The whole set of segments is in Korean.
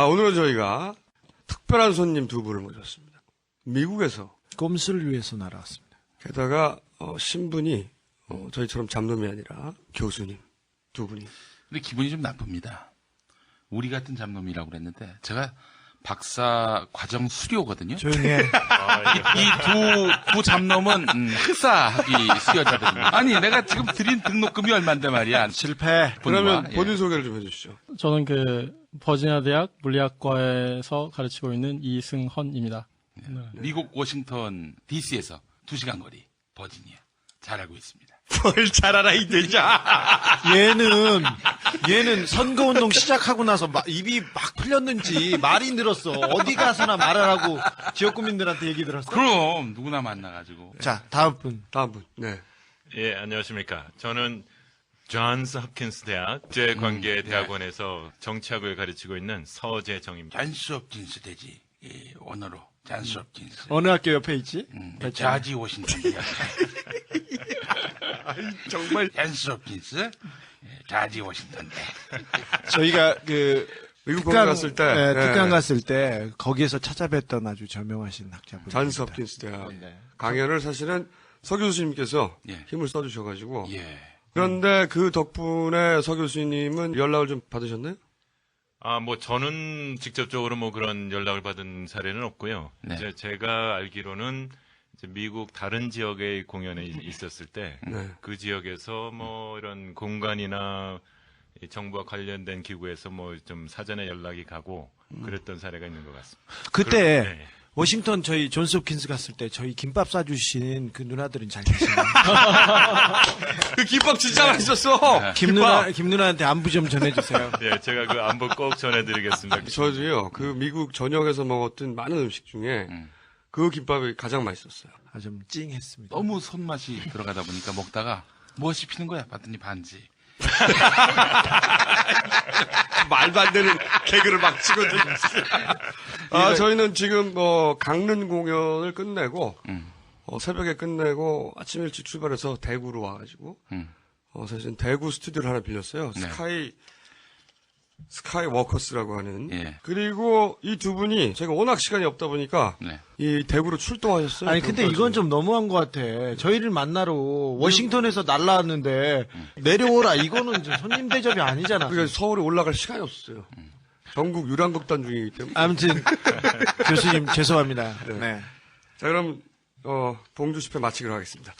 오늘은 저희가 특별한 손님 두 분을 모셨습니다. 미국에서 꼼수를 위해서 날아왔습니다. 게다가 신분이 저희처럼 잡놈이 아니라 교수님 두 분이. 근데 기분이 좀 나쁩니다. 우리 같은 잡놈이라고 그랬는데 제가 박사 과정 수료거든요. 조용히 해. 이 두 잡놈은 학사학위 수료자들입니다. 아니 내가 지금 드린 등록금이 얼마인데 말이야. 실패. 그러면 본인 소개를 좀 해주시죠. 저는 버지니아 대학 물리학과에서 가르치고 있는 이승헌입니다. 네. 미국 워싱턴 DC에서 2시간 거리 버지니아 잘 알고 있습니다. 뭘 잘 알아 이 돼자. 얘는 선거운동 시작하고 나서 입이 막 풀렸는지 말이 늘었어. 어디 가서나 말하라고 지역구민들한테 얘기 들었어. 그럼 누구나 만나가지고. 자, 다음 분. 네. 예, 안녕하십니까. 저는 존스 홉킨스 대학 국제관계대학원에서 정치학을 가르치고 있는 서재정입니다. 잔스 홉킨스 되지. 예, 언어로 잔스 홉킨스. 어느 학교 옆에 있지? 자지 워싱턴 대학. 정말 잔스 홉킨스. 자지 워싱턴 대학. 저희가 미국 거기 갔을 때, 특강 갔을 때 거기에서 찾아뵀던 아주 저명하신 학자분. 잔스 홉킨스 대학 네. 강연을 사실은 서 교수님께서 예. 힘을 써주셔가지고. 예. 그런데 그 덕분에 서 교수님은 연락을 좀 받으셨나요? 저는 직접적으로 그런 연락을 받은 사례는 없고요. 네. 이제 제가 알기로는 이제 미국 다른 지역의 공연에 있었을 때, 네. 그 지역에서 이런 공간이나 이 정부와 관련된 기구에서 좀 사전에 연락이 가고 그랬던 사례가 있는 것 같습니다. 그때 네. 워싱턴 저희 존스 홉킨스 갔을 때 저희 김밥 싸주신 그 누나들은 잘 계시나요? 그 김밥 진짜 맛있었어. 김 누나한테 안부 좀 전해주세요. 네, 제가 그 안부 꼭 전해드리겠습니다. 저도요. 그 미국 전역에서 먹었던 많은 음식 중에 그 김밥이 가장 맛있었어요. 좀 찡했습니다. 너무 손맛이 들어가다 보니까 먹다가 무엇이 피는 거야? 봤더니 반지. 말도 안 되는 개그를 막 치거든요. 저희는 지금 강릉 공연을 끝내고 새벽에 끝내고 아침 일찍 출발해서 대구로 와가지고 사실은 대구 스튜디오를 하나 빌렸어요. 네. 스카이 워커스라고 하는. 예. 그리고 이 두 분이 제가 워낙 시간이 없다 보니까 네. 이 대구로 출동하셨어요. 아니 근데 이건 좀 너무한 것 같아. 저희를 만나러 워싱턴에서 날라왔는데 내려오라. 이거는 좀 손님 대접이 아니잖아. 그러니까 서울에 올라갈 시간이 없었어요. 전국 유랑극단 중이기 때문에. 아무튼 교수님 죄송합니다. 네. 자, 그럼 봉주 집회 마치기로 하겠습니다.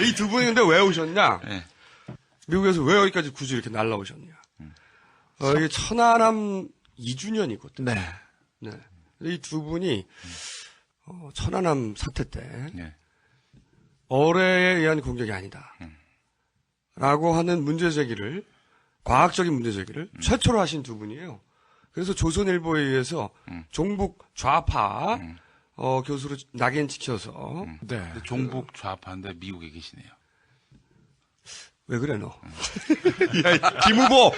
이 두 분이 근데 왜 오셨냐? 네. 미국에서 왜 여기까지 굳이 이렇게 날라오셨냐? 이게 천안함 2주년이거든요. 네. 네. 이 두 분이 천안함 사태 때 네. 어뢰에 의한 공격이 아니다. 라고 하는 문제 제기를, 과학적인 문제 제기를 최초로 하신 두 분이에요. 그래서 조선일보에 의해서 종북 좌파 교수로 낙인 찍혀서 네. 근데 종북 좌파인데 미국에 계시네요. 왜 그래 너? 야, 김 후보.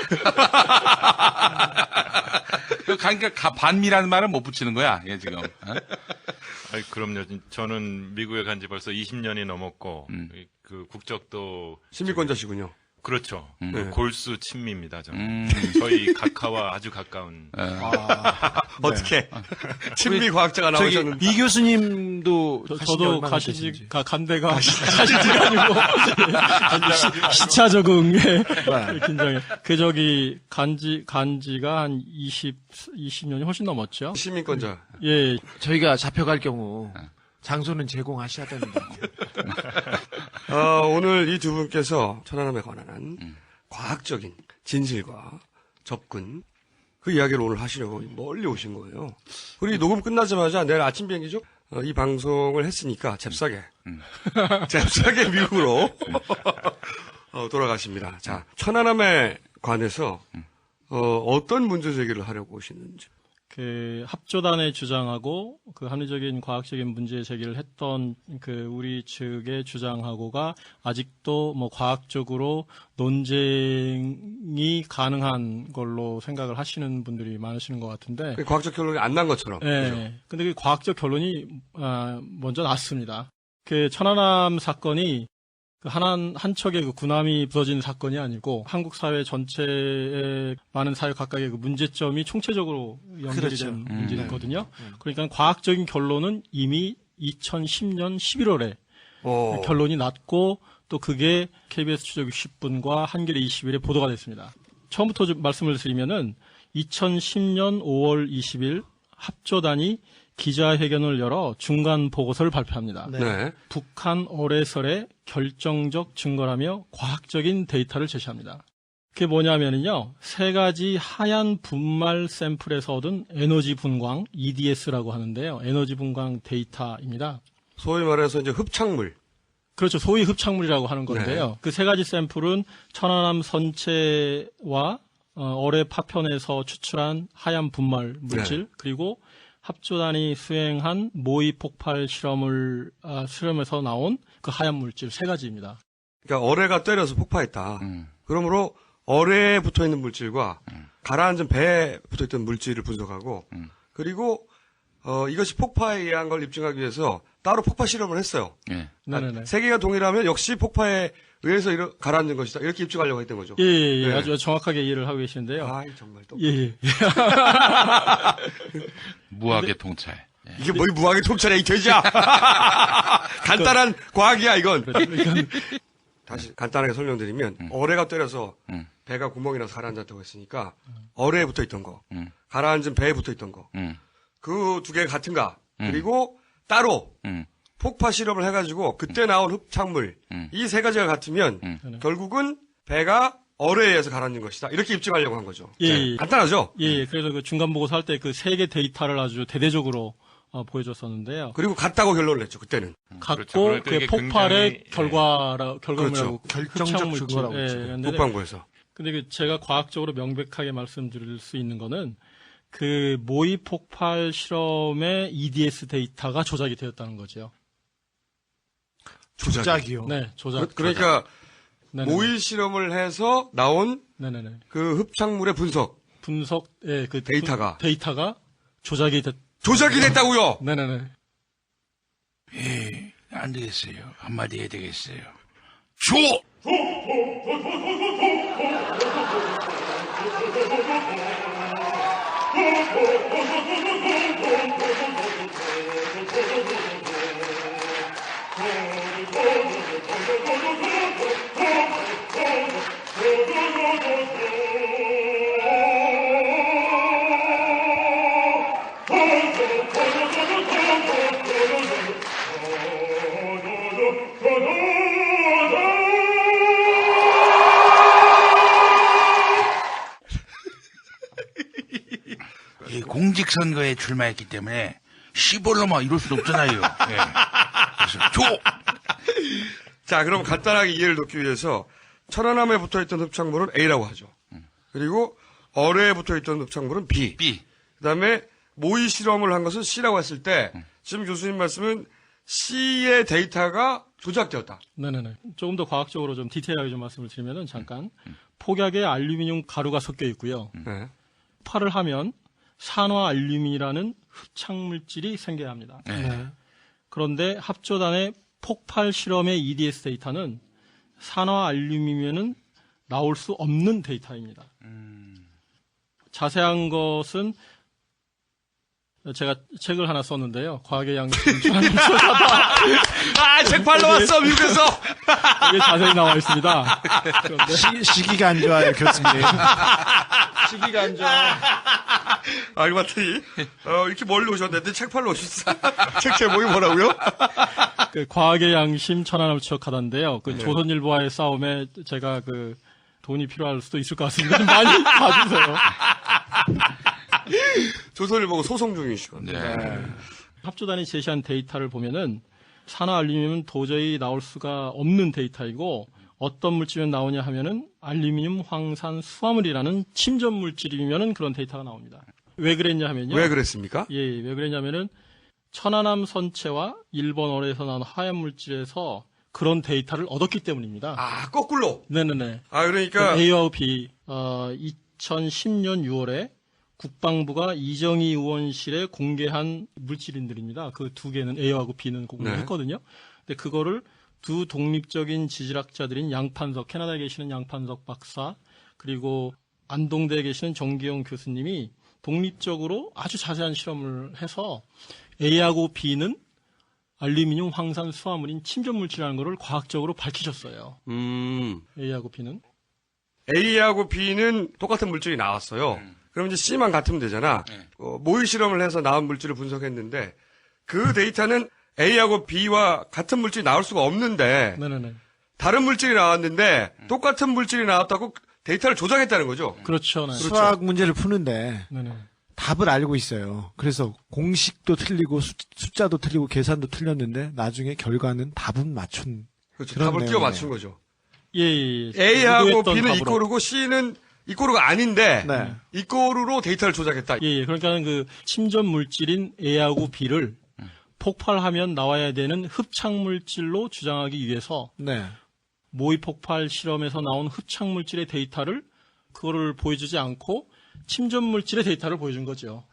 그러니까 반미라는 말은 못 붙이는 거야, 얘 지금. 아니, 그럼요. 저는 미국에 간 지 벌써 20년이 넘었고, 그 국적도. 시민권자시군요. 그렇죠. 네. 골수 친미입니다, 저는. 저희 각하와 아주 가까운. 어떻게? 친미 과학자가 저기 나오셨는데. 이 교수님도 저도 간대가 가시지가 아니고 시차 적응에 긴장해. 간지가 한 20년이 훨씬 넘었죠. 시민권자. 예. 저희가 잡혀갈 경우 장소는 제공하셔야 됩니다. 오늘 이 두 분께서 천안함에 관한 과학적인 진실과 접근, 그 이야기를 오늘 하시려고 멀리 오신 거예요. 우리 녹음 끝나자마자 내일 아침 비행기죠? 이 방송을 했으니까 잽싸게 미국으로 돌아가십니다. 자, 천안함에 관해서 어떤 문제 제기를 하려고 오시는지. 합조단의 주장하고 합리적인 과학적인 문제 제기를 했던 우리 측의 주장하고가 아직도 과학적으로 논쟁이 가능한 걸로 생각을 하시는 분들이 많으시는 것 같은데. 과학적 결론이 안 난 것처럼. 네. 그죠? 근데 그 과학적 결론이 먼저 났습니다. 천안함 사건이 한 척의 그 군함이 부서진 사건이 아니고 한국 사회 전체의 많은 사회 각각의 그 문제점이 총체적으로 연결이 그렇죠. 된 문제거든요. 그러니까 과학적인 결론은 이미 2010년 11월에 결론이 났고 또 그게 KBS 추적 60분과 한겨레 20일에 보도가 됐습니다. 처음부터 좀 말씀을 드리면은 2010년 5월 20일 합조단이 기자회견을 열어 중간 보고서를 발표합니다. 네. 북한 어뢰설의 결정적 증거라며 과학적인 데이터를 제시합니다. 그게 뭐냐면요, 3가지 하얀 분말 샘플에서 얻은 에너지 분광, EDS라고 하는데요. 에너지 분광 데이터입니다. 소위 말해서 이제 흡착물. 그렇죠. 소위 흡착물이라고 하는 건데요. 그 3가지 샘플은 천안함 선체와 어뢰 파편에서 추출한 하얀 분말 물질, 그리고 합조단이 수행한 모의 폭발 실험에서 나온 그 하얀 물질 3가지입니다. 그러니까 어뢰가 때려서 폭파했다. 그러므로 어뢰에 붙어 있는 물질과 가라앉은 배에 붙어 있던 물질을 분석하고 그리고 이것이 폭파에 의한 걸 입증하기 위해서 따로 폭파 실험을 했어요. 예. 네네네. 세 개가 동일하면 역시 폭파에 의해서 가라앉은 것이다. 이렇게 입증하려고 했던 거죠. 예, 네. 아주 정확하게 이해를 하고 계시는데요. 아, 정말 또 예. 무학의 통찰. 예. 이게 뭐 무학의 통찰이야 이 돼지야. 간단한 과학이야 이건. 그러니까 다시 간단하게 설명드리면 어뢰가 때려서 배가 구멍이 나서 가라앉았다고 했으니까 어뢰에 붙어 있던 거, 가라앉은 배에 붙어 있던 거, 그 2개가 같은가? 그리고 따로 폭파 실험을 해가지고 그때 나온 흡착물 이 3가지가 같으면 결국은 배가 어뢰에 의해서 가라앉은 것이다. 이렇게 입증하려고 한 거죠. 예, 네. 예. 간단하죠? 예, 그래서 그 중간 보고서 할 때 그 3개 데이터를 아주 대대적으로 보여줬었는데요. 그리고 같다고 결론을 냈죠. 그때는. 갖고 그렇죠. 그러니까 그 이게 폭발의 굉장히, 결과물이라고 그렇죠. 결정적 증거라고 근데 국방부에서. 그 제가 과학적으로 명백하게 말씀드릴 수 있는 거는 그 모의 폭발 실험의 EDS 데이터가 조작이 되었다는 거죠. 조작이요. 네, 조작. 그러니까 네네네. 모의 실험을 해서 나온 네네네. 그 흡착물의 분석 예, 그 데이터가. 데이터가 조작이 조작이 됐다고요. 네네네. 예, 안 되겠어요. 한마디 해야 되겠어요. 줘! 이 공직선거에 출마했기 때문에 시벌로만 이럴 수는 없잖아요. 예. 그래서 줘! 자, 그럼 간단하게 이해를 돕기 위해서 천안함에 붙어있던 흡착물은 A라고 하죠. 그리고 어뢰에 붙어있던 흡착물은 B. B. 그다음에 모의 실험을 한 것은 C라고 했을 때 지금 교수님 말씀은 C의 데이터가 조작되었다. 네네네. 조금 더 과학적으로 좀 디테일하게 좀 말씀을 드리면은 잠깐 폭약에 알루미늄 가루가 섞여 있고요. 네. 폭발을 하면 산화 알루민이라는 흡착 물질이 생겨야 합니다. 네. 그런데 합조단의 폭발 실험의 EDS 데이터는 산화 알루미늄은 나올 수 없는 데이터입니다. 자세한 것은 제가 책을 하나 썼는데요. 과학의 양심 천안함수사다. 아, 책 팔러 왔어, 미국에서! 이게 자세히 나와 있습니다. 그런데 시기가 안 좋아요, 교수님. 시기가 안 좋아. 알고 봤더니, 이렇게 멀리 오셨는데 책 팔러 오셨어. 책 제목이 뭐라고요? 그 과학의 양심 천안함 추적하다인데요. 그 조선일보와의 싸움에 제가 그 돈이 필요할 수도 있을 것 같습니다. 좀 많이 봐주세요. 조선일보고 소송 중이시거든요. 네. 합조단이 제시한 데이터를 보면은 산화 알루미늄은 도저히 나올 수가 없는 데이터이고 어떤 물질이 나오냐 하면은 알루미늄 황산 수화물이라는 침전 물질이면은 그런 데이터가 나옵니다. 왜 그랬냐 하면요. 왜 그랬습니까? 예, 왜 그랬냐면은 천안함 선체와 일본 어뢰에서 나온 하얀 물질에서 그런 데이터를 얻었기 때문입니다. 아, 거꾸로. 네네네. 아, 그러니까. A와 B, 2010년 6월에 국방부가 이정희 의원실에 공개한 물질인들입니다. 그 2개는 A하고 B는 공개했거든요. 근데 그거를 두 독립적인 지질학자들인 양판석, 캐나다에 계시는 양판석 박사, 그리고 안동대에 계시는 정기용 교수님이 독립적으로 아주 자세한 실험을 해서 A하고 B는 알루미늄 황산 수화물인 침전물질이라는 것을 과학적으로 밝히셨어요. A하고 B는. A하고 B는 똑같은 물질이 나왔어요. 그럼 이제 C만 같으면 되잖아. 모의 실험을 해서 나온 물질을 분석했는데 그 데이터는 A하고 B와 같은 물질이 나올 수가 없는데 네네네. 다른 물질이 나왔는데 똑같은 물질이 나왔다고 데이터를 조작했다는 거죠. 그렇죠. 네. 수학 문제를 푸는데 네네. 답을 알고 있어요. 그래서 공식도 틀리고 숫자도 틀리고 계산도 틀렸는데 나중에 결과는 답은 맞춘. 그렇죠. 그런 답을 끼워 내용이네요. 맞춘 거죠. 예, 예. A하고 의도했던 B는 답으로. 이꼬르고 C는 이꼬르가 아닌데 네. 이꼬르로 데이터를 조작했다. 예, 예. 그러니까 그 침전 물질인 A하고 B를 폭발하면 나와야 되는 흡착 물질로 주장하기 위해서 네. 모의 폭발 실험에서 나온 흡착 물질의 데이터를 그거를 보여주지 않고 침전 물질의 데이터를 보여준 거죠.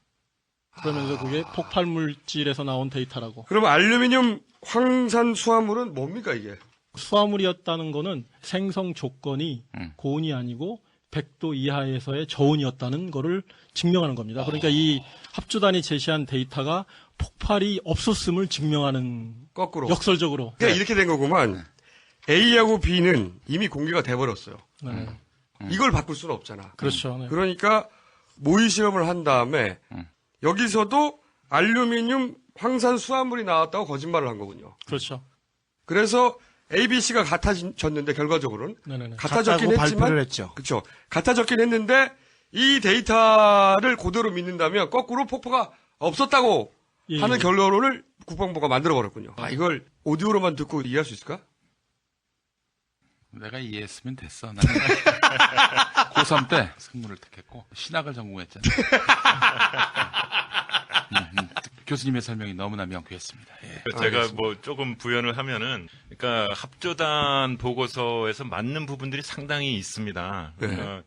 그러면서 그게 폭발 물질에서 나온 데이터라고. 그럼 알루미늄 황산 수화물은 뭡니까 이게? 수화물이었다는 거는 생성 조건이 고온이 아니고 100도 이하에서의 저온이었다는 거를 증명하는 겁니다. 그러니까 이 합주단이 제시한 데이터가 폭발이 없었음을 증명하는 거꾸로. 역설적으로. 그러니까 이렇게 된 거구만. A하고 B는 이미 공개가 돼버렸어요. 네. 이걸 바꿀 수는 없잖아. 그렇죠. 네. 그러니까 모의 실험을 한 다음에 여기서도 알루미늄 황산 수화물이 나왔다고 거짓말을 한 거군요. 그렇죠. 그래서 A, B, C가 같아졌는데 결과적으로는 네네네. 같아졌긴 같다고 했지만 발표를 했죠. 그렇죠. 같아졌긴 했는데 이 데이터를 그대로 믿는다면 거꾸로 폭파가 없었다고 예, 하는 예. 결론을 국방부가 만들어 버렸군요. 아, 이걸 오디오로만 듣고 이해할 수 있을까? 내가 이해했으면 됐어. 나는 고3 때 승무를 택했고 신학을 전공했잖아. 교수님의 설명이 너무나 명쾌했습니다. 예. 제가 뭐 조금 부연을 하면은, 그러니까 합조단 보고서에서 맞는 부분들이 상당히 있습니다. 네.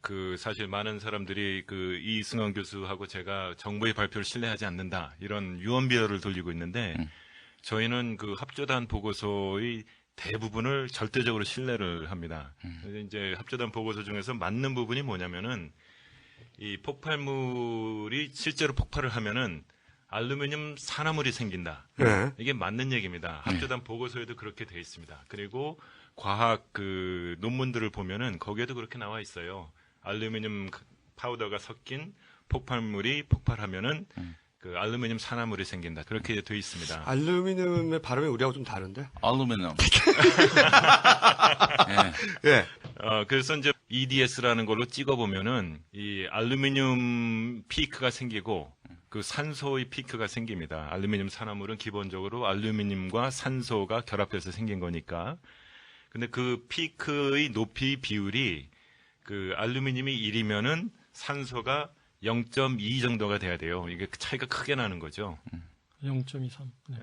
그 사실 많은 사람들이 그 이승원 교수하고 제가 정부의 발표를 신뢰하지 않는다 이런 유언비어를 돌리고 있는데 저희는 그 합조단 보고서의 대부분을 절대적으로 신뢰를 합니다. 이제 합조단 보고서 중에서 맞는 부분이 뭐냐면은 이 폭발물이 실제로 폭발을 하면은 알루미늄 산화물이 생긴다. 네. 이게 맞는 얘기입니다. 합조단 보고서에도 그렇게 돼 있습니다. 그리고 과학 그 논문들을 보면은 거기에도 그렇게 나와 있어요. 알루미늄 파우더가 섞인 폭발물이 폭발하면은 그 알루미늄 산화물이 생긴다. 그렇게 돼 있습니다. 알루미늄의 발음이 우리하고 좀 다른데? 알루미늄. 예. 예. 그래서 이제 EDS라는 걸로 찍어보면은 이 알루미늄 피크가 생기고 그 산소의 피크가 생깁니다. 알루미늄 산화물은 기본적으로 알루미늄과 산소가 결합해서 생긴 거니까. 근데 그 피크의 높이 비율이 그 알루미늄이 1이면은 산소가 0.2 정도가 돼야 돼요. 이게 차이가 크게 나는 거죠. 0.23. 네.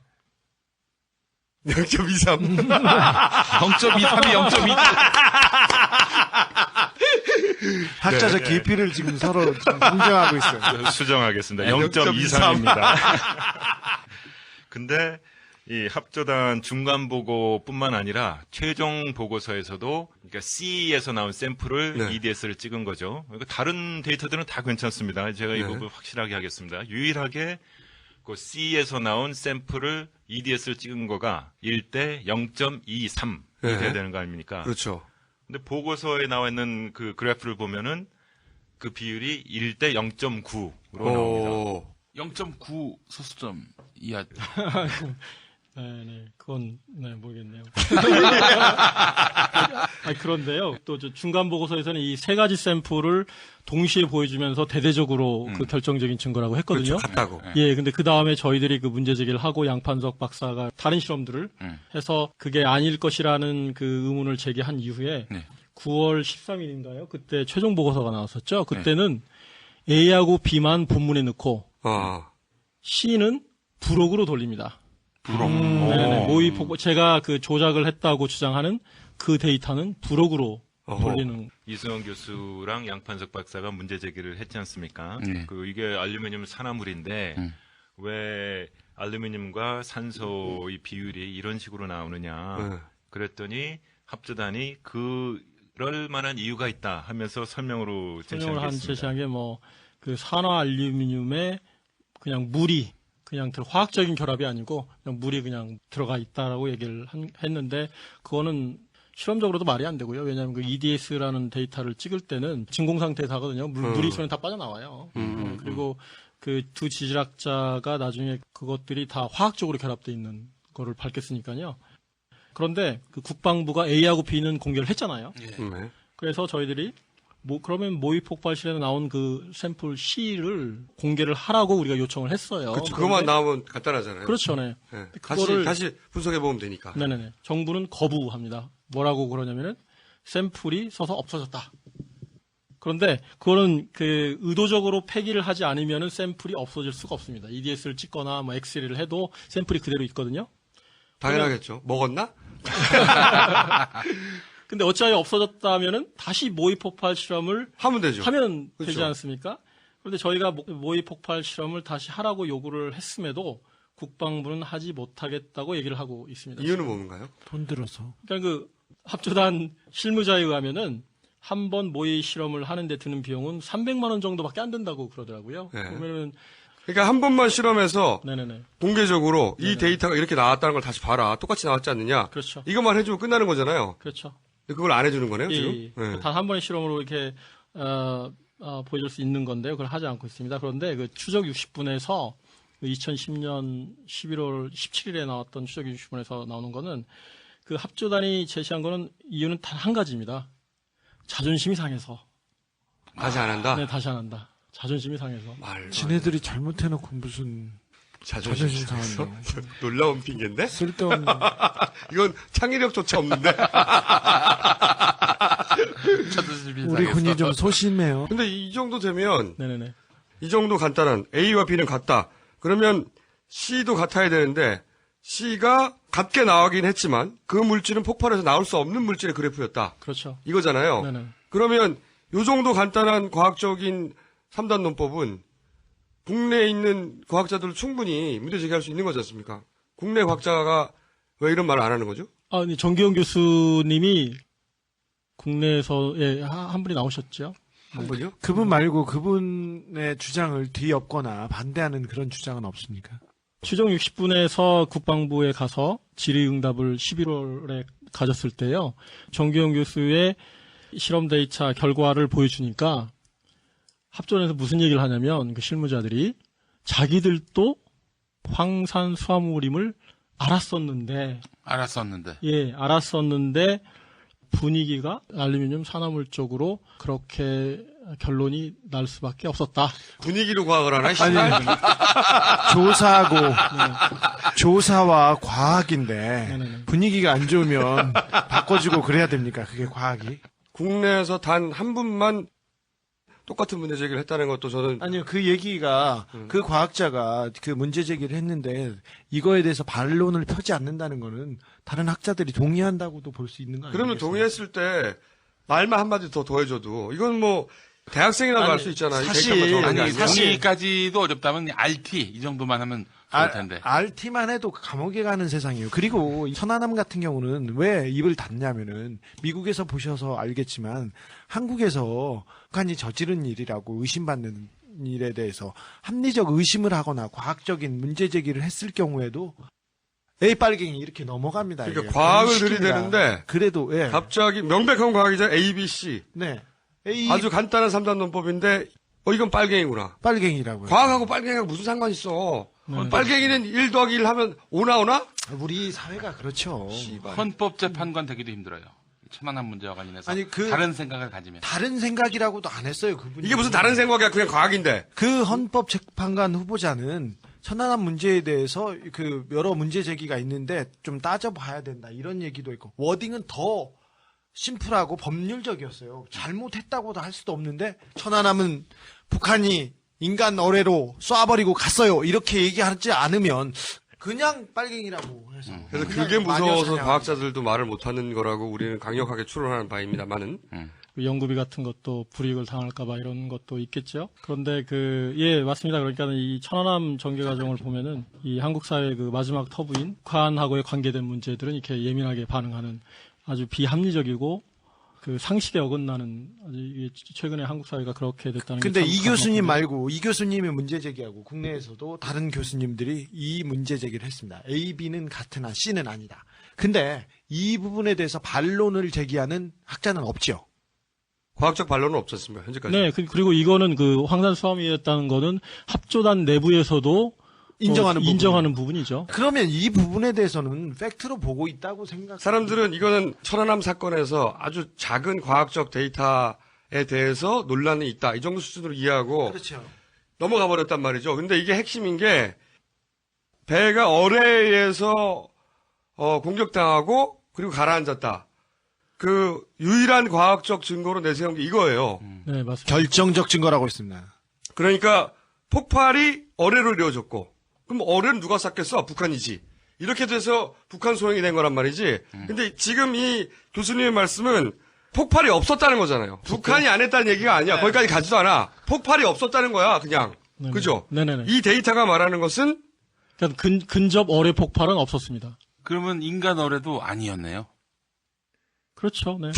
0.23. 0.23이 0.2. 학자적 깊이를 지금 서로 지금 공정하고 있어요. 수정하겠습니다. 네, 0.23입니다. 근데 이 합조단 중간 보고뿐만 아니라 최종 보고서에서도 그러니까 C에서 나온 샘플을 네. EDS를 찍은 거죠. 그러니까 다른 데이터들은 다 괜찮습니다. 제가 이 네. 부분 확실하게 하겠습니다. 유일하게 그 C에서 나온 샘플을 EDS를 찍은 거가 1대 0.23이 네. 돼야 되는 거 아닙니까? 그렇죠. 근데 보고서에 나와 있는 그 그래프를 보면은 그 비율이 1대 0.9로 나옵니다. 오. 0.9 소수점 이하. 네, 그건 모르겠네요. 그런데요. 또 저 중간 보고서에서는 이 세 가지 샘플을 동시에 보여주면서 대대적으로 그 결정적인 증거라고 했거든요. 그렇죠. 같다고. 예, 근데 그 다음에 저희들이 그 문제 제기를 하고 양판석 박사가 다른 실험들을 해서 그게 아닐 것이라는 그 의문을 제기한 이후에 네. 9월 13일인가요? 그때 최종 보고서가 나왔었죠. 그때는 A하고 B만 본문에 넣고 C는 부록으로 돌립니다. 부록. 네네. 모의 폭발, 제가 그 조작을 했다고 주장하는 그 데이터는 부록으로 돌리는. 이승원 교수랑 양판석 박사가 문제 제기를 했지 않습니까? 네. 그 이게 알루미늄 산화물인데 왜 알루미늄과 산소의 비율이 이런 식으로 나오느냐. 그랬더니 합조단이 그럴 만한 이유가 있다 하면서 설명으로 제시한 게 그 산화 알루미늄에 그냥 물이 그냥 화학적인 결합이 아니고 그냥 물이 그냥 들어가 있다라고 얘기를 했는데 그거는 실험적으로도 말이 안 되고요. 왜냐하면 그 EDS라는 데이터를 찍을 때는 진공 상태다거든요. 물이 있으면 다 빠져나와요. 그리고 그 두 지질학자가 나중에 그것들이 다 화학적으로 결합되어 있는 거를 밝혔으니까요. 그런데 그 국방부가 A하고 B는 공개를 했잖아요. 네. 그래서 저희들이 그러면 모의 폭발실에서 나온 그 샘플 C를 공개를 하라고 우리가 요청을 했어요. 그렇죠. 그것만 나오면 간단하잖아요. 그렇죠, 네. 네. 그거를 다시 분석해 보면 되니까. 네네네. 정부는 거부합니다. 뭐라고 그러냐면은 샘플이 서서 없어졌다. 그런데 그거는 그 의도적으로 폐기를 하지 않으면은 샘플이 없어질 수가 없습니다. EDS를 찍거나 뭐 엑스레이를 해도 샘플이 그대로 있거든요. 당연하겠죠. 먹었나? 근데 어차피 없어졌다면은 다시 모의 폭발 실험을 하면 되죠. 하면 되지 그렇죠. 않습니까? 그런데 저희가 모의 폭발 실험을 다시 하라고 요구를 했음에도 국방부는 하지 못하겠다고 얘기를 하고 있습니다. 이유는 뭔가요? 돈 들어서. 그러니까 그 합조단 실무자에 의하면은 한 번 모의 실험을 하는데 드는 비용은 300만 원 정도밖에 안 된다고 그러더라고요. 네. 그러면은 그러니까 한 번만 실험해서 네네네. 공개적으로 이 데이터가 이렇게 나왔다는 걸 다시 봐라. 똑같이 나왔지 않느냐. 그렇죠. 이것만 해주면 끝나는 거잖아요. 그렇죠. 근데 그걸 안 해주는 거네요, 예, 지금? 예. 네. 단 한 번의 실험으로 이렇게 보여줄 수 있는 건데요. 그걸 하지 않고 있습니다. 그런데 그 추적 60분에서 2010년 11월 17일에 나왔던 추적 60분에서 나오는 거는 그 합조단이 제시한 거는 이유는 단 한 가지입니다. 자존심이 상해서. 다시 안 한다? 네, 다시 안 한다. 자존심이 상해서. 지네들이 잘못해놓고 무슨 자존심 상한다. 놀라운 핑계인데? 쓸데없는. 이건 창의력조차 없는데? 우리 군이 좀 소심해요. 근데 이 정도 되면, 네네네. 이 정도 간단한 A와 B는 같다. 그러면 C도 같아야 되는데, C가 같게 나오긴 했지만, 그 물질은 폭발해서 나올 수 없는 물질의 그래프였다. 그렇죠. 이거잖아요. 네네. 그러면 요 정도 간단한 과학적인 3단 논법은 국내에 있는 과학자들 충분히 문제 제기할 수 있는 거지 않습니까? 국내 과학자가 왜 이런 말을 안 하는 거죠? 네, 정기영 교수님이 국내에서 한 분이 나오셨죠. 한 분이요? 그분 말고 그분의 주장을 뒤엎거나 반대하는 그런 주장은 없습니까? 추정 60분에서 국방부에 가서 질의응답을 11월에 가졌을 때요. 정기영 교수의 실험 데이터 결과를 보여주니까 합전에서 무슨 얘기를 하냐면 그 실무자들이 자기들도 황산 수화물임을 알았었는데 분위기가 알루미늄 산화물 쪽으로 그렇게 결론이 날 수밖에 없었다. 분위기로 과학을 하나? 아니, 조사하고 조사와 과학인데 네네네. 분위기가 안 좋으면 바꿔주고 그래야 됩니까? 그게 과학이? 국내에서 단 한 분만 똑같은 문제 제기를 했다는 것도 저는 아니요, 그 얘기가 그 과학자가 그 문제 제기를 했는데 이거에 대해서 반론을 펴지 않는다는 거는 다른 학자들이 동의한다고도 볼 수 있는 거 아니에요? 그러면 동의했을 때 말만 한마디 더 더해줘도 이건 뭐 대학생이라도 알 수 있잖아요. 동의까지도 어렵다면 RT 이 정도만 하면 좋을 텐데. RT만 해도 감옥에 가는 세상이에요. 그리고 천안함 같은 경우는 왜 입을 닫냐면은 미국에서 보셔서 알겠지만 한국에서 북한이 저지른 일이라고 의심받는 일에 대해서 합리적 의심을 하거나 과학적인 문제 제기를 했을 경우에도 에이 빨갱이 이렇게 넘어갑니다. 그러니까 이게. 과학을 시킵니다. 들이대는데 그래도 예. 갑자기 명백한 과학이자 A, B, C 네. 아주 간단한 3단 논법인데 이건 빨갱이구나. 빨갱이라고요. 과학하고 빨갱이하고 무슨 상관 있어? 빨갱이는 1 더하기 1 하면 5 나오나? 우리 사회가 그렇죠. 헌법재판관 되기도 힘들어요. 천안함 문제와 관련해서 아니, 다른 생각을 가지면. 다른 생각이라고도 안 했어요. 그분이. 이게 무슨 다른 생각이야? 그냥 과학인데. 그 헌법재판관 후보자는 천안함 문제에 대해서 그 여러 문제 제기가 있는데 좀 따져봐야 된다 이런 얘기도 있고 워딩은 더 심플하고 법률적이었어요. 잘못했다고도 할 수도 없는데 천안함은 북한이 인간 어뢰로 쏴버리고 갔어요. 이렇게 얘기하지 않으면 그냥 빨갱이라고 해서. 그래서 그게 무서워서 과학자들도 말을 못하는 거라고 우리는 강력하게 추론하는 바입니다만은 그 연구비 같은 것도 불이익을 당할까봐 이런 것도 있겠죠. 그런데 예, 맞습니다. 그러니까 이 천안함 전개 과정을 보면은 이 한국 사회의 그 마지막 터부인 북한하고의 관계된 문제들은 이렇게 예민하게 반응하는 아주 비합리적이고 그 상식에 어긋나는 아주 이게 최근에 한국 사회가 그렇게 됐다는 게 근데 참 이 교수님 가슴 아픈데. 말고 이 교수님이 문제 제기하고 국내에서도 다른 교수님들이 이 문제 제기를 했습니다. A, B는 같으나 C는 아니다. 근데 이 부분에 대해서 반론을 제기하는 학자는 없죠. 과학적 반론은 없었습니다. 현재까지. 네, 그리고 이거는 그 황산 수함이었다는 거는 합조단 내부에서도 인정하는 부분이죠. 그러면 이 부분에 대해서는 팩트로 보고 있다고 생각. 사람들은 이거는 천안함 사건에서 아주 작은 과학적 데이터에 대해서 논란이 있다. 이 정도 수준으로 이해하고 그렇죠. 넘어가 버렸단 말이죠. 근데 이게 핵심인 게 배가 어뢰에서 공격당하고 그리고 가라앉았다. 그 유일한 과학적 증거로 내세운 게 이거예요. 네, 맞습니다. 결정적 증거라고 있습니다. 그러니까 폭발이 어뢰로 이루어졌고 그럼 어뢰는 누가 쐈겠어? 북한이지. 이렇게 돼서 북한 소행이 된 거란 말이지. 근데 지금 이 교수님의 말씀은 폭발이 없었다는 거잖아요. 북한이 안 했다는 얘기가 아니야. 거기까지 가지도 않아. 폭발이 없었다는 거야, 그냥. 네네. 그죠? 네네네. 이 데이터가 말하는 것은 그러니까 근접 어뢰 폭발은 없었습니다. 그러면 인간 어뢰도 아니었네요. 그렇죠. 네.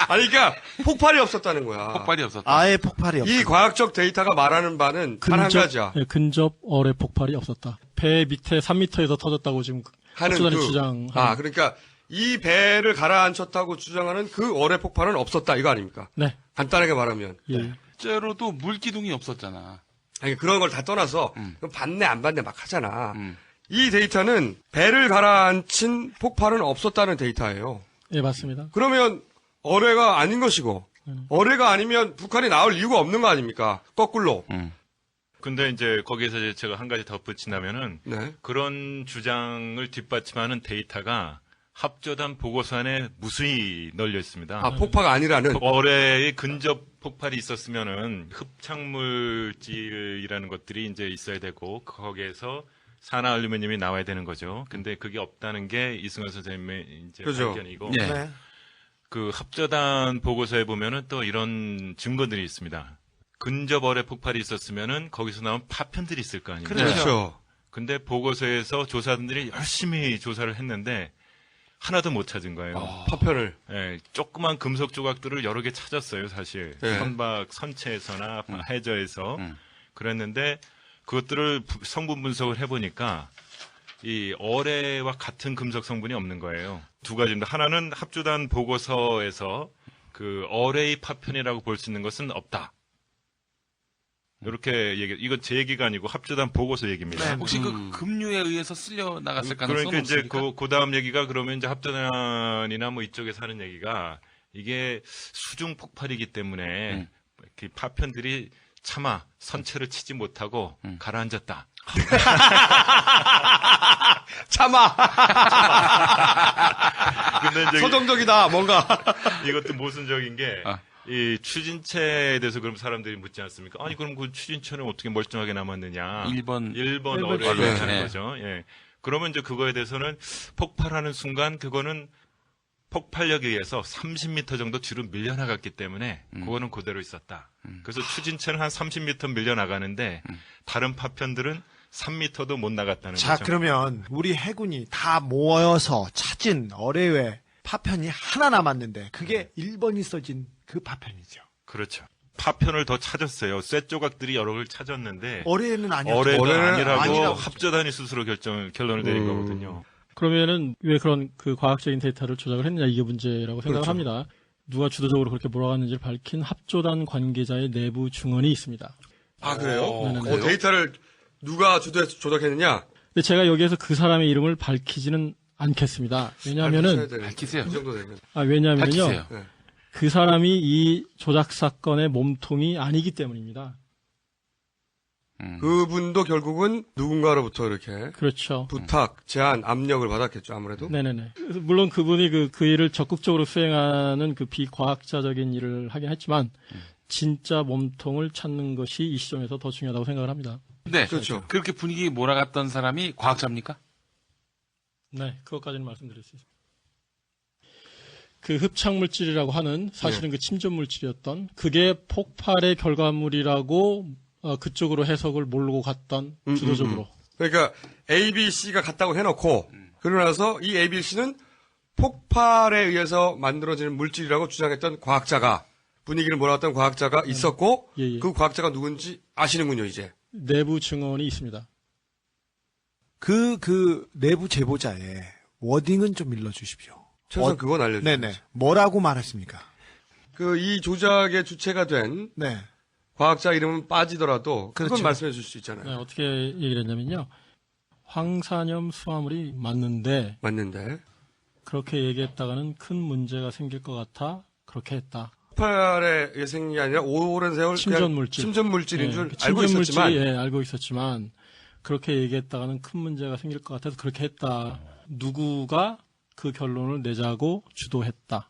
아니 그러니까 폭발이 없었다는 거야. 폭발이 없었다. 아예 폭발이 없어요. 이 과학적 데이터가 말하는 바는 단 한 가지야. 네, 근접 어뢰 폭발이 없었다. 배 밑에 3m에서 터졌다고 지금 하는 합수단이 주장. 그러니까 이 배를 가라앉혔다고 주장하는 그 어뢰 폭발은 없었다 이거 아닙니까? 네. 간단하게 말하면. 예. 실제로도 물기둥이 없었잖아. 아니 그런 걸 다 떠나서 그럼 받네 안 받네 막 하잖아. 음. 이 데이터는 배를 가라앉힌 폭발은 없었다는 데이터예요. 예, 맞습니다. 그러면 어뢰가 아닌 것이고 어뢰가 아니면 북한이 나올 이유가 없는 거 아닙니까? 거꾸로. 근데 이제 거기에서 이제 제가 한 가지 덧붙인다면은 네. 그런 주장을 뒷받침하는 데이터가 합조단 보고서 안에 무수히 널려 있습니다. 아 폭파가 아니라는. 어뢰의 근접 폭발이 있었으면은 흡착물질이라는 것들이 이제 있어야 되고 거기에서 산화 알루미늄이 나와야 되는 거죠. 근데 그게 없다는 게 이승환 선생님의 이제 그죠. 발견이고 네. 네. 그 합조단 보고서에 보면은 또 이런 증거들이 있습니다. 근접 어뢰 폭발이 있었으면은 거기서 나온 파편들이 있을 거 아닙니까? 그렇죠. 근데 보고서에서 조사들이 열심히 조사를 했는데 하나도 못 찾은 거예요. 파편을. 예, 조그만 금속 조각들을 여러 개 찾았어요, 사실. 네. 선박 선체에서나 해저에서. 음. 그랬는데 그것들을 성분 분석을 해보니까 이 어뢰와 같은 금속 성분이 없는 거예요. 두 가지입니다. 하나는 합조단 보고서에서 그 어뢰의 파편이라고 볼 수 있는 것은 없다. 이렇게 이거 제 얘기가 아니고 합조단 보고서 얘기입니다. 네. 혹시 그 급류에 의해서 쓸려 나갔을 가능성은 그러니까 이제 없습니까? 그 다음 얘기가 그러면 이제 합조단이나 뭐 이쪽에서 하는 얘기가 이게 수중 폭발이기 때문에 그 파편들이 차마 선체를 치지 못하고 가라앉았다. 참아. 근데 이제 서정적이다 뭔가. 이것도 모순적인 게 이 추진체에 대해서 그럼 사람들이 묻지 않습니까? 아니 그럼 그 추진체는 어떻게 멀쩡하게 남았느냐? 1번 어뢰를 네. 하는 거죠. 예. 그러면 이제 그거에 대해서는 폭발하는 순간 그거는 폭발력에 의해서 30m 정도 뒤로 밀려나갔기 때문에 그거는 그대로 있었다. 그래서 추진체는 한 30m 밀려나가는데 다른 파편들은 3m도 못 나갔다는 자, 거죠. 그러면 우리 해군이 다 모여서 찾은 어뢰의 파편이 하나 남았는데 그게 1번이 써진 그 파편이죠. 그렇죠. 파편을 더 찾았어요. 쇠 조각들이 여러 개를 찾았는데 어뢰는 아니었죠. 어뢰가 어뢰는 아니라고 아니라고 합조단이 스스로 결론을 내린 거거든요. 그러면은 왜 그런 그 과학적인 데이터를 조작을 했느냐 이게 문제라고 생각을 그렇죠. 합니다. 누가 주도적으로 그렇게 몰아갔는지를 밝힌 합조단 관계자의 내부 증언이 있습니다. 아 그래요? 네네네. 데이터를 누가 조작했느냐? 근데 제가 여기에서 그 사람의 이름을 밝히지는 않겠습니다. 왜냐하면은 밝히세요. 이 정도 되면. 왜냐하면요. 밝히세요. 네. 그 사람이 이 조작 사건의 몸통이 아니기 때문입니다. 그분도 결국은 누군가로부터 이렇게 그렇죠. 부탁, 제안, 압력을 받았겠죠 아무래도. 네네네. 그래서 물론 그분이 그 일을 적극적으로 수행하는 그 비과학자적인 일을 하긴 했지만 진짜 몸통을 찾는 것이 이 시점에서 더 중요하다고 생각을 합니다. 네. 그렇죠. 그렇게 분위기 몰아갔던 사람이 과학자입니까? 네, 그것까지는 말씀드릴 수 있습니다. 그 흡착 물질이라고 하는 사실은 그 침전 물질이었던 그게 폭발의 결과물이라고 그쪽으로 해석을 몰고 갔던 주도적으로. 그러니까 A, B, C가 같다고 해놓고 그러고 나서 이 A, B, C는 폭발에 의해서 만들어지는 물질이라고 주장했던 과학자가 분위기를 몰아왔던 과학자가 있었고 예, 예. 그 과학자가 누군지 아시는군요 이제. 내부 증언이 있습니다. 그 내부 제보자의 워딩은 좀 일러주십시오. 최소한 그건 알려주세요. 네네. 뭐라고 말했습니까? 그 이 조작의 주체가 된 네. 과학자 이름은 빠지더라도 그건 그렇죠. 말씀해 줄 수 있잖아요. 네, 어떻게 얘기를 했냐면요. 황산염 수화물이 맞는데 맞는데 그렇게 얘기했다가는 큰 문제가 생길 것 같아 그렇게 했다. 폭발의 예생이 아니라 오랜 세월 침전 물질. 침전 물질인 예, 줄 그 알고 침전 있었지만 물질이, 예, 알고 있었지만 그렇게 얘기했다가는 큰 문제가 생길 것 같아서 그렇게 했다. 누구가 그 결론을 내자고 주도했다.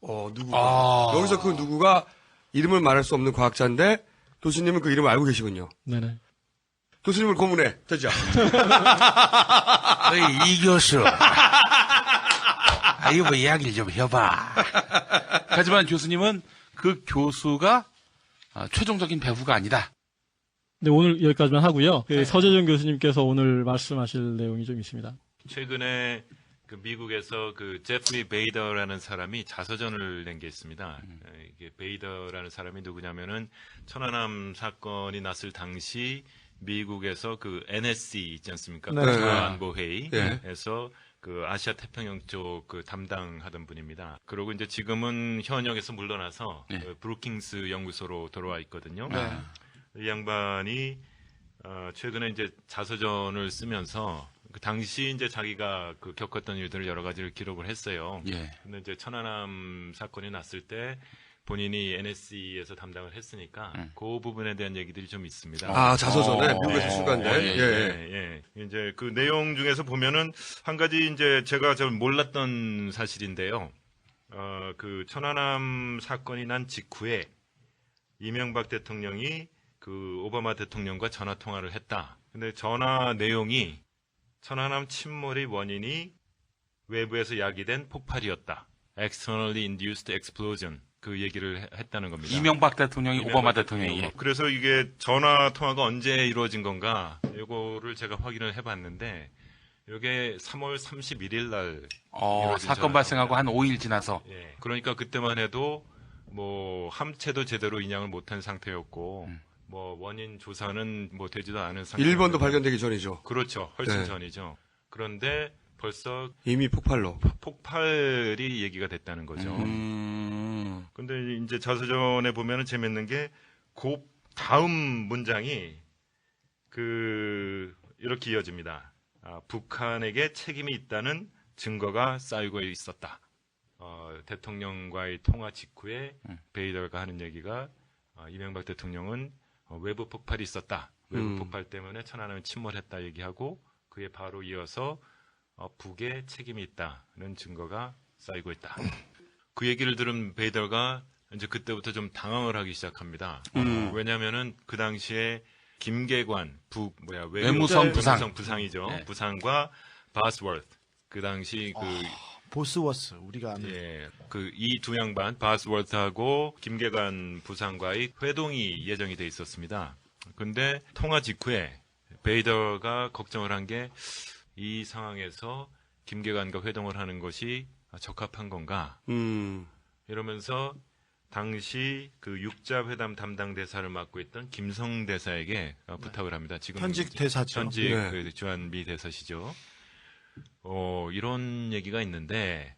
누구가 여기서 그 누구가 이름을 말할 수 없는 과학자인데 교수님은 그 이름을 알고 계시군요. 네네. 교수님을 고문해 되죠. 이 교수. 이거 이야기를 좀 해봐. 하지만 교수님은 그 교수가 최종적인 배후가 아니다. 네, 오늘 여기까지만 하고요. 그 서재정 교수님께서 오늘 말씀하실 내용이 좀 있습니다. 최근에 그 미국에서 그 제프리 베이더라는 사람이 자서전을 낸 게 있습니다. 이게 베이더라는 사람이 누구냐면은 천안함 사건이 났을 당시 미국에서 그 NSC 있지 않습니까? 네. 국가안보회의에서 그 아시아 태평양 쪽 그 담당하던 분입니다. 그리고 이제 지금은 현역에서 물러나서 그 브루킹스 연구소로 돌아와 있거든요. 이 양반이 최근에 이제 자서전을 쓰면서 그 당시 이제 자기가 그 겪었던 일들을 여러 가지를 기록을 했어요. 예. 근데 이제 천안함 사건이 났을 때 본인이 NSC에서 담당을 했으니까 그 부분에 대한 얘기들이 좀 있습니다. 자서전에 미국에서 출간된. 예. 이제 그 내용 중에서 보면은 한 가지 이제 제가 잘 몰랐던 사실인데요. 그 천안함 사건이 난 직후에 이명박 대통령이 그 오바마 대통령과 전화 통화를 했다. 근데 전화 내용이 천안함 침몰의 원인이 외부에서 야기된 폭발이었다. Externally induced explosion. 그 얘기를 했다는 겁니다. 이명박 대통령이 오바마 대통령이. 그래서 이게 전화 통화가 언제 이루어진 건가? 이거를 제가 확인을 해봤는데 이게 3월 31일 날 이루어진 사건 전화 발생하고 통화입니다. 한 5일 지나서. 예. 그러니까 그때만 해도 뭐 함체도 제대로 인양을 못한 상태였고 뭐 원인 조사는 뭐 되지도 않은 상태. 1번도 발견되기 전이죠. 그렇죠. 훨씬 네. 전이죠. 그런데 벌써 이미 폭발로. 폭발이 얘기가 됐다는 거죠. 근데 이제 자서전에 보면은 재밌는 게 그 다음 문장이 그 이렇게 이어집니다. 북한에게 책임이 있다는 증거가 쌓이고 있었다. 대통령과의 통화 직후에 베이더가 하는 얘기가 이명박 대통령은 외부 폭발이 있었다. 외부 폭발 때문에 천안함이 침몰했다 얘기하고 그에 바로 이어서 북에 책임이 있다는 증거가 쌓이고 있다. 그 얘기를 들은 베이더가 이제 그때부터 좀 당황을 하기 시작합니다. 왜냐하면은 그 당시에 김계관 외무성 부상. 부상이죠. 네. 부상과 바스워트 그 당시 그 보스워스 우리가 아는 그 이 두 양반 바스워트하고 김계관 부상과의 회동이 예정이 돼 있었습니다. 근데 통화 직후에 베이더가 걱정을 한 게 이 상황에서 김계관과 회동을 하는 것이 적합한 건가? 이러면서 당시 그 육자 회담 담당 대사를 맡고 있던 김성 대사에게 부탁을 합니다. 지금 현직 대사죠. 현직 네. 그 주한미 대사시죠. 이런 얘기가 있는데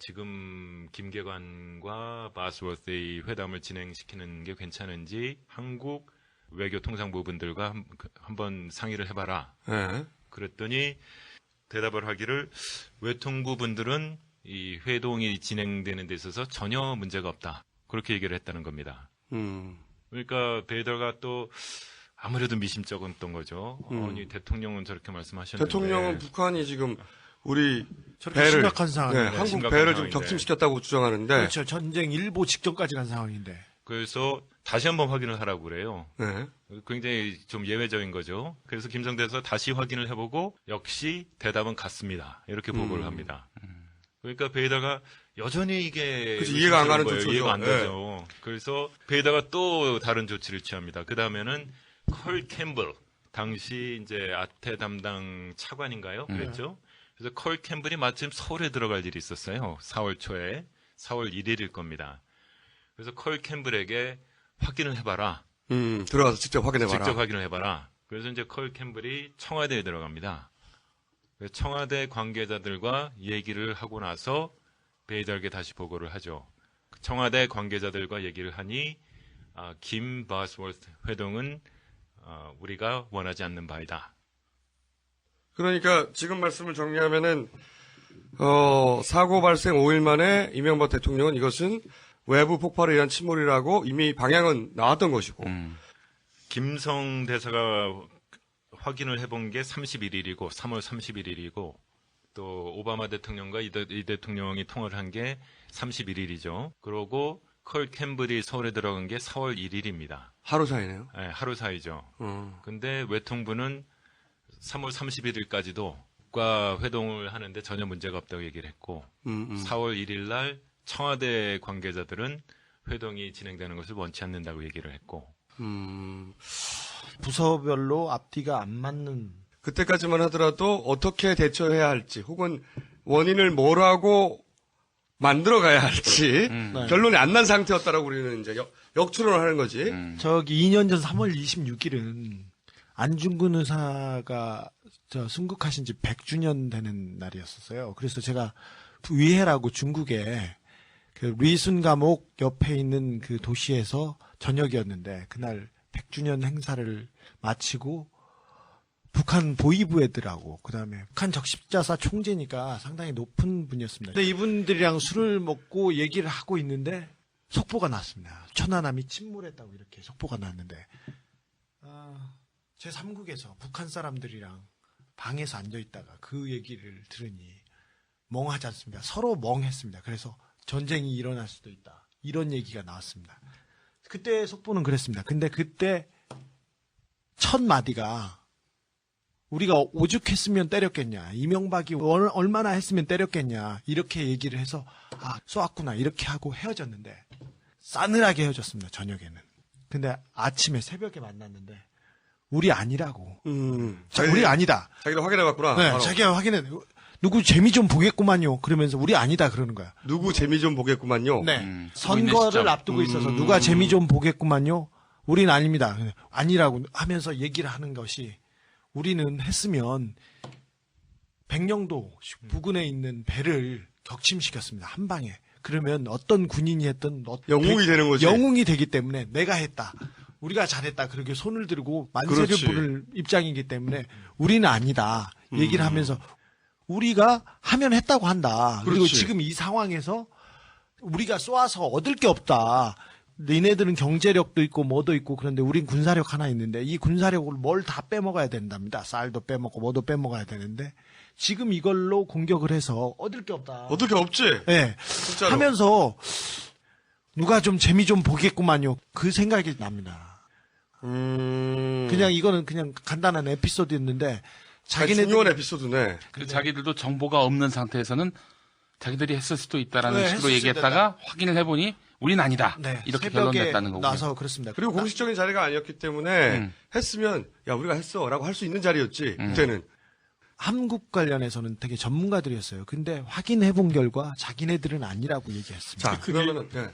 지금 김계관과 바스워스의 회담을 진행시키는 게 괜찮은지 한국 외교통상부 분들과 한번 상의를 해봐라. 네. 그랬더니 대답을 하기를 외통부 분들은 이 회동이 진행되는 데 있어서 전혀 문제가 없다. 그렇게 얘기를 했다는 겁니다. 그러니까 베이더가 또 아무래도 미심쩍었던 거죠. 아니 대통령은 저렇게 말씀하셨는데 대통령은 북한이 지금 우리 저렇게 배를 심각한 상황인데. 한국 심각한 배를 좀 상황인데. 격침시켰다고 주장하는데 그렇죠. 전쟁 일보 직전까지 간 상황인데. 그래서 다시 한번 확인을 하라고 그래요. 네. 굉장히 좀 예외적인 거죠. 그래서 김성대에서 다시 확인을 해보고 역시 대답은 같습니다. 이렇게 보고를 합니다. 그러니까 베이더가 여전히 이게 그치, 이해가 안 가는 거예요. 조치죠. 이해가 안 네. 되죠. 그래서 베이다가 또 다른 조치를 취합니다. 그 다음에는 컬 캠블, 당시 이제 아태 담당 차관인가요? 그랬죠. 그래서 컬 캠블이 마침 서울에 들어갈 일이 있었어요. 4월 초에 4월 1일일 겁니다. 그래서 컬 캠블에게 확인을 해봐라. 들어가서 직접 확인해봐라. 직접 확인을 해봐라. 그래서 이제 컬 캠블이 청와대에 들어갑니다. 그래서 청와대 관계자들과 얘기를 하고 나서 베이더에게 다시 보고를 하죠. 청와대 관계자들과 얘기를 하니 김 바스워스 회동은 우리가 원하지 않는 바이다. 그러니까 지금 말씀을 정리하면은 사고 발생 5일 만에 이명박 대통령은 이것은 외부 폭발에 의한 침몰이라고 이미 방향은 나왔던 것이고 김성 대사가 확인을 해본 게 31일이고 3월 31일이고 또 오바마 대통령과 이 대통령이 통화를 한 게 31일이죠. 그러고 컬 캠블이 서울에 들어간 게 4월 1일입니다. 하루 사이네요. 네, 하루 사이죠. 근데 외통부는 3월 31일까지도 국가 회동을 하는데 전혀 문제가 없다고 얘기를 했고 4월 1일 날 청와대 관계자들은 회동이 진행되는 것을 원치 않는다고 얘기를 했고 부서별로 앞뒤가 안 맞는. 그때까지만 하더라도 어떻게 대처해야 할지 혹은 원인을 뭐라고 만들어 가야 할지 결론이 안 난 상태였다라고 우리는 이제 역추론을 하는 거지. 저기 2년 전 3월 26일은 안중근 의사가 순국하신 지 100주년 되는 날이었었어요. 그래서 제가 위해라고 중국에 그 리순 감옥 옆에 있는 그 도시에서 저녁이었는데 그날 100주년 행사를 마치고 북한 보위부 애들하고 그다음에 북한 적십자사 총재니까 상당히 높은 분이었습니다. 근데 이분들이랑 술을 먹고 얘기를 하고 있는데 속보가 났습니다. 천안함이 침몰했다고 이렇게 속보가 났는데 제3국에서 북한 사람들이랑 방에서 앉아있다가 그 얘기를 들으니 멍하지 않습니다. 서로 멍했습니다. 그래서 전쟁이 일어날 수도 있다. 이런 얘기가 나왔습니다. 그때 속보는 그랬습니다. 근데 그때 첫 마디가 우리가 오죽했으면 때렸겠냐. 이명박이 얼마나 했으면 때렸겠냐. 이렇게 얘기를 해서 쏘았구나. 이렇게 하고 헤어졌는데 싸늘하게 헤어졌습니다. 저녁에는. 근데 아침에 새벽에 만났는데 우리 아니라고. 우리 아니다. 자기도 확인해봤구나. 네, 바로. 자기가 확인해. 누구 재미 좀 보겠구만요. 그러면서 우리 아니다 그러는 거야. 누구 재미 좀 보겠구만요. 네. 보이는 선거를 시점. 앞두고 있어서 누가 재미 좀 보겠구만요. 우린 아닙니다. 아니라고 하면서 얘기를 하는 것이 우리는 했으면 백령도 부근에 있는 배를 격침시켰습니다. 한 방에. 그러면 어떤 군인이 했든 영웅이 되는 거지. 영웅이 되기 때문에 내가 했다. 우리가 잘했다. 그렇게 손을 들고 만세를 그렇지. 부를 입장이기 때문에 우리는 아니다. 얘기를 하면서 우리가 하면 했다고 한다. 그리고 그렇지. 지금 이 상황에서 우리가 쏘아서 얻을 게 없다. 니네들은 경제력도 있고 뭐도 있고 그런데 우린 군사력 하나 있는데 이 군사력을 뭘 다 빼먹어야 된답니다. 쌀도 빼먹고 뭐도 빼먹어야 되는데 지금 이걸로 공격을 해서 얻을 게 없다. 얻을 게 없지. 네. 진짜로. 하면서 누가 좀 재미 좀 보겠구만요. 그 생각이 납니다. 그냥 이거는 그냥 간단한 에피소드였는데 자기네 중요한 에피소드네. 그 자기들도 정보가 없는 상태에서는 자기들이 했을 수도 있다라는 네, 식으로 했을 수도 얘기했다가 확인을 해보니 우린 아니다. 네, 이렇게 새벽에 결론냈다는 거고. 나서 그렇습니다. 그리고 공식적인 자리가 아니었기 때문에 했으면 야 우리가 했어라고 할 수 있는 자리였지. 그때는. 한국 관련해서는 되게 전문가들이었어요. 근데 확인해 본 결과 자기네들은 아니라고 얘기했습니다. 자 그러면은 네.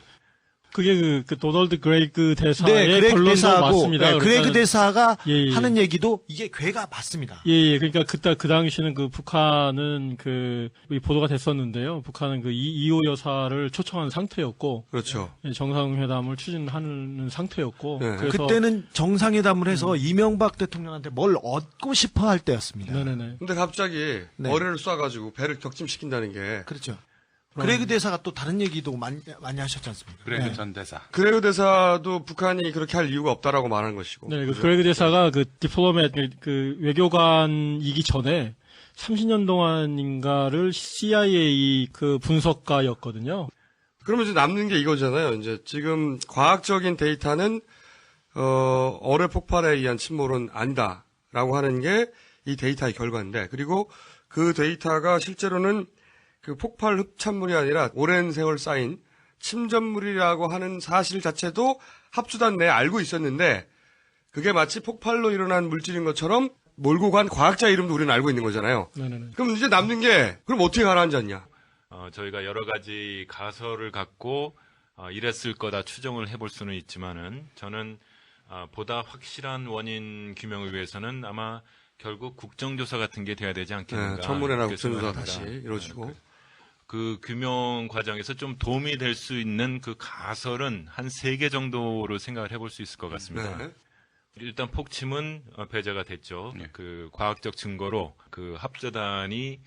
그게 그 도널드 그레이그 대사의 그레이그 결론도 대사하고 맞습니다. 그레이그 대사가 예. 하는 얘기도 이게 괴가 맞습니다. 예, 그러니까 그 당시는 그 북한은 이 보도가 됐었는데요. 북한은 그 이호 여사를 초청한 상태였고, 그렇죠. 예, 정상회담을 추진하는 상태였고, 네. 그래서 그때는 정상회담을 해서 이명박 대통령한테 뭘 얻고 싶어 할 때였습니다. 네네네. 근데 갑자기 네. 어뢰를 쏴가지고 배를 격침시킨다는 게 그렇죠. 그레이그 대사가 또 다른 얘기도 많이 하셨지 않습니까? 그레이그 네. 전 대사. 그레이그 대사도 북한이 그렇게 할 이유가 없다라고 말하는 것이고. 네, 그 그죠? 그레이그 대사가 그 디플로맷 그 외교관이기 전에 30년 동안인가를 CIA 그 분석가였거든요. 그러면 이제 남는 게 이거잖아요. 이제 지금 과학적인 데이터는 어뢰 폭발에 의한 침몰은 아니다라고 하는 게 이 데이터의 결과인데, 그리고 그 데이터가 실제로는 그 폭발 흡착물이 아니라 오랜 세월 쌓인 침전물이라고 하는 사실 자체도 합수단 내에 알고 있었는데 그게 마치 폭발로 일어난 물질인 것처럼 몰고 간 과학자 이름도 우리는 알고 있는 거잖아요. 네네네. 그럼 이제 남는 게 그럼 어떻게 가라앉았냐? 저희가 여러 가지 가설을 갖고 이랬을 거다 추정을 해볼 수는 있지만은 저는 보다 확실한 원인 규명을 위해서는 아마 결국 국정조사 같은 게 돼야 되지 않겠는가. 네, 청문회나 그렇게 국정조사 생각합니다. 다시 이루어지고. 그 규명 과정에서 좀 도움이 될 수 있는 그 가설은 한 3개 정도로 생각을 해볼 수 있을 것 같습니다. 네. 일단 폭침은 배제가 됐죠. 네. 그 과학적 증거로 그 합조단이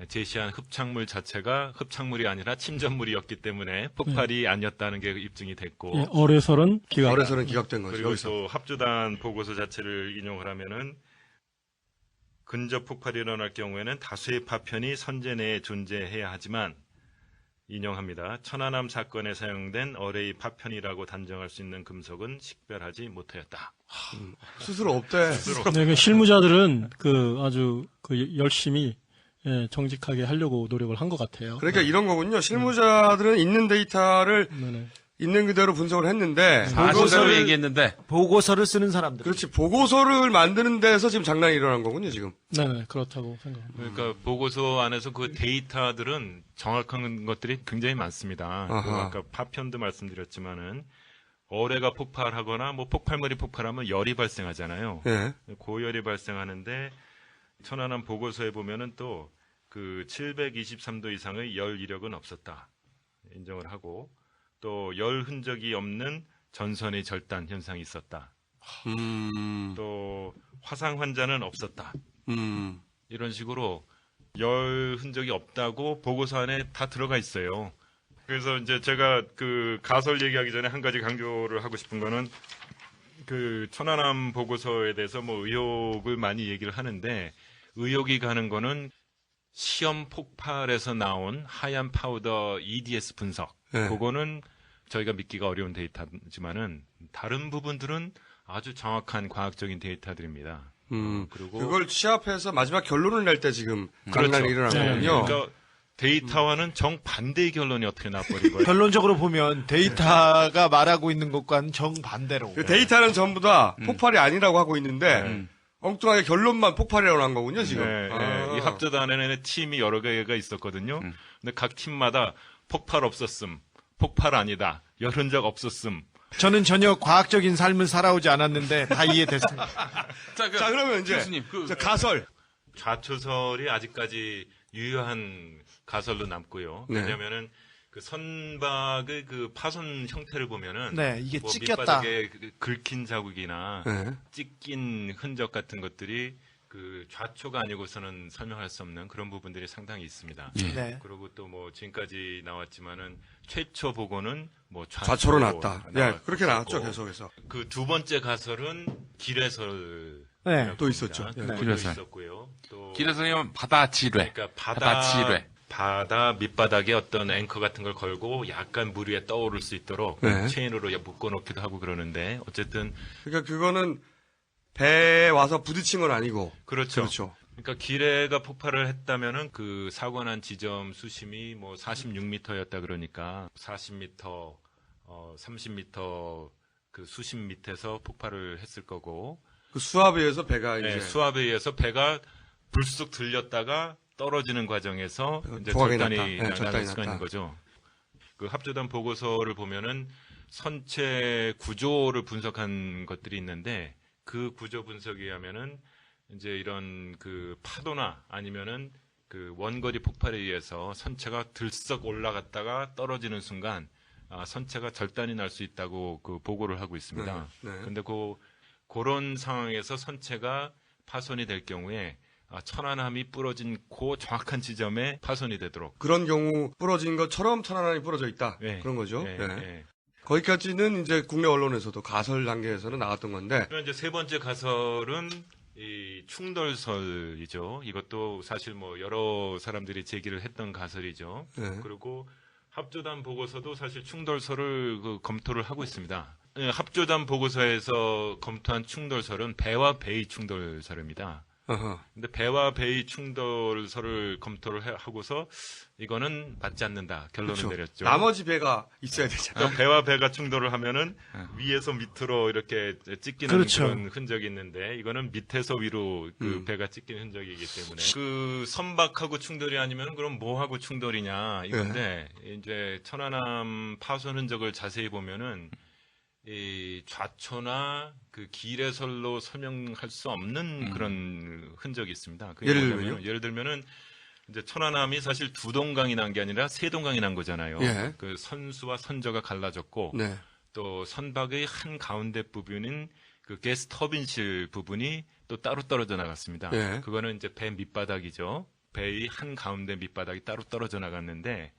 제시한 흡착물 자체가 흡착물이 아니라 침전물이었기 때문에 폭발이 아니었다는 게 입증이 됐고 예, 어뢰설은 기각. 어뢰설은 기각된 거죠. 그리고 여기서. 또 합조단 보고서 자체를 인용을 하면은 근접 폭발이 일어날 경우에는 다수의 파편이 선재 내에 존재해야 하지만 인용합니다. 천안함 사건에 사용된 어뢰의 파편이라고 단정할 수 있는 금속은 식별하지 못하였다. 스스로 없대. 네, 그 실무자들은 그 아주 그 열심히 예, 정직하게 하려고 노력을 한 것 같아요. 그러니까 이런 거군요. 실무자들은 있는 데이터를 네네. 있는 그대로 분석을 했는데 사실대로 얘기했는데 보고서를 쓰는 사람들. 그렇지 보고서를 만드는 데서 지금 장난이 일어난 거군요. 지금. 네네, 그렇다고 생각합니다. 그러니까 보고서 안에서 그 데이터들은 정확한 것들이 굉장히 많습니다. 그 아하. 아까 파편도 말씀드렸지만은 어뢰가 폭발하거나 뭐 폭발물이 폭발하면 열이 발생하잖아요. 예. 고열이 발생하는데 천안함 보고서에 보면은 또 그 723도 이상의 열 이력은 없었다 인정을 하고 또 열 흔적이 없는 전선의 절단 현상이 있었다. 또 화상 환자는 없었다. 이런 식으로 열 흔적이 없다고 보고서 안에 다 들어가 있어요. 그래서 이제 제가 그 가설 얘기하기 전에 한 가지 강조를 하고 싶은 거는 그 천안함 보고서에 대해서 뭐 의혹을 많이 얘기를 하는데 의혹이 가는 거는 시험 폭발에서 나온 하얀 파우더 EDS 분석. 네. 그거는 저희가 믿기가 어려운 데이터지만은 다른 부분들은 아주 정확한 과학적인 데이터들입니다. 그리고 그걸 취합해서 마지막 결론을 낼 때 지금 그렇죠. 장난이 일어난 네. 거군요. 그러니까 데이터와는 정반대의 결론이 어떻게 나와버린 거예요? 결론적으로 보면 데이터가 말하고 있는 것과는 정반대로. 그 데이터는 전부 다 폭발이 아니라고 하고 있는데 엉뚱하게 결론만 폭발이라고 한 거군요. 지금. 네, 아. 이 합조단에는 팀이 여러 개가 있었거든요. 근데 각 팀마다 폭발 없었음, 폭발 아니다, 열 흔적 없었음. 저는 전혀 과학적인 삶을 살아오지 않았는데 다 이해됐습니다. 자, 그러면 이제 교수님, 자, 가설. 좌초설이 아직까지 유효한 가설로 남고요. 네. 왜냐면은 그 선박의 그 파손 형태를 보면은 네, 이게 뭐 찢겼다. 밑바닥에 그 긁힌 자국이나 네. 찢긴 흔적 같은 것들이 그 좌초가 아니고서는 설명할 수 없는 그런 부분들이 상당히 있습니다. 네. 그리고 또 뭐 지금까지 나왔지만은 최초 보고는 뭐 좌초로 났다. 예, 나왔고. 그렇게 나왔죠. 계속해서. 그 두 번째 가설은 길해설. 네. 또 있었죠. 네. 그것도 길해설. 있었고요. 또 길에서는 바다 지뢰. 그러니까 바다 지뢰. 바다 밑바닥에 어떤 앵커 같은 걸 걸고 약간 물 위에 떠오를 수 있도록 네. 체인으로 묶어놓기도 하고 그러는데 어쨌든 그러니까 그거는 배에 와서 부딪힌 건 아니고. 그렇죠. 그렇죠. 그러니까 기뢰가 폭발을 했다면은 그 사고 난 지점 수심이 뭐 46m였다 그러니까 40m, 30m 그 수심 밑에서 폭발을 했을 거고 그 수압에 의해서 배가 네, 이제 수압에 의해서 배가 불쑥 들렸다가 떨어지는 과정에서 이제 조각이 절단이 났다. 네, 날 절단이 수가 났다. 있는 거죠. 그 합조단 보고서를 보면은 선체 구조를 분석한 것들이 있는데 그 구조 분석에 의하면은 이제 이런 그 파도나 아니면은 그 원거리 폭발에 의해서 선체가 들썩 올라갔다가 떨어지는 순간 선체가 절단이 날 수 있다고 그 보고를 하고 있습니다. 네, 네. 근데 그런 상황에서 선체가 파손이 될 경우에 천안함이 부러진 그 정확한 지점에 파손이 되도록. 그런 경우 부러진 것처럼 천안함이 부러져 있다. 네. 그런 거죠. 네, 네. 네. 거기까지는 이제 국내 언론에서도 가설 단계에서는 나왔던 건데. 그럼 이제 세 번째 가설은 이 충돌설이죠. 이것도 사실 뭐 여러 사람들이 제기를 했던 가설이죠. 네. 그리고 합조단 보고서도 사실 충돌설을 그 검토를 하고 있습니다. 네, 합조단 보고서에서 검토한 충돌설은 배와 배의 충돌설입니다. 어허. 근데 배와 배의 충돌서를 검토를 하고서 이거는 맞지 않는다 결론을 그렇죠. 내렸죠. 나머지 배가 있어야 되잖아요. 그러니까 배와 배가 충돌을 하면은 위에서 밑으로 이렇게 찢기는 그렇죠. 그런 흔적이 있는데 이거는 밑에서 위로 그 배가 찢기는 흔적이기 때문에 그 선박하고 충돌이 아니면 그럼 뭐하고 충돌이냐 이건데 이제 천안함 파손 흔적을 자세히 보면은 이 좌초나 그 기뢰설로 설명할 수 없는 그런 흔적이 있습니다. 그게 예를 뭐냐면, 들면요? 예를 들면은 이제 천안함이 사실 두 동강이 난 게 아니라 세 동강이 난 거잖아요. 예. 그 선수와 선저가 갈라졌고 네. 또 선박의 한 가운데 부분인 그 가스 터빈실 부분이 또 따로 떨어져 나갔습니다. 예. 그거는 이제 배 밑바닥이죠. 배의 한 가운데 밑바닥이 따로 떨어져 나갔는데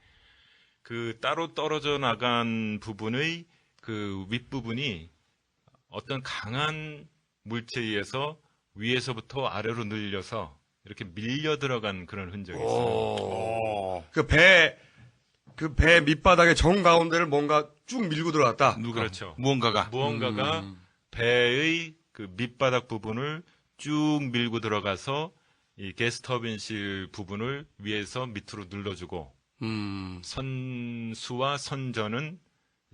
그 따로 떨어져 나간 부분의 그 윗부분이 어떤 강한 물체에 의해서 위에서부터 아래로 늘려서 이렇게 밀려 들어간 그런 흔적이 있어요. 그 배 밑바닥의 정 가운데를 뭔가 쭉 밀고 들어갔다. 그렇죠. 무언가가 무언가가 배의 그 밑바닥 부분을 쭉 밀고 들어가서 이 가스터빈실 부분을 위에서 밑으로 눌러주고 선수와 선전은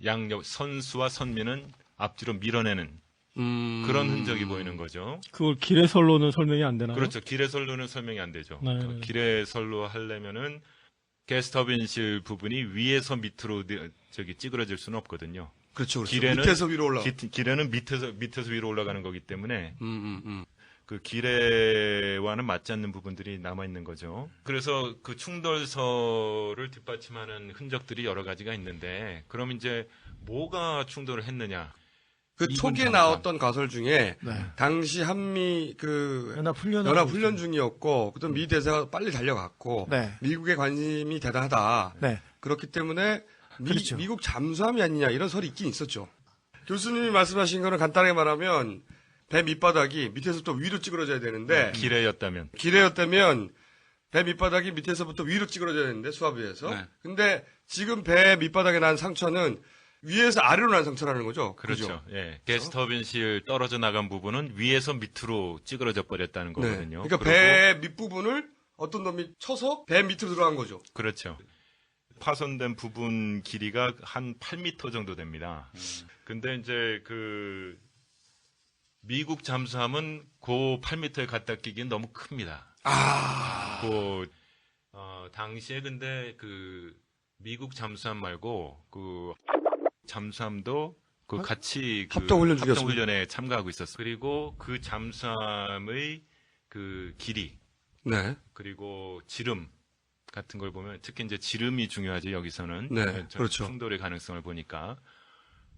양옆 선수와 선미는 앞뒤로 밀어내는 그런 흔적이 보이는 거죠. 그걸 기뢰설로는 설명이 안 되나요? 그렇죠. 기뢰설로는 설명이 안 되죠. 네, 그 네. 기뢰설로 하려면은 가스터빈실 부분이 위에서 밑으로 저기 찌그러질 수는 없거든요. 그렇죠. 기뢰는 밑에서 위로 올라. 기뢰는 밑에서 위로 올라가는 거기 때문에 그 기뢰와는 맞지 않는 부분들이 남아 있는 거죠. 그래서 그 충돌설을 뒷받침하는 흔적들이 여러 가지가 있는데, 그럼 이제 뭐가 충돌을 했느냐? 그 이분 초기에 잠깐. 나왔던 가설 중에 네. 당시 한미 그 연합훈련 연합훈련 중이었고, 그다음 미 대사가 빨리 달려갔고, 네. 미국의 관심이 대단하다. 네. 그렇기 때문에 그렇죠. 미국 잠수함이 아니냐 이런 설이 있긴 있었죠. 교수님이 말씀하신 거는 간단하게 말하면 배 밑바닥이 밑에서부터 위로 찌그러져야 되는데 기뢰였다면. 기뢰였다면 배 밑바닥이 밑에서부터 위로 찌그러져야 되는데 수압에서. 네. 근데 지금 배 밑바닥에 난 상처는 위에서 아래로 난 상처라는 거죠. 그렇죠. 그죠? 예. 가스터빈실 떨어져 나간 부분은 위에서 밑으로 찌그러져 버렸다는 네. 거거든요. 그러니까 그리고- 배 밑부분을 어떤 놈이 쳐서 배 밑으로 들어간 거죠. 그렇죠. 파손된 부분 길이가 한 8m 정도 됩니다. 근데 이제 그 미국 잠수함은 그 8m에 갖다 끼기엔 너무 큽니다. 당시에 근데 그 미국 잠수함 말고 그 잠수함도 그 같이 그 합동훈련 중이었습니다. 합동훈련에 참가하고 있었어요. 그리고 그 잠수함의 그 길이 네. 그리고 지름 같은 걸 보면 특히 이제 지름이 중요하죠. 여기서는 네, 그렇죠. 충돌의 가능성을 보니까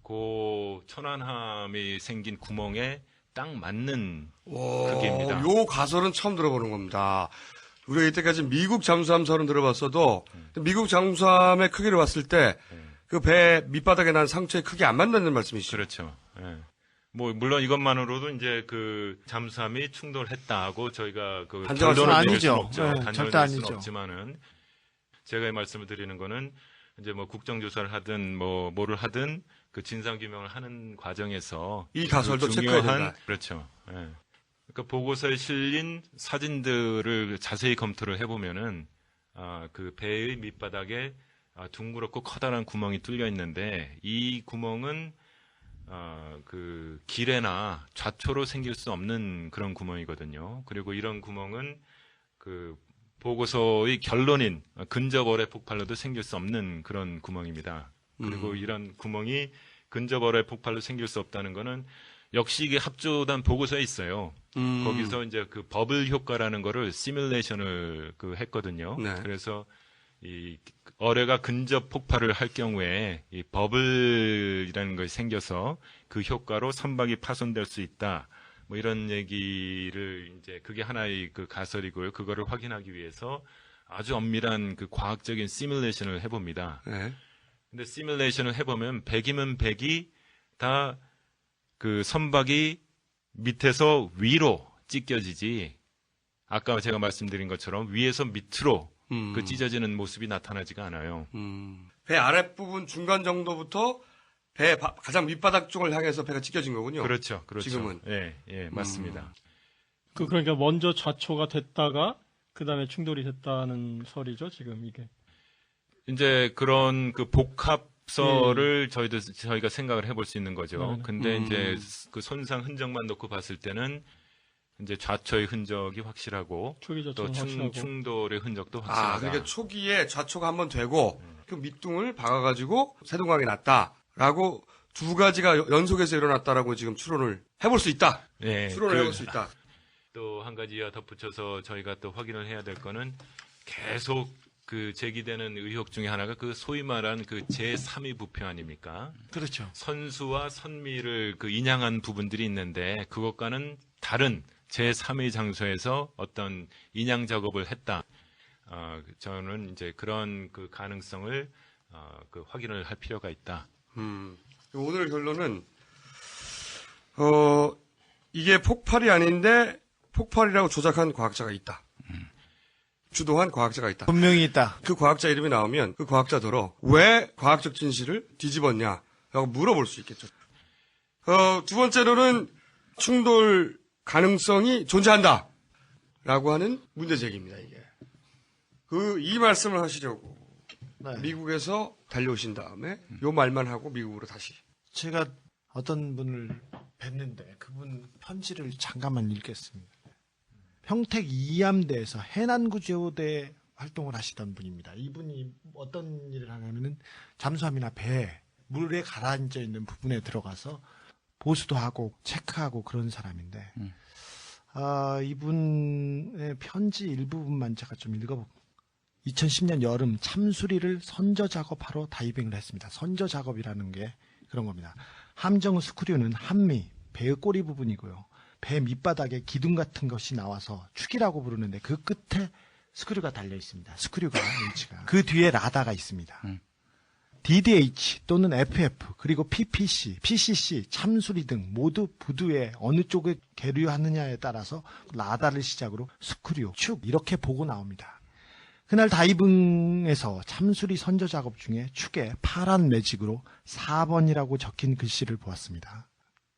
그 천안함이 생긴 구멍에 딱 맞는 크기입니다. 요 가설은 처음 들어보는 겁니다. 우리가 이때까지 미국 잠수함설은 들어봤어도 미국 잠수함의 크기를 봤을 때 그 배 밑바닥에 난 상처의 크기 안 맞는다는 말씀이시죠? 그렇죠. 예. 뭐 물론 이것만으로도 이제 그 잠수함이 충돌했다고 저희가 그 단정할 수는 결론을 내릴 아니죠. 수는 없죠. 네, 단정을 절대 낼 수는 아니죠. 없지만은 제가 이 말씀을 드리는 거는 이제 뭐 국정조사를 하든 뭐를 하든 그 진상 규명을 하는 과정에서 이 가설도 그 체크해야 중요한- 된다. 그렇죠. 예. 그러니까 보고서에 실린 사진들을 자세히 검토를 해보면은 그 배의 밑바닥에 둥그렇고 커다란 구멍이 뚫려 있는데 이 구멍은 그 기뢰나 좌초로 생길 수 없는 그런 구멍이거든요. 그리고 이런 구멍은 그 보고서의 결론인 근접 어뢰 폭발로도 생길 수 없는 그런 구멍입니다. 그리고 이런 구멍이 근접 어뢰 폭발로 생길 수 없다는 거는 역시 이게 합조단 보고서에 있어요. 거기서 이제 그 버블 효과라는 거를 시뮬레이션을 그 했거든요. 네. 그래서 이 어뢰가 근접 폭발을 할 경우에 이 버블이라는 것이 생겨서 그 효과로 선박이 파손될 수 있다. 뭐 이런 얘기를 이제 그게 하나의 그 가설이고요. 그거를 확인하기 위해서 아주 엄밀한 그 과학적인 시뮬레이션을 해봅니다. 네. 근데 시뮬레이션을 해보면 100이면 100이 다 그 선박이 밑에서 위로 찢겨지지 아까 제가 말씀드린 것처럼 위에서 밑으로 그 찢어지는 모습이 나타나지가 않아요. 배 아랫부분 중간 정도부터 배 가장 밑바닥 쪽을 향해서 배가 찢겨진 거군요. 그렇죠. 그렇죠. 지금은. 예, 맞습니다. 그러니까 먼저 좌초가 됐다가 그다음에 충돌이 됐다는 설이죠, 지금 이게. 이제 그런 그 복합설을 저희가 생각을 해볼 수 있는 거죠. 네. 근데 이제 그 손상 흔적만 놓고 봤을 때는 이제 좌초의 흔적이 확실하고 초기 또 자체가 확실하고. 충돌의 흔적도 확실하다. 그러니까 초기에 좌초가 한번 되고 그 밑둥을 박아가지고 세동강이 났다라고 두 가지가 연속해서 일어났다라고 지금 추론을 해볼 수 있다. 네, 추론을 해볼 수 있다. 또 한 가지 덧붙여서 저희가 또 확인을 해야 될 거는 계속 그 제기되는 의혹 중에 하나가 그 소위 말한 그 제3위 부표 아닙니까? 그렇죠. 선수와 선미를 그 인양한 부분들이 있는데 그것과는 다른 제3위 장소에서 어떤 인양 작업을 했다. 저는 이제 그런 그 가능성을 그 확인을 할 필요가 있다. 오늘 결론은 이게 폭발이 아닌데 폭발이라고 조작한 과학자가 있다. 주도한 과학자가 있다. 분명히 있다. 그 과학자 이름이 나오면 그 과학자더러 왜 과학적 진실을 뒤집었냐라고 물어볼 수 있겠죠. 두 번째로는 충돌 가능성이 존재한다라고 하는 문제 제기입니다. 이게 이 말씀을 하시려고 네. 미국에서 달려오신 다음에 요 말만 하고 미국으로 다시. 제가 어떤 분을 뵀는데 그분 편지를 잠깐만 읽겠습니다. 평택 이암대에서 해난구조대 활동을 하시던 분입니다. 이분이 어떤 일을 하냐면은 잠수함이나 배, 물에 가라앉아 있는 부분에 들어가서 보수도 하고 체크하고 그런 사람인데, 이분의 편지 일부분만 제가 좀 읽어볼게요. 2010년 여름 참수리를 선저 작업하러 다이빙을 했습니다. 선저 작업이라는 게 그런 겁니다. 함정 스크류는 한미, 배의 꼬리 부분이고요. 배 밑바닥에 기둥 같은 것이 나와서 축이라고 부르는데 그 끝에 스크류가 달려 있습니다. 스크류가 H가. 그 뒤에 라다가 있습니다. DDH 또는 FF 그리고 PPC, PCC, 참수리 등 모두 부두에 어느 쪽에 계류하느냐에 따라서 라다를 시작으로 스크류, 축 이렇게 보고 나옵니다. 그날 다이빙에서 참수리 선저 작업 중에 축에 파란 매직으로 4번이라고 적힌 글씨를 보았습니다.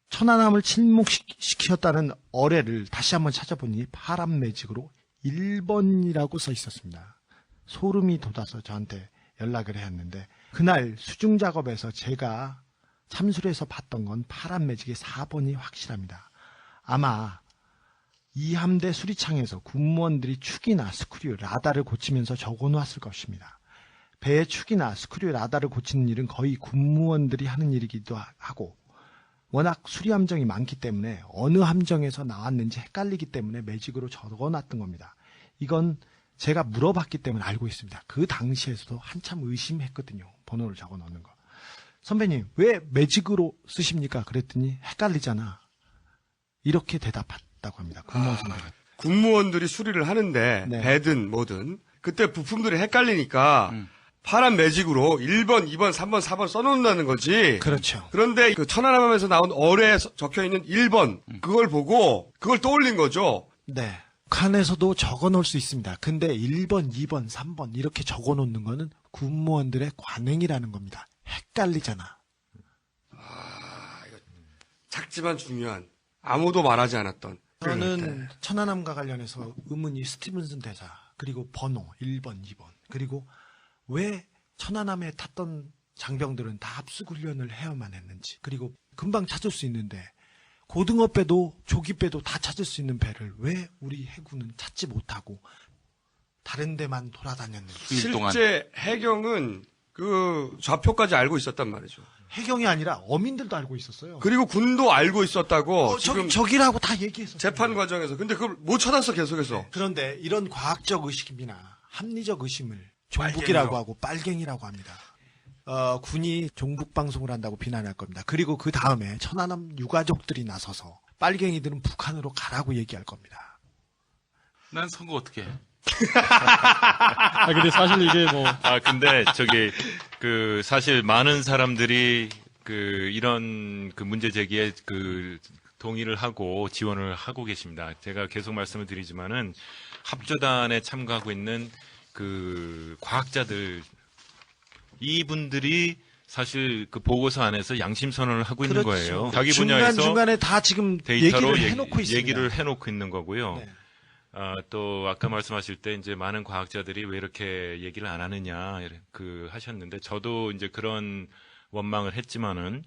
천안함을 침묵시켰다는 어뢰를 다시 한번 찾아보니 파란 매직으로 1번이라고 써 있었습니다. 소름이 돋아서 저한테 연락을 했는데 그날 수중 작업에서 제가 참수리에서 봤던 건 파란 매직의 4번이 확실합니다. 아마 이 함대 수리창에서 군무원들이 축이나 스크류, 라다를 고치면서 적어놓았을 것입니다. 배의 축이나 스크류, 라다를 고치는 일은 거의 군무원들이 하는 일이기도 하고 워낙 수리 함정이 많기 때문에 어느 함정에서 나왔는지 헷갈리기 때문에 매직으로 적어놨던 겁니다. 이건 제가 물어봤기 때문에 알고 있습니다. 그 당시에서도 한참 의심했거든요. 번호를 적어놓는 거. 선배님 왜 매직으로 쓰십니까? 그랬더니 헷갈리잖아. 이렇게 대답했다고 합니다. 군무원 선배가. 군무원들이 수리를 하는데 네. 배든 뭐든 그때 부품들이 헷갈리니까 파란 매직으로 1번, 2번, 3번, 4번 써놓는다는 거지. 그렇죠. 그런데 그 천안함에서 나온 어뢰에 적혀있는 1번 그걸 보고 그걸 떠올린 거죠. 네. 칸에서도 적어놓을 수 있습니다. 근데 1번, 2번, 3번 이렇게 적어놓는 거는 군무원들의 관행이라는 겁니다. 헷갈리잖아. 작지만 중요한 아무도 말하지 않았던. 저는 천안함과 관련해서 의문이 스티븐슨 대사 그리고 번호 1번, 2번 그리고 왜 천안함에 탔던 장병들은 다 합숙훈련을 해야만 했는지 그리고 금방 찾을 수 있는데 고등어배도 조기배도 다 찾을 수 있는 배를 왜 우리 해군은 찾지 못하고 다른 데만 돌아다녔는지. 일 동안. 실제 해경은 그 좌표까지 알고 있었단 말이죠. 해경이 아니라 어민들도 알고 있었어요. 그리고 군도 알고 있었다고 지금 저기라고 다 얘기했었어요. 재판 과정에서. 근데 그걸 못 찾았어 계속해서. 그런데 이런 과학적 의식이나 합리적 의심을 종북이라고 하고 빨갱이라고 합니다. 군이 종북 방송을 한다고 비난할 겁니다. 그리고 그 다음에 천안함 유가족들이 나서서 빨갱이들은 북한으로 가라고 얘기할 겁니다. 난 선거 어떻게 해? 근데 사실 이게 뭐 근데 그 사실 많은 사람들이 그 이런 그 문제 제기에 그 동의를 하고 지원을 하고 계십니다. 제가 계속 말씀을 드리지만은 합조단에 참가하고 있는 그 과학자들 이분들이 사실 그 보고서 안에서 양심 선언을 하고 있는 그렇죠. 거예요. 자기 분야에서 중간중간에 다 지금 데이터로 얘기를 해놓고 있습니다. 얘기를 해놓고 있는 거고요. 네. 또 아까 말씀하실 때 이제 많은 과학자들이 왜 이렇게 얘기를 안 하느냐 하셨는데 저도 이제 그런 원망을 했지만은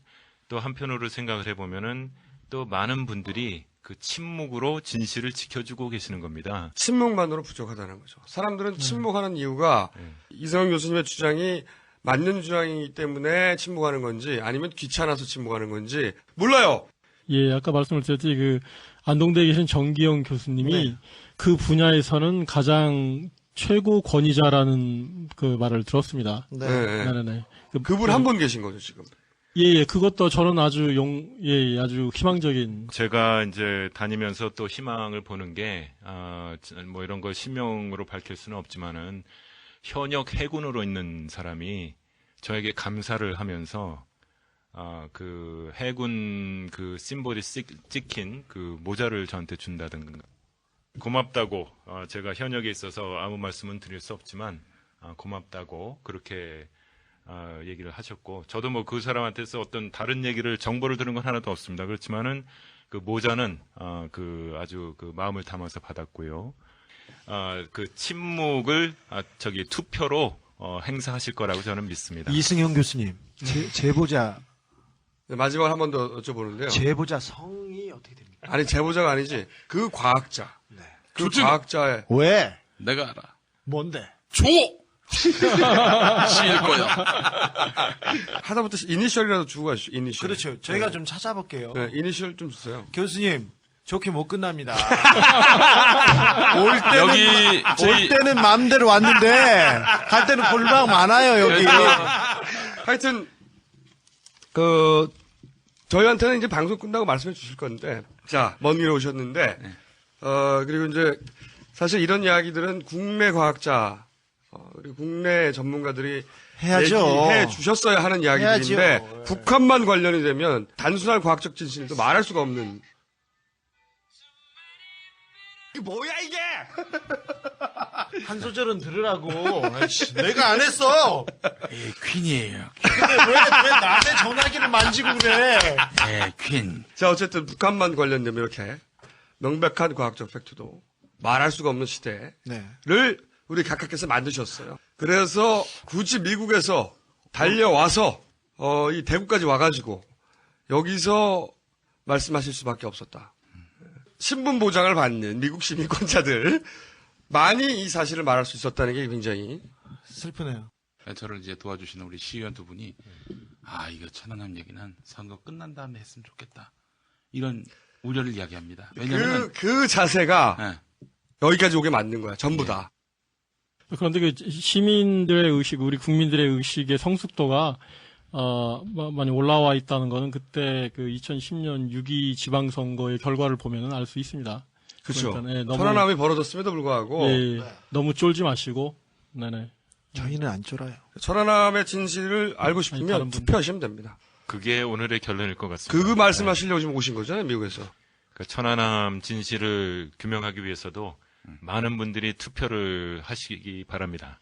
또 한편으로 생각을 해보면은 또 많은 분들이 그 침묵으로 진실을 지켜주고 계시는 겁니다. 침묵만으로 부족하다는 거죠. 사람들은 침묵하는 이유가 이성영 교수님의 주장이 맞는 주장이기 때문에 침묵하는 건지 아니면 귀찮아서 침묵하는 건지 몰라요. 예, 아까 말씀을 드렸듯이 그 안동대에 계신 정기영 교수님이 그 분야에서는 가장 최고 권위자라는 그 말을 들었습니다. 네. 네네네. 그분 한 분 계신 거죠, 지금. 예, 그것도 저는 아주 아주 희망적인. 제가 이제 다니면서 또 희망을 보는 게, 뭐 이런 걸 실명으로 밝힐 수는 없지만은 현역 해군으로 있는 사람이 저에게 감사를 하면서 그 해군 그 심볼이 찍힌 그 모자를 저한테 준다든가 고맙다고 제가 현역에 있어서 아무 말씀은 드릴 수 없지만 고맙다고 그렇게 얘기를 하셨고 저도 뭐 그 사람한테서 어떤 다른 얘기를 정보를 들은 건 하나도 없습니다. 그렇지만은 그 모자는 그 아주 그 마음을 담아서 받았고요. 그 침묵을 투표로 행사하실 거라고 저는 믿습니다. 이승영 교수님, 제보자 네, 마지막으로 한 번 더 여쭤보는데요. 제보자 성이 어떻게 됩니까? 아니, 제보자가 아니지. 그 과학자. 네. 그 과학자의. 왜? 내가 알아. 뭔데? 줘! 실 거야. 하다못해 이니셜이라도 주고 가시죠, 이니셜. 그렇죠. 저희가 좀 찾아볼게요. 네, 이니셜 좀 주세요. 교수님, 좋게 못 끝납니다. 여기 올 때는 마음대로 왔는데 갈 때는 골방 많아요 여기. 하여튼, 저희한테는 이제 방송 끝나고 말씀해 주실 건데, 자, 먼 길에 오셨는데, 그리고 이제, 사실 이런 이야기들은 국내 과학자, 그리고 국내 전문가들이 해야죠. 얘기해 주셨어야 하는 이야기들인데, 해야죠. 북한만 관련이 되면 단순한 과학적 진실도 말할 수가 없는. 이게 뭐야, 이게! 한 소절은 들으라고. 아이씨, 내가 안 했어. 예, 퀸이에요. 근데 왜 남의 전화기를 만지고 그래? 예, 퀸. 자, 어쨌든 북한만 관련되면 이렇게 명백한 과학적 팩트도 말할 수가 없는 시대를 네. 우리 각하께서 만드셨어요. 그래서 굳이 미국에서 달려와서 이 대구까지 와가지고 여기서 말씀하실 수밖에 없었다. 신분 보장을 받는 미국 시민권자들 많이 이 사실을 말할 수 있었다는 게 굉장히 슬프네요. 저를 이제 도와주시는 우리 시의원 두 분이 이거 천안함 얘기는 선거 끝난 다음에 했으면 좋겠다. 이런 우려를 이야기합니다. 왜냐하면 그 자세가 예. 여기까지 오게 만든 거야. 전부 다. 그런데 그 시민들의 의식, 우리 국민들의 의식의 성숙도가 많이 올라와 있다는 거는 그때 그 2010년 6.2 지방선거의 결과를 보면은 알 수 있습니다. 그렇죠. 그러니까, 천안함이 벌어졌음에도 불구하고 너무 쫄지 마시고, 네네. 저희는 안 쫄아요. 천안함의 진실을 알고 아니, 싶으면 다른 분. 투표하시면 됩니다. 그게 오늘의 결론일 것 같습니다. 그 말씀하시려고 지금 오신 거잖아요, 미국에서. 그 천안함 진실을 규명하기 위해서도 많은 분들이 투표를 하시기 바랍니다.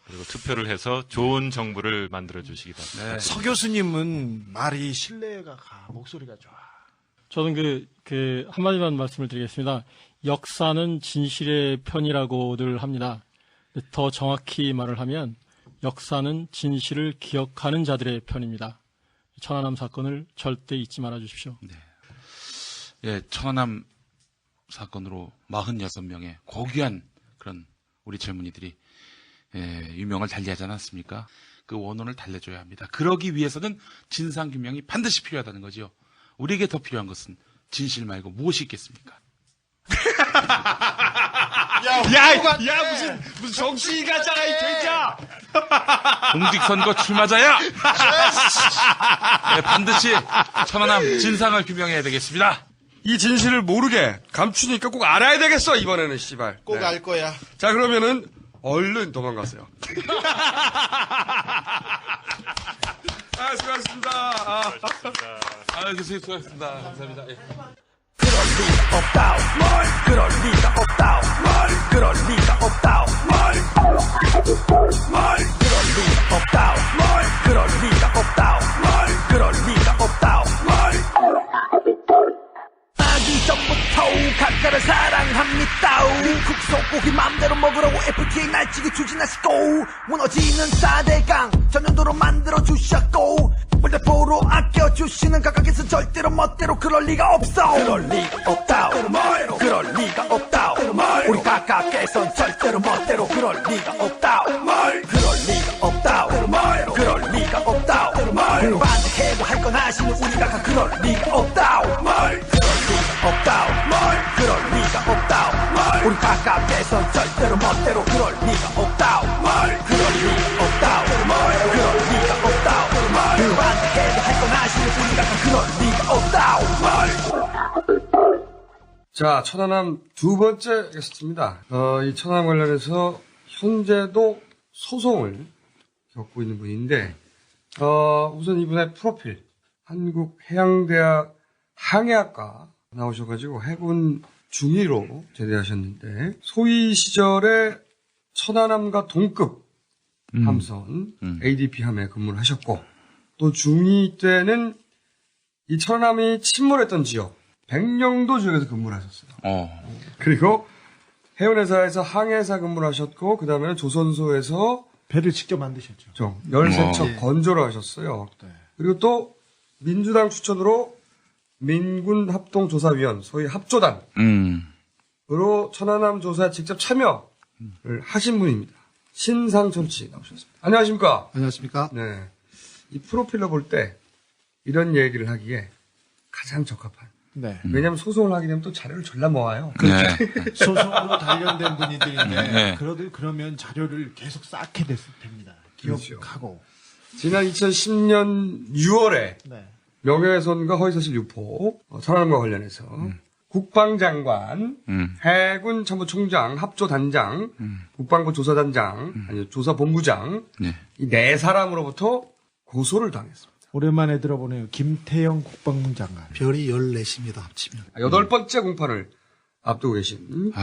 그리고 투표를 해서 좋은 정부를 만들어 주시기 바랍니다. 네. 서 교수님은 말이 신뢰가 가, 목소리가 좋아. 저는 한마디만 말씀을 드리겠습니다. 역사는 진실의 편이라고들 합니다. 더 정확히 말을 하면 역사는 진실을 기억하는 자들의 편입니다. 천안함 사건을 절대 잊지 말아 주십시오. 예, 천안함 사건으로 46명의 고귀한 그런 우리 젊은이들이 유명을 달리하지 않았습니까? 그 원혼을 달래줘야 합니다. 그러기 위해서는 진상규명이 반드시 필요하다는 거죠. 우리에게 더 필요한 것은 진실 말고 무엇이 있겠습니까? 무슨 정신이 가잖아, 이 돼지야! 공직선거 출마자야! 네, 반드시 천안함 진상을 규명해야 되겠습니다. 이 진실을 모르게 감추니까 꼭 알아야 되겠어, 이번에는, 씨발. 꼭 알 거야. 자, 그러면은, 얼른 도망가세요. 수고하셨습니다. 교수님 수고하셨습니다. 감사합니다. 예. 그럼 리가 없다. 그럴 리가 없다. 그럴 리가 없다. 그럴 리가 없다. 그럴 리가 없다. 그럴 리가 없다. 아기 전부터 각자를 사랑합니다. 미국 소고기 맘대로 먹으라고 FTA 날치기 추진하시고 무너지는 4대강 전년도로 만들어 주셨고 물대포로 아껴주시는 각각에서 절대로 멋대로 그럴 리가 없어. 그럴 리가 없다. 그럴 리가 없다. 우리 각각에선 절대로 멋대로 그럴 리가 없다. 그럴 리가 없다. 그럴 리가 없다. 반대해도 할 건 아시는 우리 각각 그럴 리가 없다. 그럴 리가 없다. 그럴 리가 없다. 우리 각각에선 절대로 멋대로 그럴 리가 없다. 그럴 리가 없다. 그럴 리가 없다. 반대해도 할 건 아시는 우리 각각 그럴 리가 없다. 자, 천안함 두 번째 게스트입니다. 이 천안함 관련해서 현재도 소송을 겪고 있는 분인데, 우선 이분의 프로필, 한국해양대학 항해학과 나오셔가지고 해군 중위로 제대하셨는데, 소위 시절에 천안함과 동급 함선, ADP 함에 근무를 하셨고, 또 중위 때는 이 천안함이 침몰했던 지역, 백령도 지역에서 근무를 하셨어요. 그리고 해운회사에서 항해사 근무를 하셨고, 그 다음에는 조선소에서 배를 직접 만드셨죠. 13척 건조를 하셨어요. 네. 그리고 또 민주당 추천으로 민군합동조사위원, 소위 합조단으로 천안함 조사에 직접 참여를 하신 분입니다. 신상철 씨 나오셨습니다. 안녕하십니까? 안녕하십니까? 네. 이 프로필로 볼 때 이런 얘기를 하기에 가장 적합한. 네. 왜냐하면 소송을 하게 되면 또 자료를 졸라 모아요. 네. 소송으로 단련된 분들인데 네. 그러면 자료를 계속 쌓게 됩니다. 그렇죠. 기억하고. 지난 2010년 6월에 네. 명예훼손과 허위사실 유포, 천안함과 관련해서 국방장관, 해군 참모총장, 합조단장, 국방부 조사단장, 아니 조사본부장 네. 이 네 사람으로부터 고소를 당했습니다. 오랜만에 들어보네요. 김태형 국방부 장관. 별이 14입니다, 합치면. 8번째 공판을 앞두고 계신.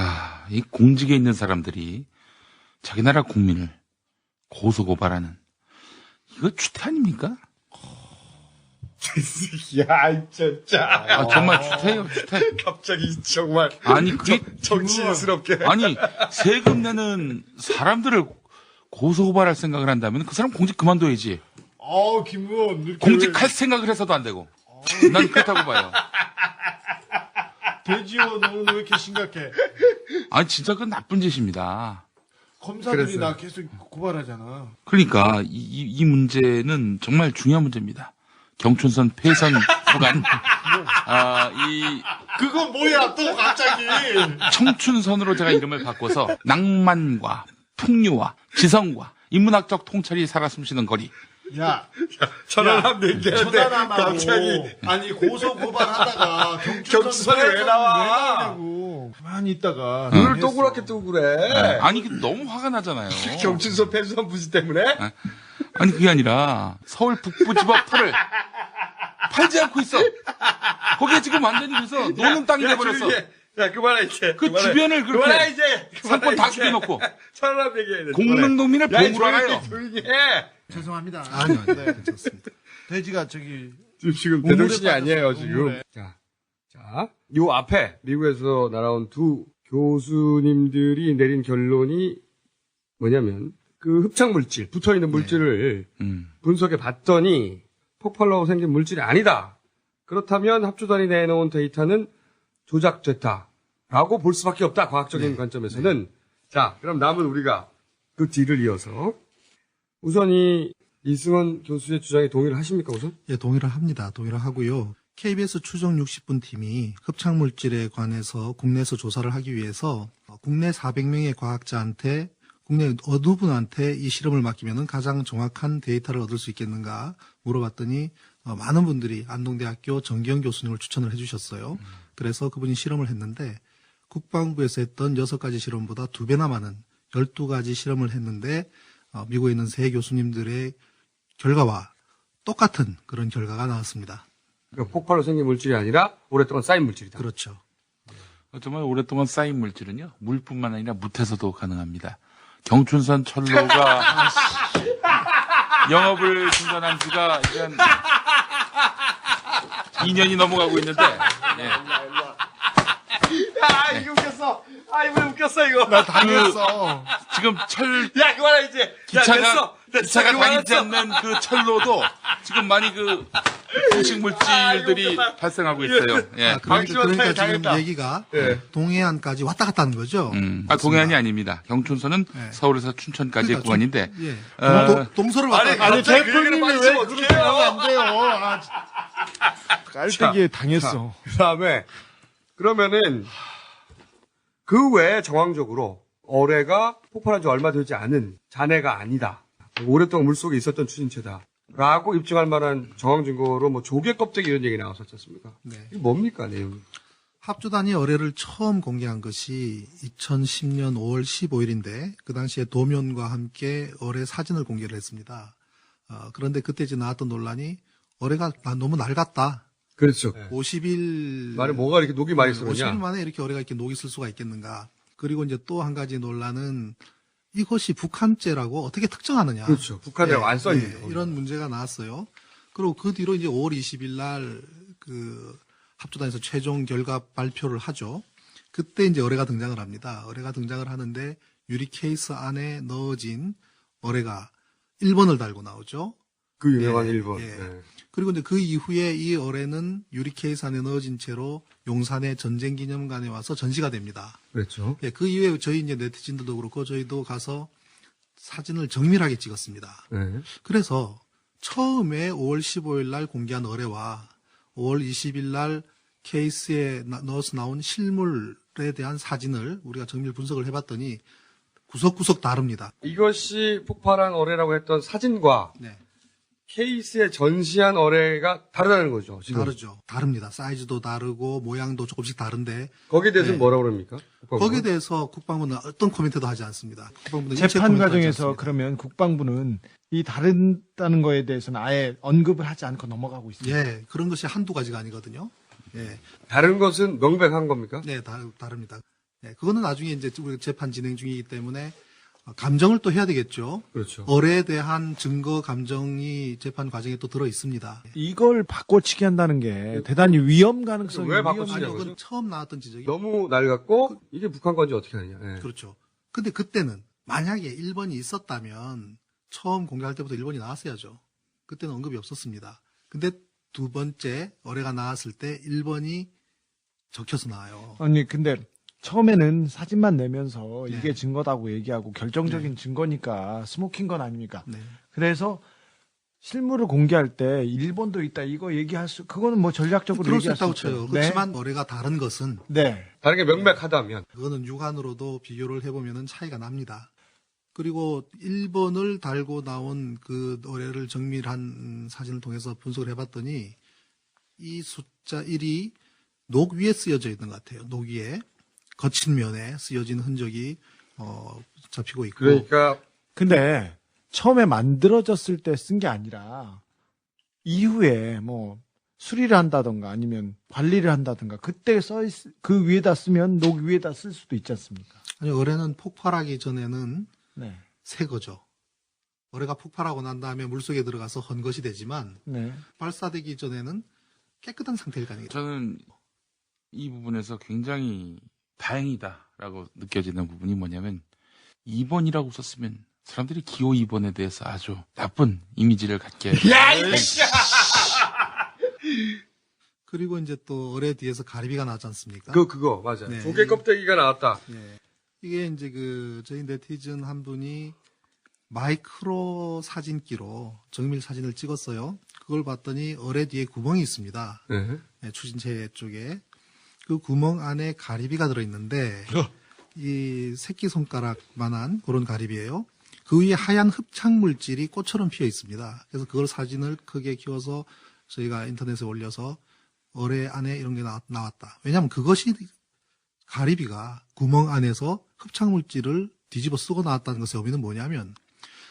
이 공직에 있는 사람들이 자기 나라 국민을 고소고발하는 이거 추태 아닙니까? 야, 진짜. 정말 추태예요, 추태. 갑자기 정말. 아니, 그게 정치인스럽게. 아니, 세금 내는 사람들을 고소고발할 생각을 한다면 그 사람 공직 그만둬야지. 김 의원. 공직할 생각을 해서도 안 되고. 난 그렇다고 봐요. 대지원 오늘 왜 이렇게 심각해? 아니, 진짜 그건 나쁜 짓입니다. 검사들이 그랬어요. 나 계속 고발하잖아. 그러니까 이 문제는 정말 중요한 문제입니다. 경춘선 폐선 구간, 그건 뭐야 또 갑자기? 청춘선으로 제가 이름을 바꿔서 낭만과 풍류와 지성과 인문학적 통찰이 살아 숨쉬는 거리. 야, 천안함 얘기하는데 천안함하고 갑자기 아니 고소 고발하다가 경추선에 왜 나와? 나오냐고. 가만히 있다가 눈을 동그랗게 뜨고 그래. 아니, 이게 너무 화가 나잖아요. 경춘선 폐수한 부지 때문에? 아니, 그게 아니라 서울 북부지법 터를 팔지 않고 있어. 거기에 지금 완전히 그래서 노는 땅이 돼버렸어. 야, 그만해, 이제. 그 주변을 그렇게 그만해, 이제. 상권 다 죽여놓고 천안함 얘기해야 돼. 공릉도민을 봉으로 알아요. 조용히 해. 죄송합니다. 아니요, 괜찮습니다. 돼지가 저기 지금 우물에 제정신이 아니에요, 빠졌어요, 지금. 우물에. 자, 요 앞에 미국에서 날아온 두 교수님들이 내린 결론이 뭐냐면, 그 흡착물질, 붙어있는 물질을 분석해 봤더니 폭발로 생긴 물질이 아니다. 그렇다면 합조단이 내놓은 데이터는 조작됐다라고 볼 수밖에 없다. 과학적인 관점에서는. 자, 그럼 남은 우리가 그 뒤를 이어서 우선 이 이승원 교수의 주장에 동의를 하십니까, 우선? 예, 동의를 합니다. 동의를 하고요. KBS 추정 60분 팀이 흡착물질에 관해서 국내에서 조사를 하기 위해서 국내 400명의 과학자한테 국내 어느 분한테 이 실험을 맡기면 가장 정확한 데이터를 얻을 수 있겠는가 물어봤더니 많은 분들이 안동대학교 정기영 교수님을 추천을 해주셨어요. 그래서 그분이 실험을 했는데 국방부에서 했던 6가지 실험보다 2배나 많은 12가지 실험을 했는데 미국에 있는 3 교수님들의 결과와 똑같은 그런 결과가 나왔습니다. 그러니까 폭발로 생긴 물질이 아니라 오랫동안 쌓인 물질이다. 그렇죠. 정말 오랫동안 쌓인 물질은요, 물뿐만 아니라 무태서도 가능합니다. 경춘선 철로가 영업을 중단한 지가 이제 한 2년이 넘어가고 있는데, 예. 야, 이거 웃겼어. 아, 이거 웃겼어, 이거. 나 당했어. 지금 철, 야, 그만해, 이제. 기차가 됐어, 다니지 않는 그 철로도 지금 많이 그 음식 물질들이 발생하고 있어요. 예. 그러니까 지금 당했다. 얘기가 예. 동해안까지 왔다 갔다 하는 거죠. 동해안이 아닙니다. 경춘선은 네. 서울에서 춘천까지의 그러니까 구간인데, 예. 어, 동서를 왔다 갔다. 아니, 갑자기 그 얘기를 대표님이 많이 왜 쓰면 그렇게 하면 안 돼요? 아, 깔때기에 당했어. 그 다음에, 그러면은, 그 외에 정황적으로, 어뢰가 폭발한 지 얼마 되지 않은 잔해가 아니다. 오랫동안 물속에 있었던 추진체다. 라고 입증할 만한 정황 증거로 뭐 조개 껍데기 이런 얘기 나왔었지 않습니까? 네. 이게 뭡니까, 내용이? 합주단이 어뢰를 처음 공개한 것이 2010년 5월 15일인데 그 당시에 도면과 함께 어뢰 사진을 공개를 했습니다. 그런데 그때 이제 나왔던 논란이 어뢰가 너무 낡았다. 그렇죠. 50일 말에 뭐가 이렇게 녹이 많이 50일 쓰느냐? 만에 이렇게 어뢰가 이렇게 녹이 쓸 수가 있겠는가. 그리고 이제 또 한 가지 논란은 이것이 북한제라고 어떻게 특정하느냐. 그렇죠. 북한에 안 써있는 이런 문제가 나왔어요. 그리고 그 뒤로 이제 5월 20일 날 그 합주단에서 최종 결과 발표를 하죠. 그때 이제 어뢰가 등장을 합니다. 어뢰가 등장을 하는데 유리 케이스 안에 넣어진 어뢰가 1번을 달고 나오죠. 그 유명한 예, 1번. 예. 네. 그리고 이제 그 이후에 이 어뢰는 유리 케이스 안에 넣어진 채로 용산의 전쟁기념관에 와서 전시가 됩니다. 그렇죠. 예, 그 이후에 저희 이제 네티즌들도 그렇고 저희도 가서 사진을 정밀하게 찍었습니다. 네. 그래서 처음에 5월 15일 날 공개한 어뢰와 5월 20일 날 케이스에 넣어서 나온 실물에 대한 사진을 우리가 정밀 분석을 해봤더니 구석구석 다릅니다. 이것이 폭발한 어뢰라고 했던 사진과 네, 케이스에 전시한 어뢰가 다르다는 거죠. 지금. 다르죠. 다릅니다. 사이즈도 다르고 모양도 조금씩 다른데 거기에 대해서는 네. 뭐라고 그럽니까? 거기에 대해서 국방부는 어떤 코멘트도 하지 않습니다. 국방부는 일체 재판 코멘트도 하지 과정에서 않습니다. 그러면 국방부는 이 다른다는 거에 대해서는 아예 언급을 하지 않고 넘어가고 있습니다. 예, 그런 것이 한두 가지가 아니거든요. 예, 다른 것은 명백한 겁니까? 네, 다릅니다. 네, 그거는 나중에 이제 우리 재판 진행 중이기 때문에 감정을 또 해야 되겠죠. 그렇죠. 어뢰에 대한 증거 감정이 재판 과정에 또 들어 있습니다. 이걸 바꿔치기 한다는 게 대단히 위험 가능성이 왜 위험한 바꿔치기 아니, 하는 그건 거죠? 처음 나왔던 지적이 너무 낡았고 이게 북한 건지 어떻게 하느냐. 예. 그렇죠. 근데 그때는 만약에 1번이 있었다면 처음 공개할 때부터 1번이 나왔어야죠. 그때는 언급이 없었습니다. 근데 두 번째 어뢰가 나왔을 때 1번이 적혀서 나와요. 아니 근데 처음에는 사진만 내면서 네. 이게 증거다고 얘기하고 결정적인 증거니까 스모킹 건 아닙니까? 네. 그래서 실물을 공개할 때 일본도 있다 이거 얘기할 수 그거는 뭐 전략적으로 그럴 수 얘기할 있다고 있죠. 쳐요. 네. 그렇지만 어뢰가 다른 것은 네. 다른 게 명백하다면 그거는 육안으로도 비교를 해보면 차이가 납니다. 그리고 1번을 달고 나온 그 어뢰를 정밀한 사진을 통해서 분석을 해봤더니 이 숫자 1이 녹 위에 쓰여져 있는 것 같아요. 녹 위에 거친 면에 쓰여진 흔적이 잡히고 있고 그러니까 근데 처음에 만들어졌을 때 쓴 게 아니라 이후에 뭐 수리를 한다던가 아니면 관리를 한다던가 그때 그 위에다 쓰면 녹 위에다 쓸 수도 있지 않습니까? 아니 어뢰는 폭발하기 전에는 네. 새 거죠. 어뢰가 폭발하고 난 다음에 물속에 들어가서 헌 것이 되지만 네. 발사되기 전에는 깨끗한 상태일 가능해요. 저는 이 부분에서 굉장히 다행이다라고 느껴지는 부분이 뭐냐면 2번이라고 썼으면 사람들이 기호 2번에 대해서 아주 나쁜 이미지를 갖게 그리고 이제 또 어뢰 뒤에서 가리비가 나왔지 않습니까? 그거 맞아요. 네. 조개 껍데기가 나왔다. 예. 이게 이제 저희 네티즌 한 분이 마이크로 사진기로 정밀 사진을 찍었어요. 그걸 봤더니 어뢰 뒤에 구멍이 있습니다. 네. 네, 추진체 쪽에. 그 구멍 안에 가리비가 들어있는데, 이 새끼손가락만한 그런 가리비예요. 그 위에 하얀 흡착물질이 꽃처럼 피어 있습니다. 그래서 그걸 사진을 크게 키워서 저희가 인터넷에 올려서 어뢰 안에 이런 게 나왔다. 왜냐하면 그것이 가리비가 구멍 안에서 흡착물질을 뒤집어 쓰고 나왔다는 것의 의미는 뭐냐면,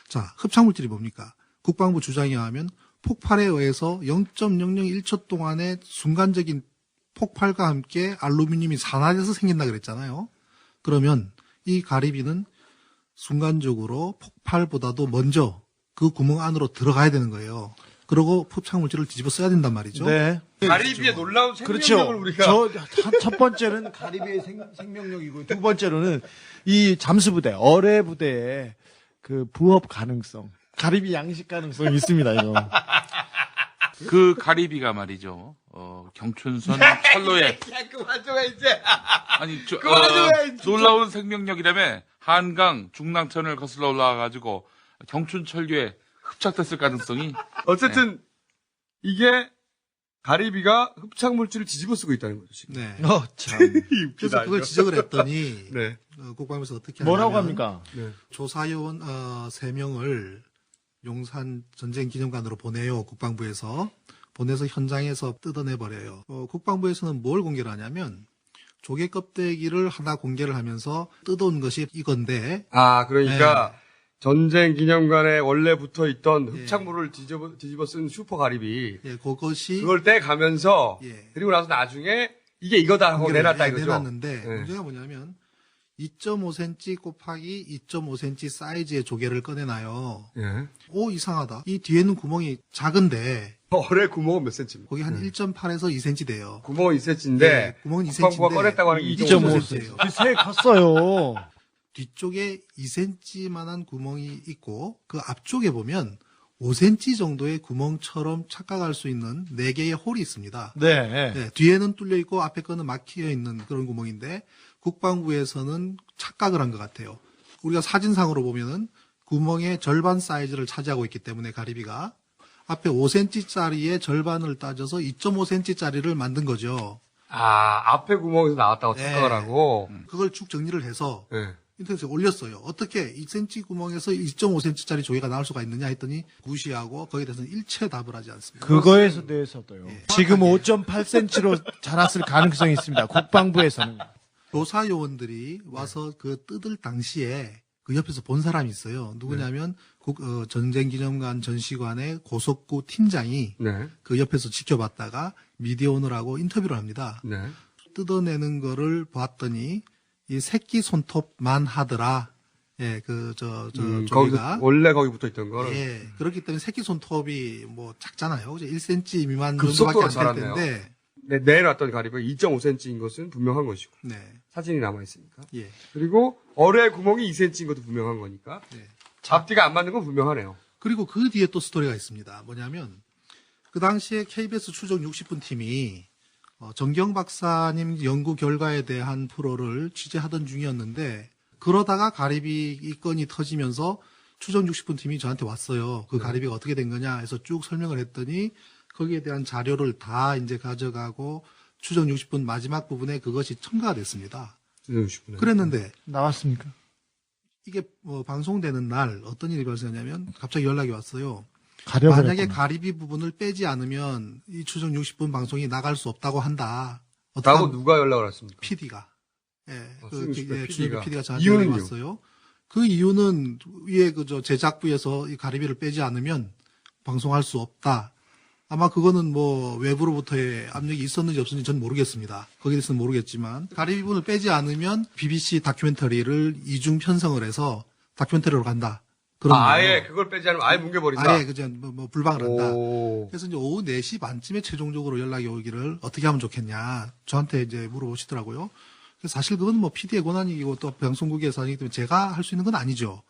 자, 흡착물질이 뭡니까? 국방부 주장에 의하면 폭발에 의해서 0.001초 동안의 순간적인 폭발과 함께 알루미늄이 산화돼서 생긴다 그랬잖아요. 그러면 이 가리비는 순간적으로 폭발보다도 먼저 그 구멍 안으로 들어가야 되는 거예요. 그리고 흡착물질을 뒤집어 써야 된단 말이죠. 네. 가리비의 놀라운 생명력을 그렇죠. 우리가 첫 번째는 가리비의 생명력이고 두 번째로는 이 잠수부대, 어뢰부대의 그 부업 가능성, 가리비 양식 가능성이 있습니다. 이거. 그 가리비가 말이죠. 경춘선 철로에 그만 좀 해, 이제. 아니 그만해, 진짜. 놀라운 생명력이라며 한강 중랑천을 거슬러 올라와가지고 경춘철교에 흡착됐을 가능성이 어쨌든 이게 가리비가 흡착물질을 뒤집어 쓰고 있다는 거죠. 지금. 네. 참. 그래서 그걸 지적을 했더니 네. 국방부에서 어떻게 뭐라고 하냐면 합니까? 네. 조사요원 3명을 용산 전쟁기념관으로 보내요. 국방부에서. 보내서 현장에서 뜯어내버려요. 국방부에서는 뭘 공개를 하냐면 조개 껍데기를 하나 공개를 하면서 뜯어온 것이 이건데 아, 그러니까 전쟁 기념관에 원래 붙어 있던 흡착물을 뒤집어 쓴 슈퍼 가리비. 예, 그것이 그걸 떼가면서 예. 그리고 나서 나중에 이게 이거다 하고 공개를 내놨다 이거죠. 내놨는데 네. 문제가 뭐냐면 2.5cm 곱하기 2.5cm 사이즈의 조개를 꺼내놔요. 예. 오, 이상하다. 이 뒤에는 구멍이 작은데 어뢰 구멍은 몇 센치입니까? 거기 한 1.8에서 2cm 돼요. 구멍은 2cm인데 네, 구멍은 2cm 인데 국방부가 꺼냈다고 하는 게 2.5cm 예요. 새 컸어요. 뒤쪽에 2cm만한 구멍이 있고 그 앞쪽에 보면 5cm 정도의 구멍처럼 착각할 수 있는 4개의 홀이 있습니다. 네. 네, 뒤에는 뚫려 있고 앞에 거는 막혀 있는 그런 구멍인데 국방부에서는 착각을 한 것 같아요. 우리가 사진상으로 보면은 구멍의 절반 사이즈를 차지하고 있기 때문에 가리비가 앞에 5cm짜리의 절반을 따져서 2.5cm짜리를 만든 거죠. 아, 앞에 구멍에서 나왔다고 네. 착각을 하고. 그걸 쭉 정리를 해서 네. 인터넷에 올렸어요. 어떻게 2cm 구멍에서 2.5cm짜리 조개가 나올 수가 있느냐 했더니 무시하고 거기에 대해서는 일체 답을 하지 않습니다. 그거에 대해서도요. 예. 지금 5.8cm로 자랐을 가능성이 있습니다. 국방부에서는. 조사 요원들이 와서 그 뜯을 당시에 그 옆에서 본 사람이 있어요. 누구냐면 전쟁기념관 전시관의 고석구 팀장이 네. 그 옆에서 지켜봤다가 미디어 오너라고 인터뷰를 합니다. 네. 뜯어내는 거를 봤더니 이 새끼 손톱만 하더라. 예, 거기서 조개가. 원래 거기 붙어 있던 거를. 예, 그렇기 때문에 새끼 손톱이 뭐 작잖아요. 그죠? 1cm 미만 급속도로 정도밖에 안 될 자랐네요. 텐데. 네, 내놨던 가리비가 2.5cm인 것은 분명한 것이고. 네. 사진이 남아있으니까. 예. 그리고 어뢰 구멍이 2cm인 것도 분명한 거니까. 네. 앞뒤가 안 맞는 건 분명하네요. 그리고 그 뒤에 또 스토리가 있습니다. 뭐냐면 그 당시에 KBS 추적 60분 팀이 정경 박사님 연구 결과에 대한 프로를 취재하던 중이었는데 그러다가 가리비 이 건이 터지면서 추적 60분 팀이 저한테 왔어요. 그 가리비가 어떻게 된 거냐 해서 쭉 설명을 했더니 거기에 대한 자료를 다 이제 가져가고 추적 60분 마지막 부분에 그것이 첨가가 됐습니다. 60분에. 그랬는데 나왔습니까? 이게 방송되는 날 어떤 일이 발생하냐면 갑자기 연락이 왔어요. 가려버렸구나. 만약에 가리비 부분을 빼지 않으면 이 추적 60분 방송이 나갈 수 없다고 한다. 라고 누가 연락을 왔습니까? PD가. 예. 수영식별 PD가 PD가. 저한테 이유는요? 연락이 왔어요. 그 이유는 위에 제작부에서 이 가리비를 빼지 않으면 방송할 수 없다. 아마 그거는 뭐 외부로부터의 압력이 있었는지 없었는지 전 모르겠습니다. 거기에 대해서는 모르겠지만 가리비 부분을 빼지 않으면 BBC 다큐멘터리를 이중 편성을 해서 다큐멘터리로 간다. 그런 아예 거예요. 그걸 빼지 않으면 아예 뭉개버린다. 아예 그저 뭐 불방을 한다. 오. 그래서 이제 오후 4시 반쯤에 최종적으로 연락이 오기를 어떻게 하면 좋겠냐. 저한테 이제 물어보시더라고요. 그래서 사실 그건 뭐 PD의 권한이고 또 방송국에서 하기 때문에 제가 할 수 있는 건 아니죠.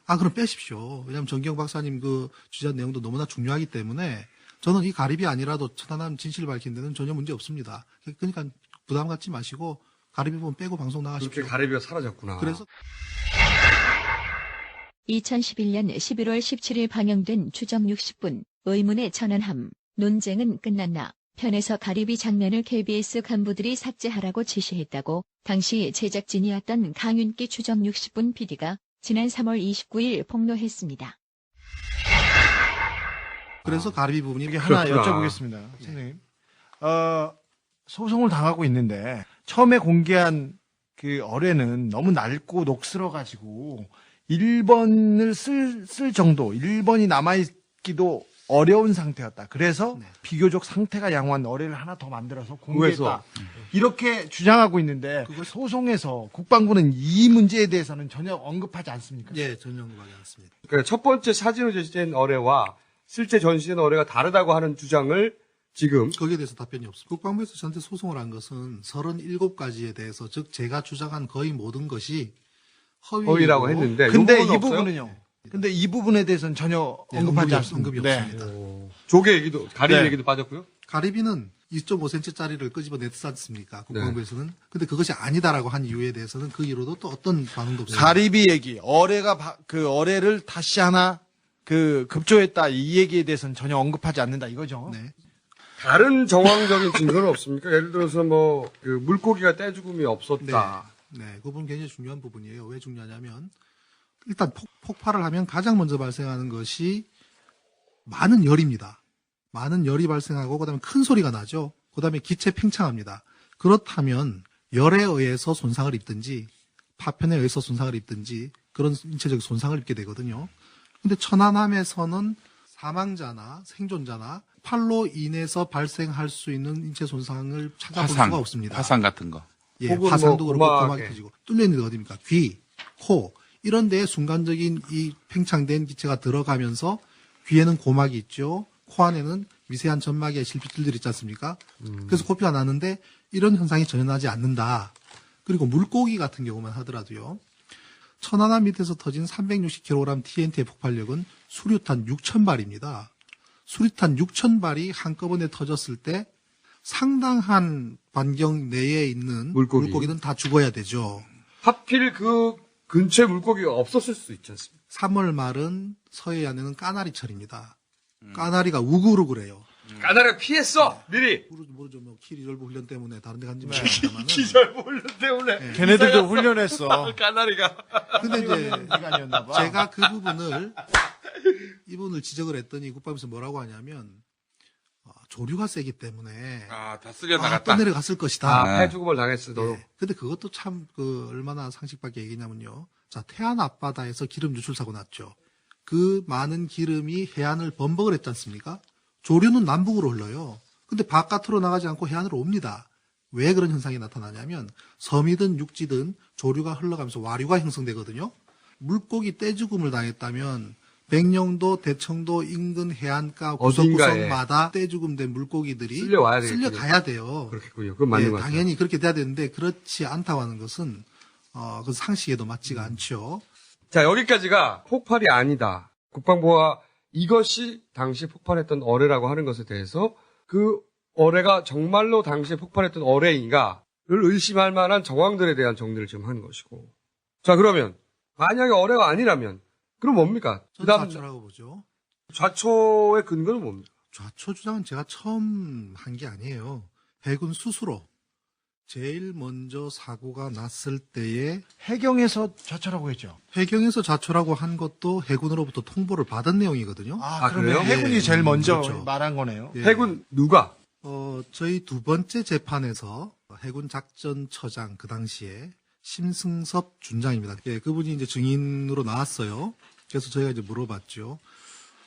아, 그럼 빼십시오. 왜냐하면 정경 박사님 그 취재한 내용도 너무나 중요하기 때문에 저는 이 가리비 아니라도 천안함 진실을 밝힌 데는 전혀 문제 없습니다. 그러니까 부담 갖지 마시고 가리비 부분 빼고 방송 나가십시오. 그렇게 가리비가 사라졌구나. 그래서 2011년 11월 17일 방영된 추적 60분 의문의 천안함 논쟁은 끝났나 편에서 가리비 장면을 KBS 간부들이 삭제하라고 지시했다고 당시 제작진이었던 강윤기 추적 60분 PD가 지난 3월 29일 폭로했습니다. 그래서 가리비 부분이 이게 하나 그렇구나. 여쭤보겠습니다. 선생님. 소송을 당하고 있는데 처음에 공개한 그 어뢰는 너무 낡고 녹슬어가지고 1번을 쓸 정도, 1번이 남아있기도 어려운 상태였다. 그래서 네. 비교적 상태가 양호한 어뢰를 하나 더 만들어서 공개했다. 구해서. 이렇게 주장하고 있는데 그걸 소송에서 국방부는 이 문제에 대해서는 전혀 언급하지 않습니까? 예, 전혀 언급하지 않습니다. 그러니까 첫 번째 사진으로 제시된 어뢰와 실제 전시된 어뢰가 다르다고 하는 주장을 지금 거기에 대해서 답변이 없습니다. 국방부에서 저한테 소송을 한 것은 37가지에 대해서, 즉 제가 주장한 거의 모든 것이 허위라고 했는데 근데 이 이 부분은요. 근데 이 부분에 대해서는 전혀 언급하지 않습니다. 언급이 네. 없습니다. 조개 얘기도 가리 네. 얘기도 빠졌고요. 가리비는 2.5cm짜리를 끄집어냈지 않습니까? 국방부에서는. 근데 그것이 아니다라고 한 이유에 대해서는 그 이후로도 또 어떤 반응도 없습니다. 가리비 얘기, 그 어뢰를 다시 하나 급조했다 이 얘기에 대해서는 전혀 언급하지 않는다 이거죠. 네. 다른 정황적인 증거는 없습니까? 예를 들어서 뭐 그 물고기가 떼죽음이 없었다. 네, 그 부분 굉장히 중요한 부분이에요. 왜 중요하냐면 일단 폭발을 하면 가장 먼저 발생하는 것이 많은 열입니다. 많은 열이 발생하고 그다음에 큰 소리가 나죠. 그다음에 기체 팽창합니다. 그렇다면 열에 의해서 손상을 입든지 파편에 의해서 손상을 입든지 그런 인체적 손상을 입게 되거든요. 근데 천안함에서는 사망자나 생존자나 폭발로 인해서 발생할 수 있는 인체 손상을 찾아볼 수가 없습니다. 화상 같은 거. 예, 혹은 화상도 뭐 그렇고 고막에. 고막이 터지고 뚫려 있는 데 어디입니까? 귀, 코 이런 데에 순간적인 이 팽창된 기체가 들어가면서 귀에는 고막이 있죠. 코 안에는 미세한 점막의 실핏줄들이 있지 않습니까? 그래서 코피가 나는데 이런 현상이 전혀 나지 않는다. 그리고 물고기 같은 경우만 하더라도요. 천안함 밑에서 터진 360kg TNT의 폭발력은 수류탄 6,000발입니다. 수류탄 6,000발이 한꺼번에 터졌을 때 상당한 반경 내에 있는 물고기는 다 죽어야 되죠. 하필 그 근처에 물고기가 없었을 수 있지 않습니까? 3월 말은 서해안에는 까나리철입니다. 까나리가 우글우글해요. 까나리가 피했어 미리. 모르죠. 뭐 키리졸브 훈련 때문에 다른 데 간지 모르겠지만. 기절 훈련 때문에. 걔네들도 훈련했어. 까나리가. 근데 이제 시간이었나 봐. 제가 그 부분을 지적을 했더니 국방부에서 뭐라고 하냐면 조류가 세기 때문에 다 쓸려 또 나갔다. 내려갔을 것이다. 아, 폐죽음을 당했어 너. 예. 근데 그것도 참 얼마나 상식밖에 얘기냐면요. 자, 태안 앞바다에서 기름 유출 사고 났죠. 그 많은 기름이 해안을 범벅을 했지 않습니까? 조류는 남북으로 흘러요. 근데 바깥으로 나가지 않고 해안으로 옵니다. 왜 그런 현상이 나타나냐면 섬이든 육지든 조류가 흘러가면서 와류가 형성되거든요. 물고기 떼죽음을 당했다면 백령도, 대청도 인근 해안가 구석구석마다 떼죽음된 물고기들이 쓸려가야 돼요. 그렇겠군요. 그건 맞는 것 같아요. 당연히 그렇게 돼야 되는데 그렇지 않다고 하는 것은 그 상식에도 맞지가 않죠. 자, 여기까지가 폭발이 아니다. 국방부가 이것이 당시 폭발했던 어뢰라고 하는 것에 대해서 그 어뢰가 정말로 당시에 폭발했던 어뢰인가를 의심할 만한 정황들에 대한 정리를 지금 하는 것이고. 자, 그러면 만약에 어뢰가 아니라면 그럼 뭡니까? 저는 그다음 좌초라고 보죠. 좌초의 근거는 뭡니까? 좌초 주장은 제가 처음 한 게 아니에요. 해군 스스로 제일 먼저 사고가 났을 때에 해경에서 좌초라고 했죠. 해경에서 좌초라고 한 것도 해군으로부터 통보를 받은 내용이거든요. 그러면 그래요? 해군이 예, 제일 먼저 그렇죠. 말한 거네요. 예. 해군 누가? 저희 두 번째 재판에서 해군 작전처장 그 당시에 심승섭 준장입니다. 예, 그분이 이제 증인으로 나왔어요. 그래서 저희가 이제 물어봤죠.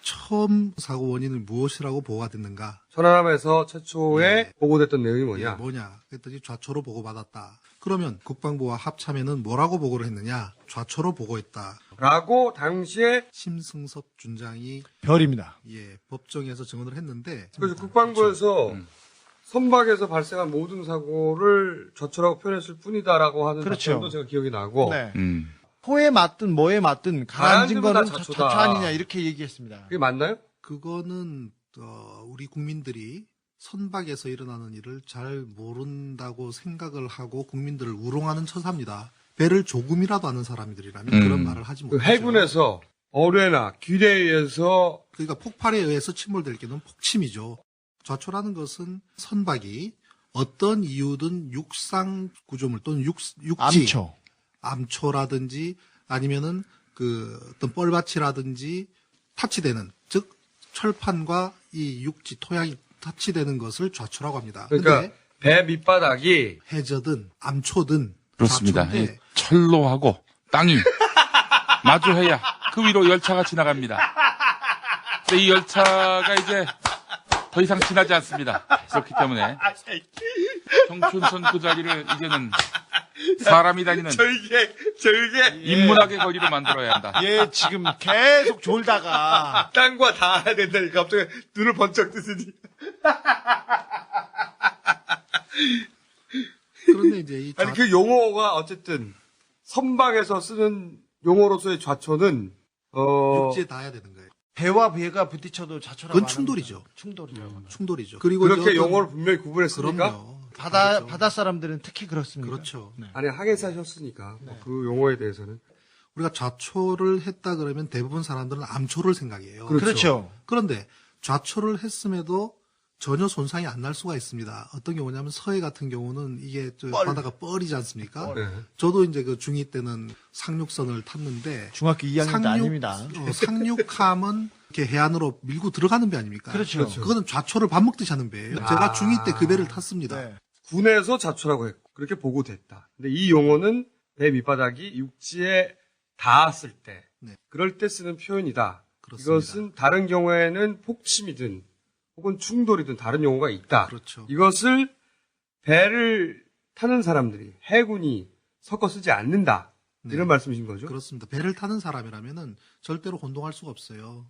처음 사고 원인은 무엇이라고 보고가 됐는가? 천안함에서 최초에 예. 보고됐던 내용이 뭐냐? 뭐냐? 그랬더니 좌초로 보고받았다. 그러면 국방부와 합참에는 뭐라고 보고를 했느냐? 좌초로 보고했다. 라고 당시에 심승섭 준장이 별입니다. 법정에서 증언을 했는데 그래서 국방부에서 선박에서 발생한 모든 사고를 좌초라고 표현했을 뿐이다라고 하는 그렇죠. 답변도 제가 기억이 나고 네. 호에 맞든 뭐에 맞든 가라앉은 가라앉은 건 다 거는 좌초다. 좌초 아니냐 이렇게 얘기했습니다. 그게 맞나요? 그거는 우리 국민들이 선박에서 일어나는 일을 잘 모른다고 생각을 하고 국민들을 우롱하는 처사입니다. 배를 조금이라도 아는 사람들이라면 그런 말을 하지 그 못하죠. 해군에서 어뢰나 길에 의해서 그러니까 폭발에 의해서 침몰될 경우는 폭침이죠. 좌초라는 것은 선박이 어떤 이유든 육상 구조물 또는 육지 암초라든지 아니면은 어떤 뻘밭이라든지 타치되는 즉 철판과 이 육지 토양이 타치되는 것을 좌초라고 합니다. 그러니까 근데 배 밑바닥이 해저든 암초든 그렇습니다. 좌초인데 이 철로하고 땅이 마주해야 그 위로 열차가 지나갑니다. 근데 이 열차가 이제 더 이상 지나지 않습니다. 그렇기 때문에 청춘선 그 자리를 이제는 사람이 다니는 절개. 인문학의 거리로 만들어야 한다. 얘 지금 계속 졸다가 땅과 닿아야 된다니까 갑자기 눈을 번쩍 뜨더니. 그런데 이제 이 아니 그 용어가 어쨌든 선박에서 쓰는 용어로서의 좌초는 육지에 닿아야 되는 거예요. 배와 배가 부딪혀도 좌초라고 그건 하는 충돌이죠. 거죠. 충돌이죠. 충돌이죠. 그리고 그렇게 이제 어떤- 용어를 분명히 구분했으니까. 그럼요. 바다 사람들은 특히 그렇습니다. 그렇죠. 네. 아니 항해사셨으니까 그 용어에 대해서는 우리가 좌초를 했다 그러면 대부분 사람들은 암초를 생각해요. 그렇죠. 그런데 좌초를 했음에도 전혀 손상이 안 날 수가 있습니다. 어떤 경우냐면 서해 같은 경우는 이게 바다가 뻘이지 않습니까? 네. 저도 이제 그 중2 때는 상륙선을 탔는데 중학교 2학년도 아닙니다. 상륙함은 이렇게 해안으로 밀고 들어가는 배 아닙니까? 그렇죠. 그거는 좌초를 밥 먹듯이 하는 배예요. 제가 중2 때 그 배를 탔습니다. 네. 군에서 좌초라고 했고 그렇게 보고됐다. 근데 이 용어는 배 밑바닥이 육지에 닿았을 때 네. 그럴 때 쓰는 표현이다. 그렇습니다. 이것은 다른 경우에는 폭침이든 혹은 충돌이든 다른 용어가 있다. 그렇죠. 이것을 배를 타는 사람들이 해군이 섞어 쓰지 않는다. 이런 네. 말씀이신 거죠? 그렇습니다. 배를 타는 사람이라면은 절대로 혼동할 수가 없어요.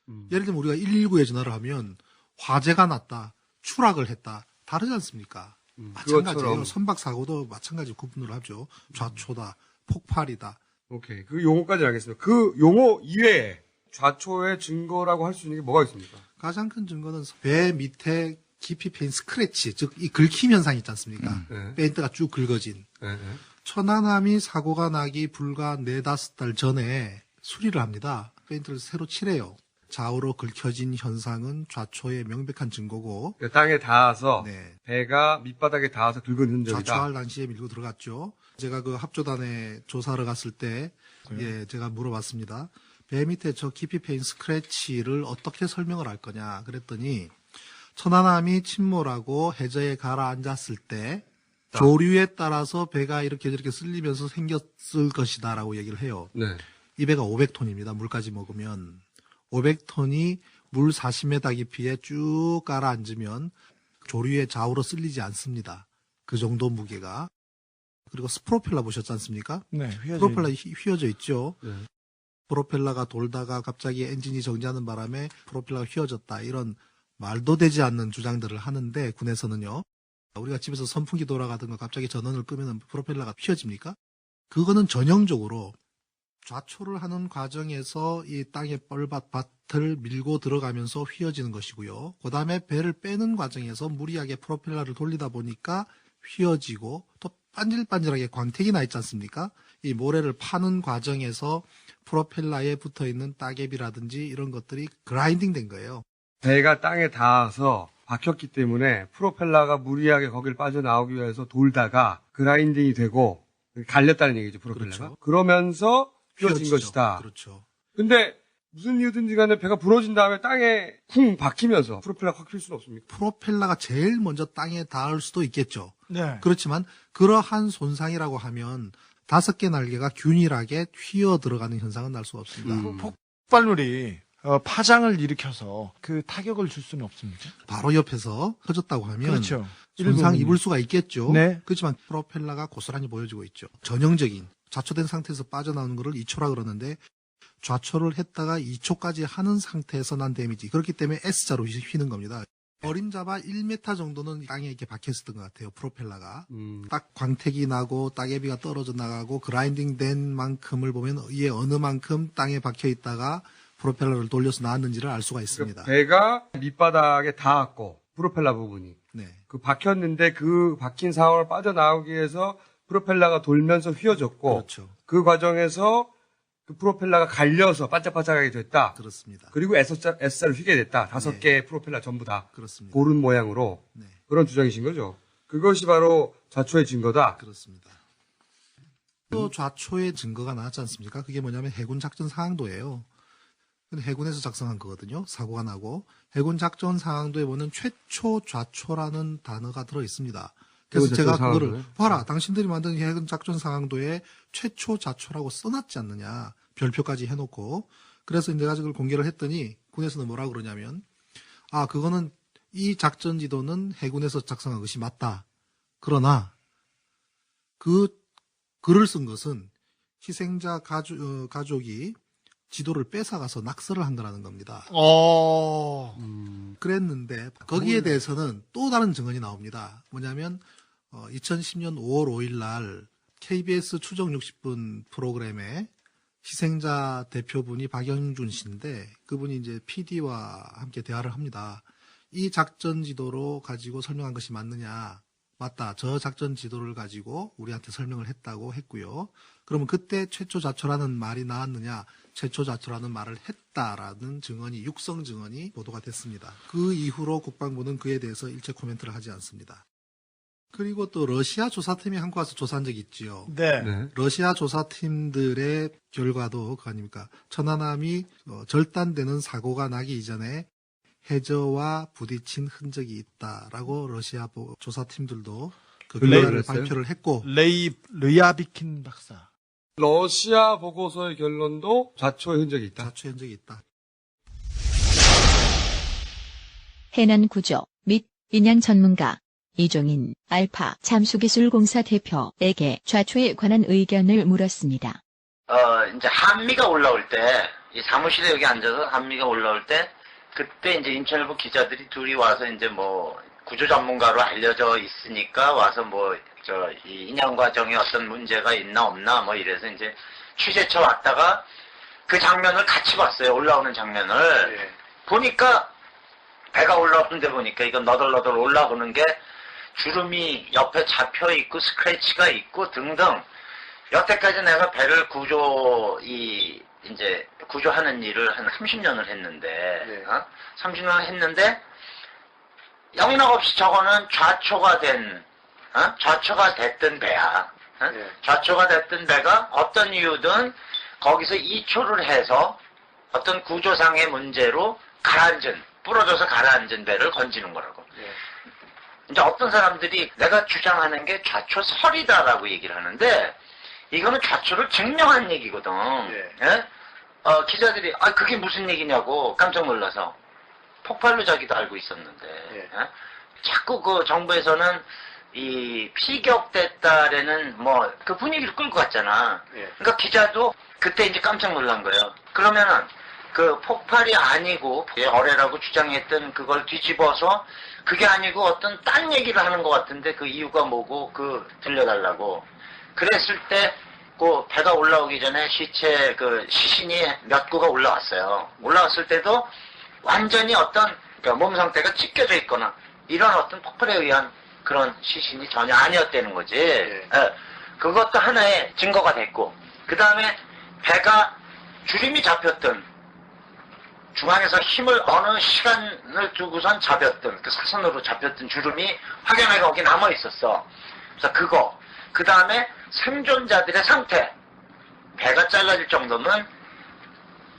음. 예를 들면 우리가 119에 전화를 하면 화재가 났다, 추락을 했다, 다르지 않습니까? 마찬가지예요. 그것처럼. 선박 사고도 마찬가지 구분을 하죠. 좌초다, 폭발이다. 오케이. 그 용어까지 알겠습니다. 그 용어 이외에 좌초의 증거라고 할 수 있는 게 뭐가 있습니까? 가장 큰 증거는 배 밑에 깊이 패인 스크래치, 즉 이 긁힘 현상이 있지 않습니까? 네. 페인트가 쭉 긁어진. 네, 네. 천안함이 사고가 나기 불과 4-5달 전에 수리를 합니다. 페인트를 새로 칠해요. 좌우로 긁혀진 현상은 좌초의 명백한 증거고, 그 땅에 닿아서 네. 배가 밑바닥에 닿아서 긁은 흔적이다. 좌초할 당시에 밀고 들어갔죠. 제가 그 합조단에 조사를 갔을 때, 예, 제가 물어봤습니다. 배 밑에 저 깊이 패인 스크래치를 어떻게 설명을 할 거냐 그랬더니, 천안함이 침몰하고 해저에 가라앉았을 때 조류에 따라서 배가 이렇게 저렇게 쓸리면서 생겼을 것이다라고 얘기를 해요. 네. 이 배가 500톤입니다. 물까지 먹으면 500톤이 물 40m 깊이에 쭉 가라앉으면 조류에 좌우로 쓸리지 않습니다. 그 정도 무게가. 그리고 스프로펠러 보셨지 않습니까? 네, 프로펠러 휘어져 있죠. 네. 프로펠러가 돌다가 갑자기 엔진이 정지하는 바람에 프로펠러가 휘어졌다. 이런 말도 되지 않는 주장들을 하는데 군에서는요. 우리가 집에서 선풍기 돌아가던 거 갑자기 전원을 끄면 프로펠러가 휘어집니까? 그거는 전형적으로 좌초를 하는 과정에서 이 땅의 뻘밭을 밀고 들어가면서 휘어지는 것이고요. 그 다음에 배를 빼는 과정에서 무리하게 프로펠러를 돌리다 보니까 휘어지고 또 반질반질하게 광택이 나 있지 않습니까? 이 모래를 파는 과정에서 프로펠러에 붙어있는 따개비라든지 이런 것들이 그라인딩 된 거예요. 배가 땅에 닿아서 박혔기 때문에 프로펠러가 무리하게 거길 빠져나오기 위해서 돌다가 그라인딩이 되고 갈렸다는 얘기죠, 프로펠러가. 그렇죠. 그러면서 휘어진 휘어지죠. 것이다. 그렇죠. 근데 무슨 이유든지 간에 배가 부러진 다음에 땅에 쿵 박히면서 프로펠러가 확 필 수는 없습니까? 프로펠러가 제일 먼저 땅에 닿을 수도 있겠죠. 네. 그렇지만 그러한 손상이라고 하면 5개 날개가 균일하게 휘어 들어가는 현상은 날 수가 없습니다. 폭발물이 파장을 일으켜서 그 타격을 줄 수는 없습니까? 바로 옆에서 터졌다고 하면 그렇죠. 손상 일부분이. 입을 수가 있겠죠. 네. 그렇지만 프로펠러가 고스란히 보여지고 있죠. 전형적인 좌초된 상태에서 빠져나오는 것을 2초라 그러는데 좌초를 했다가 2초까지 하는 상태에서 난 데미지. 그렇기 때문에 S자로 휘는 겁니다. 어림잡아 1m 정도는 땅에 이렇게 박혀 있었던 것 같아요. 프로펠러가. 딱 광택이 나고 따개비가 떨어져 나가고 그라인딩 된 만큼을 보면 이에 어느 만큼 땅에 박혀 있다가 프로펠러를 돌려서 나왔는지를 알 수가 있습니다. 배가 밑바닥에 닿았고 프로펠러 부분이 네. 그 박혔는데 그 박힌 상황을 빠져나오기 위해서 프로펠러가 돌면서 휘어졌고 그렇죠. 그 과정에서 그 프로펠러가 갈려서 반짝반짝하게 됐다. 그렇습니다. 그리고 S자를 휘게 됐다. 5개 네. 프로펠러 전부 다 그렇습니다. 고른 모양으로 네. 그런 주장이신 거죠. 그것이 바로 좌초의 증거다. 그렇습니다. 또 좌초의 증거가 나왔지 않습니까? 그게 뭐냐면 해군 작전 상황도예요. 근데 해군에서 작성한 거거든요. 사고가 나고 해군 작전 상황도에 보면 최초 좌초라는 단어가 들어 있습니다. 그래서 해군 제가 작전 그거를 상황도에? 봐라, 당신들이 만든 해군 작전 상황도에 최초 좌초라고 써놨지 않느냐, 별표까지 해놓고. 그래서 내가 그걸 공개를 했더니 국내에서는 뭐라 그러냐면, 그거는 이 작전 지도는 해군에서 작성한 것이 맞다. 그러나 그 글을 쓴 것은 희생자 가족이 지도를 뺏어가서 낙서를 한 거라는 겁니다. 그랬는데 거기에 대해서는 또 다른 증언이 나옵니다. 뭐냐면 2010년 5월 5일 날 KBS 추적 60분 프로그램에 희생자 대표분이 박영준 씨인데 그분이 이제 PD와 함께 대화를 합니다. 이 작전 지도로 가지고 설명한 것이 맞느냐? 맞다. 저 작전 지도를 가지고 우리한테 설명을 했다고 했고요. 그러면 그때 최초 자초라는 말이 나왔느냐? 최초 자초라는 말을 했다라는 증언이 육성 증언이 보도가 됐습니다. 그 이후로 국방부는 그에 대해서 일체 코멘트를 하지 않습니다. 그리고 또 러시아 조사팀이 한국 와서 조사한 적이 있지요. 네. 러시아 조사팀들의 결과도 그 아닙니까? 천안함이 절단되는 사고가 나기 이전에 해저와 부딪힌 흔적이 있다라고 러시아 조사팀들도 그 결과를 발표를 했고 르야비킨 박사. 러시아 보고서의 결론도 좌초의 흔적이 있다. 자초의 흔적이 있다. 해난 구조 및 인양 전문가 이종인 알파 잠수기술공사 대표에게 좌초에 관한 의견을 물었습니다. 이제 한미가 올라올 때, 이 사무실에 여기 앉아서 한미가 올라올 때, 그때 이제 인천일보 기자들이 둘이 와서 이제 뭐, 구조 전문가로 알려져 있으니까 와서 뭐, 이 인양 과정에 어떤 문제가 있나 없나 뭐 이래서 이제 취재처 왔다가 그 장면을 같이 봤어요. 올라오는 장면을. 보니까, 배가 올라오는데 보니까 이거 너덜너덜 올라오는 게 주름이 옆에 잡혀 있고 스크래치가 있고 등등. 여태까지 내가 배를 구조하는 일을 한 30년을 했는데, 30년을 했는데, 영락없이 저거는 좌초가 됐던 배야. 좌초가 됐던 배가 어떤 이유든 거기서 이초를 해서 어떤 구조상의 문제로 부러져서 가라앉은 배를 건지는 거라고. 이제 어떤 사람들이 내가 주장하는 게 좌초설이다라고 얘기를 하는데, 이거는 좌초를 증명한 얘기거든. 기자들이, 그게 무슨 얘기냐고 깜짝 놀라서. 폭발로 자기도 알고 있었는데. 자꾸 그 정부에서는 이 피격됐다라는 뭐, 그 분위기를 끌고 갔잖아. 그러니까 기자도 그때 이제 깜짝 놀란 거예요. 그러면은, 그 폭발이 아니고, 어뢰라고 주장했던 그걸 뒤집어서, 그게 아니고 어떤 딴 얘기를 하는 것 같은데 그 이유가 뭐고, 들려달라고. 그랬을 때, 그 배가 올라오기 전에 시신이 몇 구가 올라왔어요. 올라왔을 때도 완전히 어떤 몸 상태가 찢겨져 있거나 이런 어떤 폭발에 의한 그런 시신이 전혀 아니었다는 거지. 그것도 하나의 증거가 됐고, 그 다음에 배가 주름이 잡혔던, 중앙에서 힘을 어느 시간을 두고선 잡혔던, 그 사선으로 잡혔던 주름이 확연하게 거기 남아 있었어. 그래서 그거, 그 다음에 생존자들의 상태, 배가 잘라질 정도면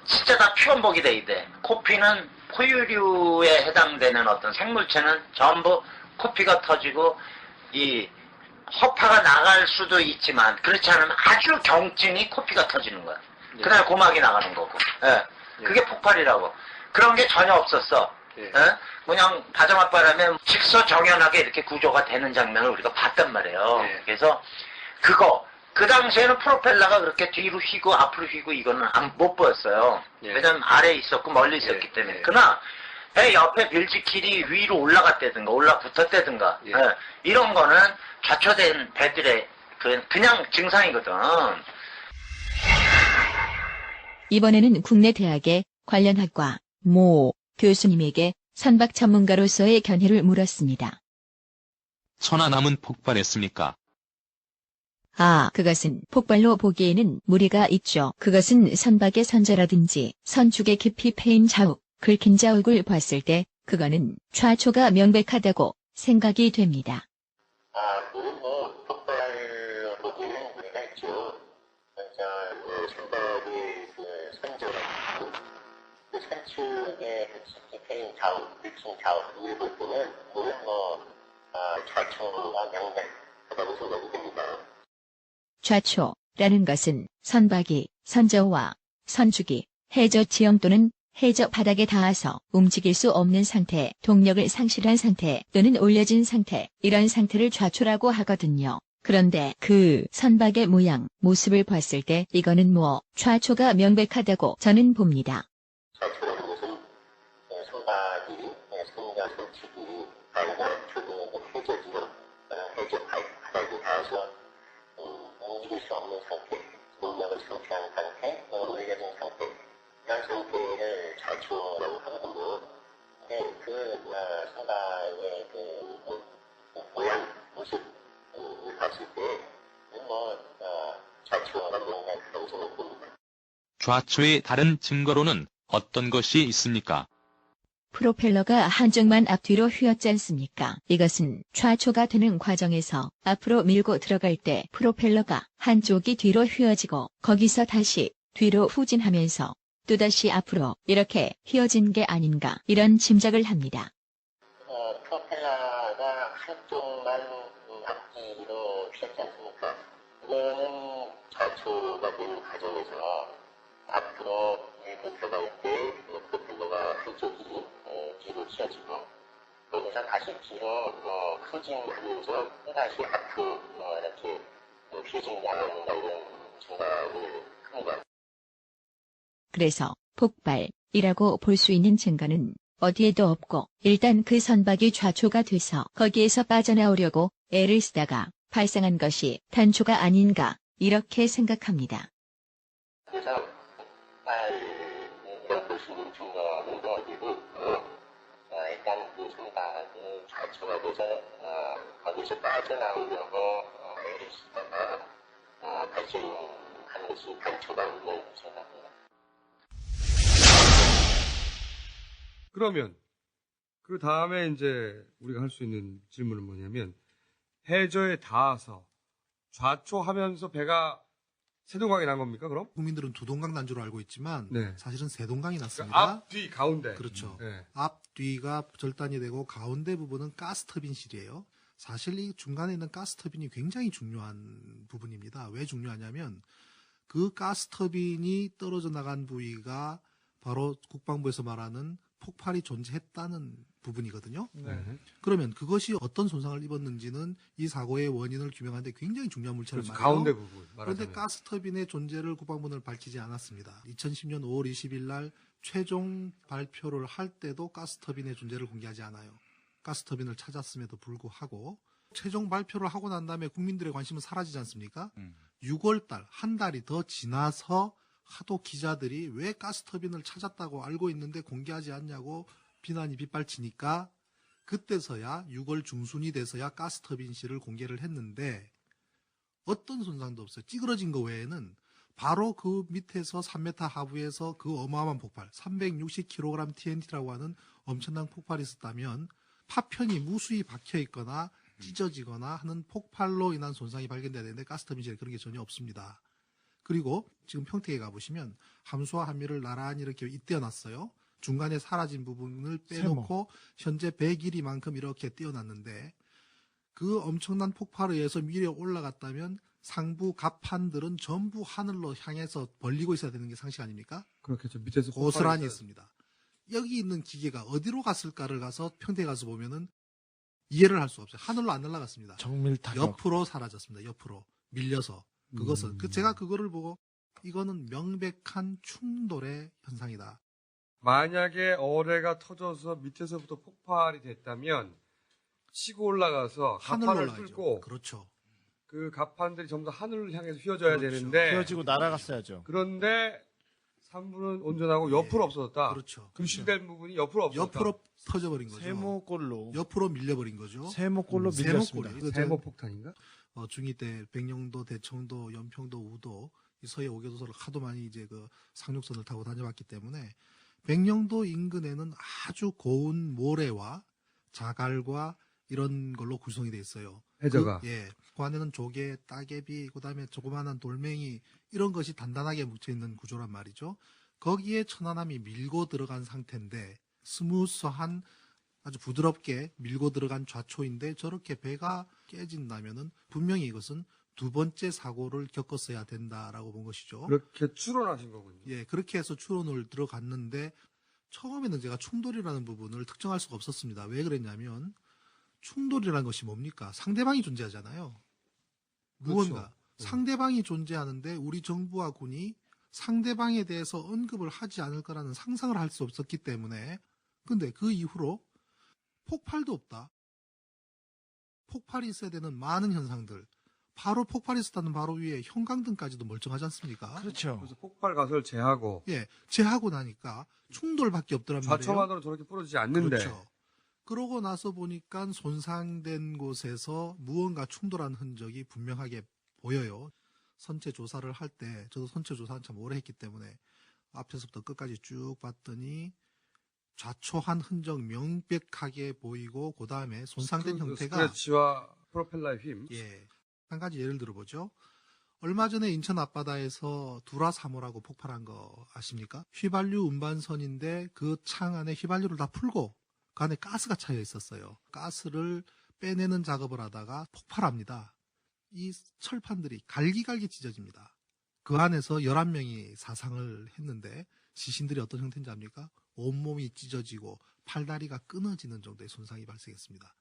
진짜 다 피원복이 돼야 돼. 코피는 포유류에 해당되는 어떤 생물체는 전부 코피가 터지고 이 허파가 나갈 수도 있지만 그렇지 않으면 아주 경증이 코피가 터지는 거야. 그다음에 고막이 나가는 거고. 그게 폭발이라고. 그런 게 전혀 없었어. 그냥 바자맛바람에 직서정연하게 이렇게 구조가 되는 장면을 우리가 봤단 말이에요. 그래서 그 당시에는 프로펠러가 그렇게 뒤로 휘고 앞으로 휘고 이거는 못 보였어요. 왜냐면 아래에 있었고 멀리 있었기 때문에. 그러나 배 옆에 빌지킬이 위로 올라갔다든가 올라붙었다든가 이런 거는 좌초된 배들의 그냥 증상이거든. 이번에는 국내 대학의 관련 학과 모 교수님에게 선박 전문가로서의 견해를 물었습니다. 천안함은 폭발했습니까? 그것은 폭발로 보기에는 무리가 있죠. 그것은 선박의 선자라든지 선축의 깊이 패인 자욱, 긁힌 자욱을 봤을 때 그거는 좌초가 명백하다고 생각이 됩니다. 폭발로 보기에는 무리가 있죠. 선박의 선자라든지 선축의 깊이 패인 자욱, 긁힌 자욱을 볼 때는 물론 좌초가 명백하다고 생각이 됩니다. 좌초라는 것은 선박이 선저와 선축이 해저 지형 또는 해저 바닥에 닿아서 움직일 수 없는 상태, 동력을 상실한 상태 또는 올려진 상태, 이런 상태를 좌초라고 하거든요. 그런데 그 선박의 모양, 모습을 봤을 때 이거는 좌초가 명백하다고 저는 봅니다. 좌초라는 것은 선박이 선과 선축이 바다가 표면에 해저지요. 해저 바닥에 닿아서 움직일 수 없는 상태, 동력을 상실한 상태, 올려진 상태, 이런 상태를 좌초라고 하거든요. 근데 그 선박의 그 모양, 모습을 봤을 때 좌초가 명백하다고 저는 봅니다. 좌초의 다른 증거로는 어떤 것이 있습니까? 프로펠러가 한쪽만 앞뒤로 휘었지 않습니까? 이것은 좌초가 되는 과정에서 앞으로 밀고 들어갈 때 프로펠러가 한쪽이 뒤로 휘어지고 거기서 다시 뒤로 후진하면서 또다시 앞으로 이렇게 휘어진 게 아닌가 이런 짐작을 합니다. 프로펠러가 한쪽만 앞뒤로 휘었지 않습니까? 이거는 좌초가 되는 과정에서 앞으로 들어갈 때 프로펠러가 한쪽이 뒤로 휘어지고 거기서 다시 뒤로 후진하면서 또다시 앞으로 이렇게 휘어진 게 아닌가 이런 생각을 합니다. 그래서 폭발이라고 볼 수 있는 증거는 어디에도 없고 일단 그 선박이 좌초가 돼서 거기에서 빠져나오려고 애를 쓰다가 발생한 것이 단초가 아닌가 이렇게 생각합니다. 그래서 폭발이라고 볼 수 있는 증거는 어디도 없고 일단 그 선박이 좌초가 돼서 거기서 빠져나오려고 애를 쓰다가 발생한 것이 단초가 아닌가 생각합니다. 그러면 그 다음에 이제 우리가 할 수 있는 질문은 뭐냐면 해저에 닿아서 좌초하면서 배가 세동강이 난 겁니까 그럼? 국민들은 두동강 난주로 알고 있지만 네. 사실은 세동강이 났습니다. 그러니까 앞, 뒤, 가운데. 그렇죠. 네. 앞, 뒤가 절단이 되고 가운데 부분은 가스터빈실이에요. 사실 이 중간에 있는 가스터빈이 굉장히 중요한 부분입니다. 왜 중요하냐면 그 가스터빈이 떨어져 나간 부위가 바로 국방부에서 말하는 폭발이 존재했다는 부분이거든요. 네. 그러면 그것이 어떤 손상을 입었는지는 이 사고의 원인을 규명하는데 굉장히 중요한 물체를 그렇죠. 말해요. 가운데 부분. 그런데 말하자면. 가스터빈의 존재를 국방부는 밝히지 않았습니다. 2010년 5월 20일 날 최종 발표를 할 때도 가스터빈의 존재를 공개하지 않아요. 가스터빈을 찾았음에도 불구하고 최종 발표를 하고 난 다음에 국민들의 관심은 사라지지 않습니까? 6월 달, 한 달이 더 지나서 하도 기자들이 왜 가스터빈을 찾았다고 알고 있는데 공개하지 않냐고 비난이 빗발치니까 그때서야 6월 중순이 돼서야 가스터빈실을 공개를 했는데 어떤 손상도 없어요. 찌그러진 거 외에는 바로 그 밑에서 3m 하부에서 그 어마어마한 폭발, 360kg TNT라고 하는 엄청난 폭발이 있었다면 파편이 무수히 박혀 있거나 찢어지거나 하는 폭발로 인한 손상이 발견돼야 되는데 가스터빈실에 그런 게 전혀 없습니다. 그리고 지금 평택에 가보시면 함수와 함유를 나란히 이렇게 띄어놨어요. 중간에 사라진 부분을 빼놓고 현재 101이만큼 이렇게 띄어놨는데 그 엄청난 폭발에 의해서 위에 올라갔다면 상부 갑판들은 전부 하늘로 향해서 벌리고 있어야 되는 게 상식 아닙니까? 그렇겠죠. 밑에서 고스란히 있습니다. 여기 있는 기계가 어디로 갔을까를 가서 평택에 가서 보면은 이해를 할 수 없어요. 하늘로 안 날아갔습니다. 정밀 타격. 옆으로 사라졌습니다. 옆으로 밀려서. 그것은 제가 그거를 보고 이거는 명백한 충돌의 현상이다. 만약에 어뢰가 터져서 밑에서부터 폭발이 됐다면 치고 올라가서 하늘로 갑판을 올라가죠. 뚫고 그렇죠. 그 갑판들이 전부 다 하늘을 향해서 휘어져야 그렇죠. 되는데 휘어지고 날아갔어야죠. 그런데 3분은 온전하고 옆으로 없어졌다. 그렇죠. 금실된 부분이 옆으로 없어졌다. 옆으로 터져버린 거죠. 세모골로. 옆으로 밀려버린 거죠. 세모골로 밀렸습니다. 세모골이. 세모폭탄인가? 중2 때 백령도, 대청도, 연평도, 우도 이 서해 5교도소를 하도 많이 이제 그 상륙선을 타고 다녀봤기 때문에 백령도 인근에는 아주 고운 모래와 자갈과 이런 걸로 구성이 돼 있어요. 해저가. 그 안에는 조개, 따개비, 그다음에 조그마한 돌멩이 이런 것이 단단하게 뭉쳐 있는 구조란 말이죠. 거기에 천안함이 밀고 들어간 상태인데 스무스한 아주 부드럽게 밀고 들어간 좌초인데 저렇게 배가 깨진다면은 분명히 이것은 두 번째 사고를 겪었어야 된다라고 본 것이죠. 그렇게 추론하신 거군요. 예, 그렇게 해서 추론을 들어갔는데 처음에는 제가 충돌이라는 부분을 특정할 수가 없었습니다. 왜 그랬냐면 충돌이라는 것이 뭡니까? 상대방이 존재하잖아요. 무언가 그렇죠. 상대방이 존재하는데 우리 정부와 군이 상대방에 대해서 언급을 하지 않을 거라는 상상을 할 수 없었기 때문에 근데 그 이후로 폭발도 없다. 폭발이 있어야 되는 많은 현상들 바로 폭발이 있었다는 바로 위에 형광등까지도 멀쩡하지 않습니까? 그렇죠. 그래서 폭발 가설을 제하고 예, 제하고 나니까 충돌밖에 없더란 말이에요. 좌초만으로 저렇게 부러지지 않는데 그렇죠. 그러고 나서 보니까 손상된 곳에서 무언가 충돌한 흔적이 분명하게 보여요. 선체 조사를 할 때 저도 선체 조사는 참 오래 했기 때문에 앞에서부터 끝까지 쭉 봤더니 좌초한 흔적 명백하게 보이고 그 다음에 손상된 형태가 스크래치와 프로펠러의 힘. 예, 한 가지 예를 들어보죠. 얼마 전에 인천 앞바다에서 두라 3호라고 폭발한 거 아십니까? 휘발유 운반선인데 그 창 안에 휘발유를 다 풀고 그 안에 가스가 차여 있었어요. 가스를 빼내는 작업을 하다가 폭발합니다. 이 철판들이 갈기갈기 찢어집니다. 그 안에서 11명이 사상을 했는데 시신들이 어떤 형태인지 압니까? 온몸이 찢어지고 팔다리가 끊어지는 정도의 손상이 발생했습니다.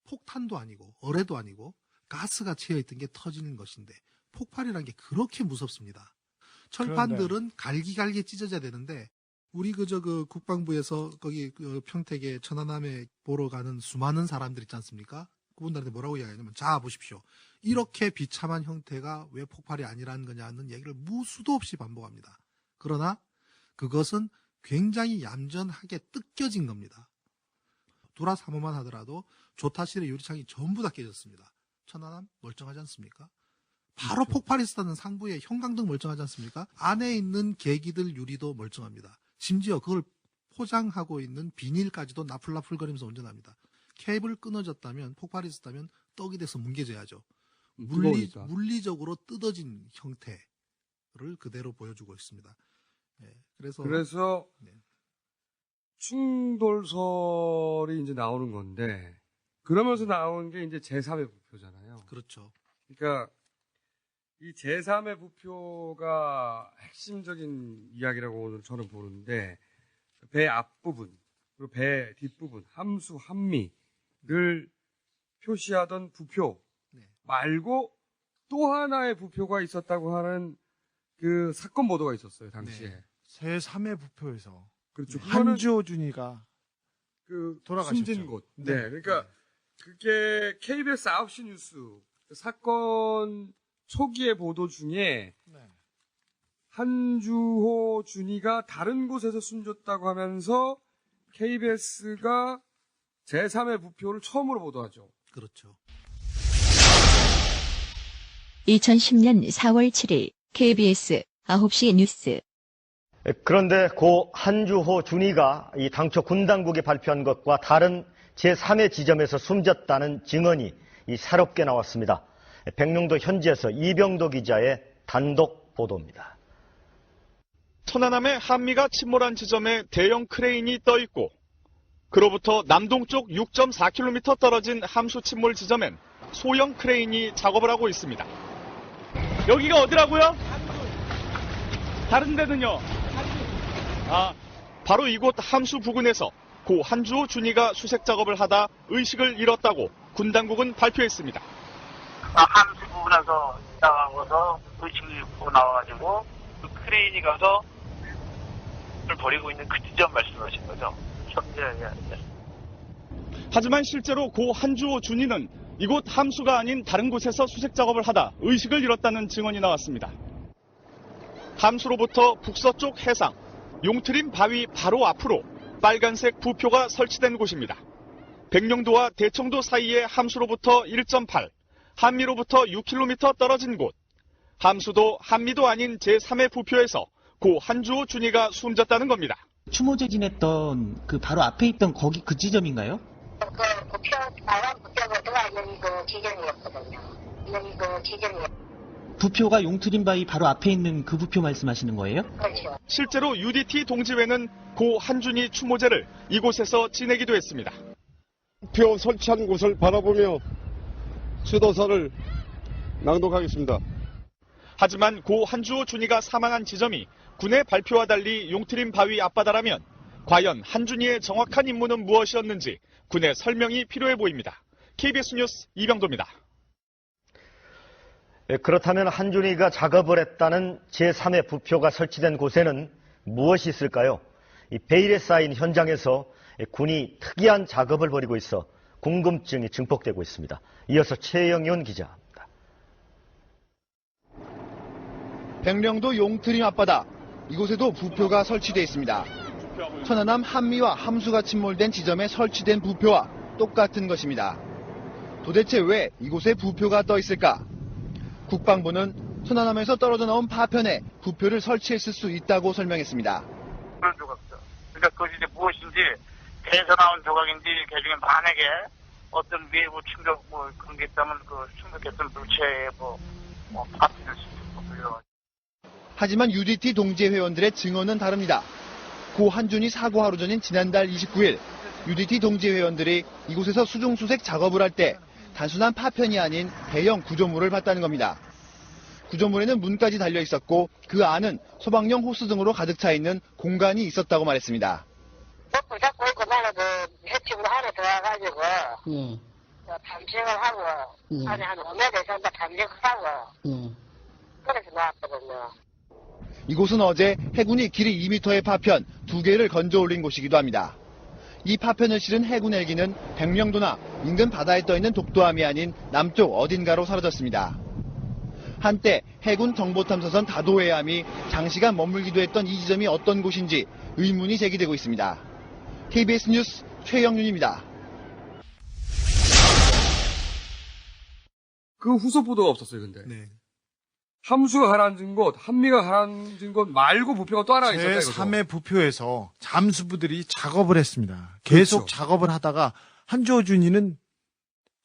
폭탄도 아니고 어뢰도 아니고 가스가 채여있던 게 터지는 것인데 폭발이라는 게 그렇게 무섭습니다. 철판들은 갈기갈기 찢어져야 되는데 우리 그저 그 국방부에서 거기 그 평택에 천안함에 보러 가는 수많은 사람들 있지 않습니까? 그분들한테 뭐라고 이야기하냐면 자 보십시오. 이렇게 비참한 형태가 왜 폭발이 아니라는 거냐는 얘기를 무수도 없이 반복합니다. 그러나 그것은 굉장히 얌전하게 뜯겨진 겁니다. 두라 3호만 하더라도 조타실의 유리창이 전부 다 깨졌습니다. 천안함 멀쩡하지 않습니까? 바로 폭발이 있었다는 상부에 형광등 멀쩡하지 않습니까? 안에 있는 계기들 유리도 멀쩡합니다. 심지어 그걸 포장하고 있는 비닐까지도 나풀나풀거리면서 운전합니다. 케이블 끊어졌다면 폭발이 있었다면 떡이 돼서 뭉개져야죠. 물리적으로 뜯어진 형태를 그대로 보여주고 있습니다. 네, 그래서 네. 충돌설이 이제 나오는 건데 그러면서 나온 게 이제 제3의 부표잖아요. 그렇죠. 그러니까 이 제3의 부표가 핵심적인 이야기라고 오늘 저는 보는데 배 앞부분 그리고 배 뒷부분 함수 한미를 표시하던 부표 말고 또 하나의 부표가 있었다고 하는 그 사건 보도가 있었어요 당시에. 네. 제3의 부표에서 그렇죠. 한주호 준이가 그 돌아가셨죠. 숨진 곳. 네. 그러니까 그게 KBS 9시 뉴스 사건 초기의 보도 중에 한주호 준이가 다른 곳에서 숨졌다고 하면서 KBS가 제3의 부표를 처음으로 보도하죠. 그렇죠. 2010년 4월 7일 KBS 9시 뉴스. 그런데 고 한주호 준이가 이 당초 군 당국이 발표한 것과 다른 제3의 지점에서 숨졌다는 증언이 새롭게 나왔습니다. 백령도 현지에서 이병도 기자의 단독 보도입니다. 천안함에 한미가 침몰한 지점에 대형 크레인이 떠 있고 그로부터 남동쪽 6.4km 떨어진 함수 침몰 지점엔 소형 크레인이 작업을 하고 있습니다. 여기가 어디라고요? 다른 데는요? 바로 이곳 함수 부근에서 고 한주호 준이가 수색 작업을 하다 의식을 잃었다고 군 당국은 발표했습니다. 함수 부근에서 나가서 의식을 잃고 나와가지고 그 크레인이 가서 를 버리고 있는 그 지점 말씀하신 거죠? 예. 하지만 실제로 고 한주호 준이는 이곳 함수가 아닌 다른 곳에서 수색 작업을 하다 의식을 잃었다는 증언이 나왔습니다. 함수로부터 북서쪽 해상, 용트림 바위 바로 앞으로 빨간색 부표가 설치된 곳입니다. 백령도와 대청도 사이의 함수로부터 1.8, 한미로부터 6km 떨어진 곳. 함수도 한미도 아닌 제3의 부표에서 고 한주호 준이가 숨졌다는 겁니다. 추모제 지냈던 그 바로 앞에 있던 거기 그 지점인가요? 그 부표, 빨간 부표가 여기 그 지점이었거든요. 여기 그 지점이었거든요. 부표가 용트림 바위 바로 앞에 있는 그 부표 말씀하시는 거예요? 그렇죠. 실제로 UDT 동지회는 고 한준이 추모제를 이곳에서 지내기도 했습니다. 부표 설치한 곳을 바라보며 수도사를 낭독하겠습니다. 하지만 고 한주호 준이가 사망한 지점이 군의 발표와 달리 용트림 바위 앞바다라면 과연 한준희의 정확한 임무는 무엇이었는지 군의 설명이 필요해 보입니다. KBS 뉴스 이병도입니다. 그렇다면 한준희가 작업을 했다는 제3의 부표가 설치된 곳에는 무엇이 있을까요? 이 베일에 쌓인 현장에서 군이 특이한 작업을 벌이고 있어 궁금증이 증폭되고 있습니다. 이어서 최영윤 기자입니다. 백령도 용트림 앞바다, 이곳에도 부표가 설치되어 있습니다. 천안함 한미와 함수가 침몰된 지점에 설치된 부표와 똑같은 것입니다. 도대체 왜 이곳에 부표가 떠 있을까? 국방부는 천안함에서 떨어져 나온 파편에 부표를 설치했을 수 있다고 설명했습니다. 그런 조각들. 그러니까 그것이 이제 무엇인지 배에서 나온 조각인지 개중에 만약에 어떤 외부 충격 뭐 그런 게 있다면 그 충격했던 물체의 파편일 수도 있고. 하지만 UDT 동지회 회원들의 증언은 다릅니다. 고 한준희 사고 하루 전인 지난달 29일 UDT 동지회 회원들이 이곳에서 수중수색 작업을 할 때 단순한 파편이 아닌 대형 구조물을 봤다는 겁니다. 구조물에는 문까지 달려 있었고 그 안은 소방용 호스 등으로 가득 차 있는 공간이 있었다고 말했습니다. 자꾸 있고 나는 해충도 안에 들어가가지고 탐색을 하고 안에 한 5m 이상 탐색을 하고 그래서 나왔거든요. 이곳은 어제 해군이 길이 2m의 파편 2개를 건져 올린 곳이기도 합니다. 이 파편을 실은 해군 헬기는 백령도나 인근 바다에 떠있는 독도함이 아닌 남쪽 어딘가로 사라졌습니다. 한때 해군 정보탐사선 다도해함이 장시간 머물기도 했던 이 지점이 어떤 곳인지 의문이 제기되고 있습니다. KBS 뉴스 최영윤입니다. 그 후속 보도가 없었어요, 근데. 네. 함수가 가라앉은 곳, 한미가 가라앉은 곳 말고 부표가 또 하나 있었다, 이거죠. 제3의 부표에서 잠수부들이 작업을 했습니다. 계속 그렇죠. 작업을 하다가 한주호 준이는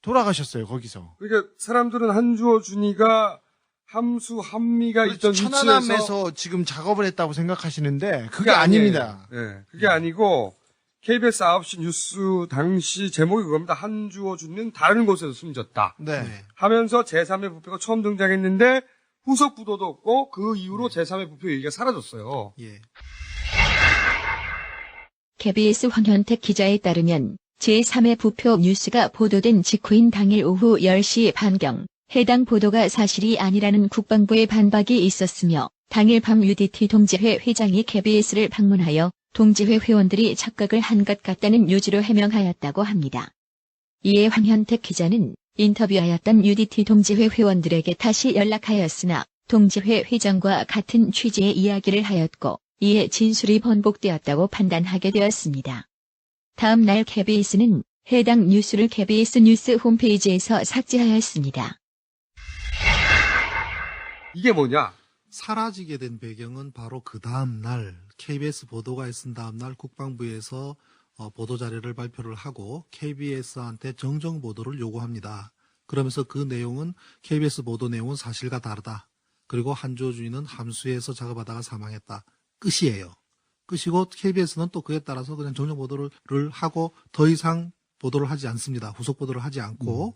돌아가셨어요, 거기서. 그러니까 사람들은 한주호 준이가 함수 한미가 있던 위치에서 천안함에서 지금 작업을 했다고 생각하시는데 그게 아닙니다. 네, 그게 아니고 KBS 9시 뉴스 당시 제목이 그겁니다. 한주호 준은 다른 곳에서 숨졌다. 네. 하면서 제3의 부표가 처음 등장했는데 후속 보도도 없고 그 이후로 제3의 부표 얘기가 사라졌어요. 예. KBS 황현택 기자에 따르면 제3의 부표 뉴스가 보도된 직후인 당일 오후 10시 반경 해당 보도가 사실이 아니라는 국방부의 반박이 있었으며 당일 밤 UDT 동지회 회장이 KBS를 방문하여 동지회 회원들이 착각을 한 것 같다는 요지로 해명하였다고 합니다. 이에 황현택 기자는 인터뷰하였던 UDT 동지회 회원들에게 다시 연락하였으나 동지회 회장과 같은 취지의 이야기를 하였고 이에 진술이 번복되었다고 판단하게 되었습니다. 다음 날 KBS는 해당 뉴스를 KBS 뉴스 홈페이지에서 삭제하였습니다. 이게 뭐냐? 사라지게 된 배경은 바로 그 다음 날 KBS 보도가 있은 다음 날 국방부에서 보도 자료를 발표를 하고 KBS한테 정정 보도를 요구합니다. 그러면서 그 내용은 KBS 보도 내용은 사실과 다르다. 그리고 한주호 준이는 함수에서 작업하다가 사망했다. 끝이에요. 끝이고 KBS는 또 그에 따라서 그냥 정정 보도를 하고 더 이상 보도를 하지 않습니다. 후속 보도를 하지 않고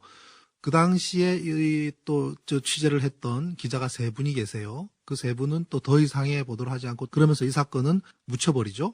그 당시에 또 취재를 했던 기자가 3분이 계세요. 그 3분은 또 더 이상의 보도를 하지 않고 그러면서 이 사건은 묻혀버리죠.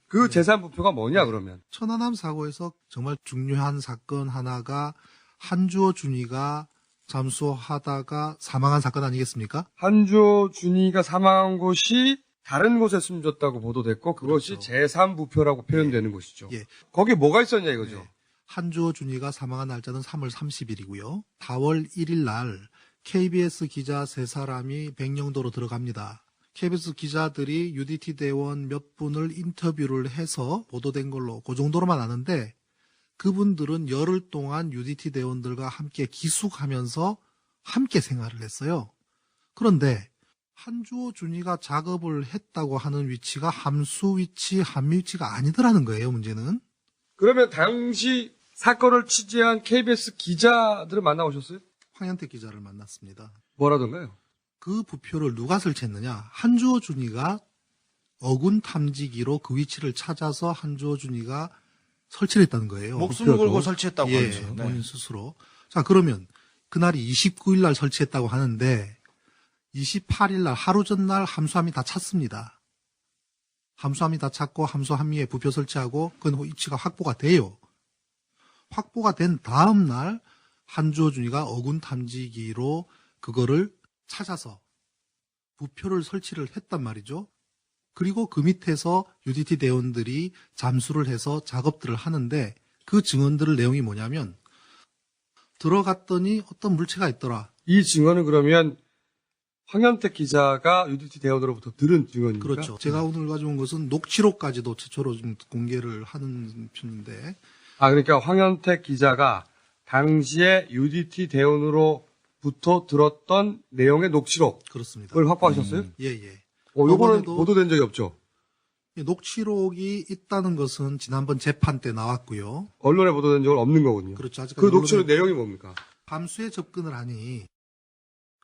그 제3부표가 뭐냐 그러면? 천안함 사고에서 정말 중요한 사건 하나가 한주호 준이가 잠수하다가 사망한 사건 아니겠습니까? 한주호 준이가 사망한 곳이 다른 곳에 숨졌다고 보도됐고 그것이 그렇죠. 제3부표라고 표현되는 곳이죠. 예. 거기에 뭐가 있었냐 이거죠. 네. 한주호 준이가 사망한 날짜는 3월 30일이고요. 4월 1일 날 KBS 기자 3사람이 백령도로 들어갑니다. KBS 기자들이 UDT 대원 몇 분을 인터뷰를 해서 보도된 걸로 그 정도로만 아는데 그분들은 열흘 동안 UDT 대원들과 함께 기숙하면서 함께 생활을 했어요. 그런데 한주호 준이가 작업을 했다고 하는 위치가 함수 위치, 한미 위치가 아니더라는 거예요, 문제는. 그러면 당시 사건을 취재한 KBS 기자들을 만나오셨어요? 황현택 기자를 만났습니다. 뭐라던가요? 그 부표를 누가 설치했느냐? 한주호 준이가 어군 탐지기로 그 위치를 찾아서 한주호 준이가 설치를 했다는 거예요. 목숨을 걸고 설치했다고 예, 하면서. 네. 본인 스스로. 자, 그러면 그날이 29일 날 설치했다고 하는데 28일 날 하루 전날 함수함이 다 찼습니다. 함수함이 다 찾고 함수함위에 부표 설치하고 그 위치가 확보가 돼요. 확보가 된 다음 날 한주호 준이가 어군 탐지기로 그거를 찾아서 부표를 설치를 했단 말이죠. 그리고 그 밑에서 UDT 대원들이 잠수를 해서 작업들을 하는데 그 증언들을 내용이 뭐냐면 들어갔더니 어떤 물체가 있더라. 이 증언은 그러면 황현택 기자가 UDT 대원으로부터 들은 증언입니까? 그렇죠. 제가 오늘 가져온 것은 녹취록까지도 최초로 좀 공개를 하는 편인데. 그러니까 황현택 기자가 당시에 UDT 대원으로부터 들었던 내용의 녹취록. 그렇습니다. 그걸 확보하셨어요? 예. 요거는 보도된 적이 없죠? 녹취록이 있다는 것은 지난번 재판 때 나왔고요. 언론에 보도된 적은 없는 거군요. 그렇죠. 아직까지 그 녹취록 내용이 뭡니까? 함수에 접근을 하니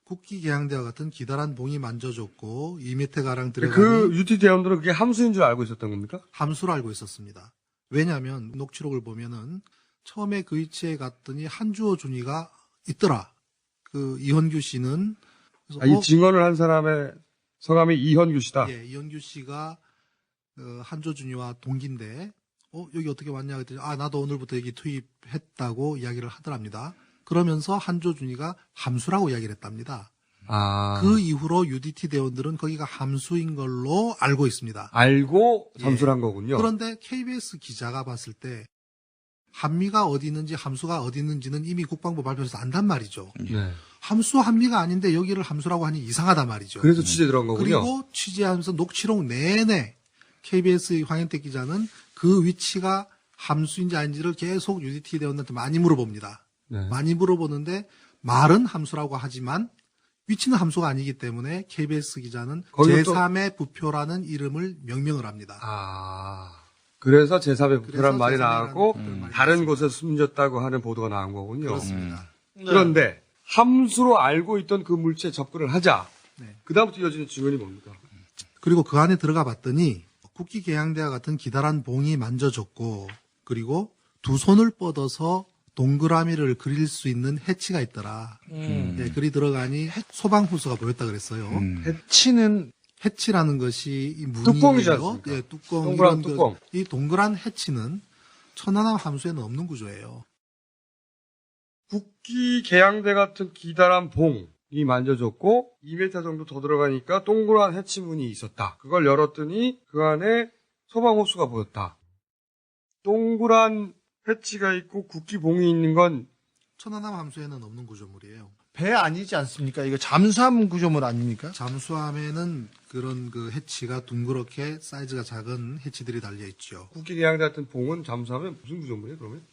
국기 개양대와 같은 기다란 봉이 만져졌고 2m가량 들어가니 그 UDT 대원들은 그게 함수인 줄 알고 있었던 겁니까? 함수를 알고 있었습니다. 왜냐하면 녹취록을 보면은 처음에 그 위치에 갔더니 한주호 준이가 있더라. 그 이현규 씨는 그래서 이 증언을 한 사람의 성함이 이현규 씨다. 예, 이현규 씨가 한주호 준이와 동기인데 여기 어떻게 왔냐 그랬더니 나도 오늘부터 여기 투입했다고 이야기를 하더랍니다. 그러면서 한주호 준이가 함수라고 이야기를 했답니다. 그 이후로 UDT 대원들은 거기가 함수인 걸로 알고 있습니다. 알고 잠수를 한 거군요. 그런데 KBS 기자가 봤을 때 함미가 어디 있는지 함수가 어디 있는지는 이미 국방부 발표에서 안단 말이죠. 네. 함수 함미가 아닌데 여기를 함수라고 하니 이상하단 말이죠. 그래서 취재 들어간 거군요. 그리고 취재하면서 녹취록 내내 KBS의 황현택 기자는 그 위치가 함수인지 아닌지를 계속 UDT 대원들한테 많이 물어봅니다. 네. 많이 물어보는데 말은 함수라고 하지만 위치는 함수가 아니기 때문에 KBS 기자는 제3의 부표라는 이름을 명명을 합니다. 그래서 제3의 부표란 말이 제3의 나왔고 말이 다른 곳에 숨졌다고 하는 보도가 나온 거군요. 그렇습니다. 그런데 함수로 알고 있던 그 물체에 접근을 하자. 그다음부터 이어지는 증언이 뭡니까? 그리고 그 안에 들어가 봤더니 국기 개양대와 같은 기다란 봉이 만져졌고 그리고 두 손을 뻗어서 동그라미를 그릴 수 있는 해치가 있더라. 예, 글이 들어가니 소방 호스가 보였다 그랬어요. 해치라는 것이 이 뚜껑이지 무늬예요. 않습니까? 예, 뚜껑. 동그란 뚜껑. 이 동그란 해치는 천안함 함수에는 없는 구조예요. 국기 개양대 같은 기다란 봉이 만져졌고 2m 정도 더 들어가니까 동그란 해치문이 있었다. 그걸 열었더니 그 안에 소방호수가 보였다. 동그란 해치가 있고 국기 봉이 있는 건 천안함 함수에는 없는 구조물이에요. 배 아니지 않습니까? 이거 잠수함 구조물 아닙니까? 잠수함에는 그런 그 해치가 둥그렇게 사이즈가 작은 해치들이 달려 있죠. 국기 개양대 같은 봉은 잠수함에 무슨 구조물이에요, 그러면?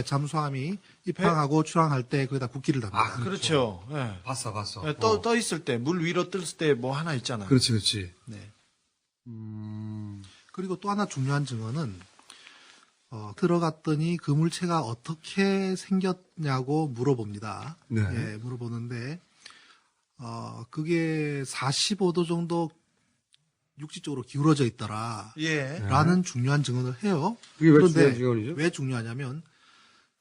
잠수함이 입항하고 출항할 때 거기다 국기를 답니다. 그렇죠. 예. 봤어. 예, 떠 있을 때, 물 위로 뜰 때 뭐 하나 있잖아요. 그렇지. 네. 그리고 또 하나 중요한 증언은 들어갔더니 그 물체가 어떻게 생겼냐고 물어봅니다. 네. 예, 물어보는데 그게 45도 정도 육지 쪽으로 기울어져 있더라. 예. 라는 중요한 증언을 해요. 그게 왜 그런데 중요한 증언이죠? 왜 중요하냐면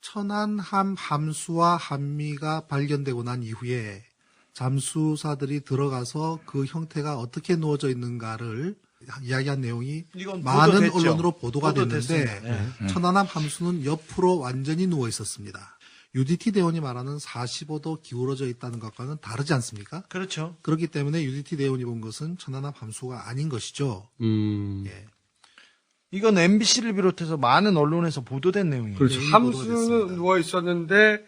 천안함 함수와 함미가 발견되고 난 이후에 잠수사들이 들어가서 그 형태가 어떻게 누워져 있는가를 이야기한 내용이 많은 보도됐죠. 언론으로 보도가 보도됐습니다. 됐는데 천안함 함수는 옆으로 완전히 누워 있었습니다. UDT 대원이 말하는 45도 기울어져 있다는 것과는 다르지 않습니까? 그렇죠. 그렇기 때문에 UDT 대원이 본 것은 천안함 함수가 아닌 것이죠. 예. 이건 MBC를 비롯해서 많은 언론에서 보도된 내용이에요. 그렇죠. 함수는 누워 있었는데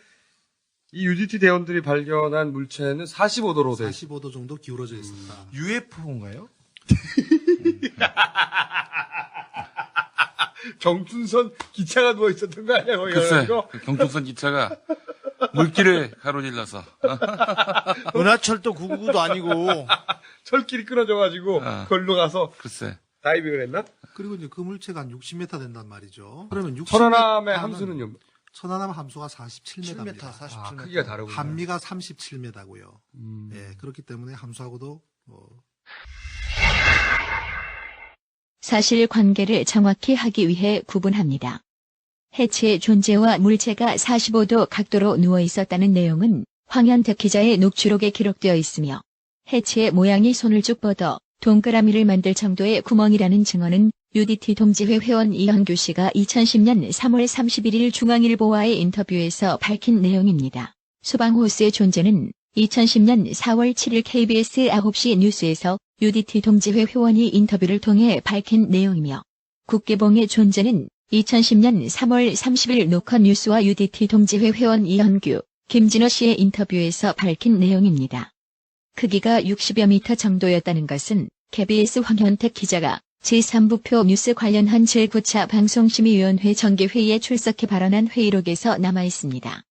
이 UDT 대원들이 발견한 물체는 45도로 돼. 45도 정도 기울어져 있습니다. UFO인가요? 경춘선 기차가 누워 있었던 거 아니야? 글쎄, 그 경춘선 기차가 물길을 가로질러서 은하철도 999도 아니고 철길이 끊어져가지고 걸로 가서 글쎄 다이빙을 했나? 그리고 이제 그 물체가 한 60m 된단 말이죠. 그러면 60m 천안함의 함수는요? 천안함 함수가 47m입니다. 47m. 크기가 다르군요. 함미가 37m고요. 예, 그렇기 때문에 함수하고도 사실관계를 정확히 하기 위해 구분합니다. 해치의 존재와 물체가 45도 각도로 누워 있었다는 내용은 황현택 기자의 녹취록에 기록되어 있으며 해치의 모양이 손을 쭉 뻗어 동그라미를 만들 정도의 구멍이라는 증언은 UDT 동지회 회원 이현규 씨가 2010년 3월 31일 중앙일보와의 인터뷰에서 밝힌 내용입니다. 소방호스의 존재는 2010년 4월 7일 KBS 9시 뉴스에서 UDT 동지회 회원이 인터뷰를 통해 밝힌 내용이며 국개봉의 존재는 2010년 3월 30일 노컷뉴스와 UDT 동지회 회원 이현규, 김진호 씨의 인터뷰에서 밝힌 내용입니다. 크기가 60여 미터 정도였다는 것은 KBS 황현택 기자가 제3부표 뉴스 관련한 제9차 방송심의위원회 정기회의에 출석해 발언한 회의록에서 남아있습니다.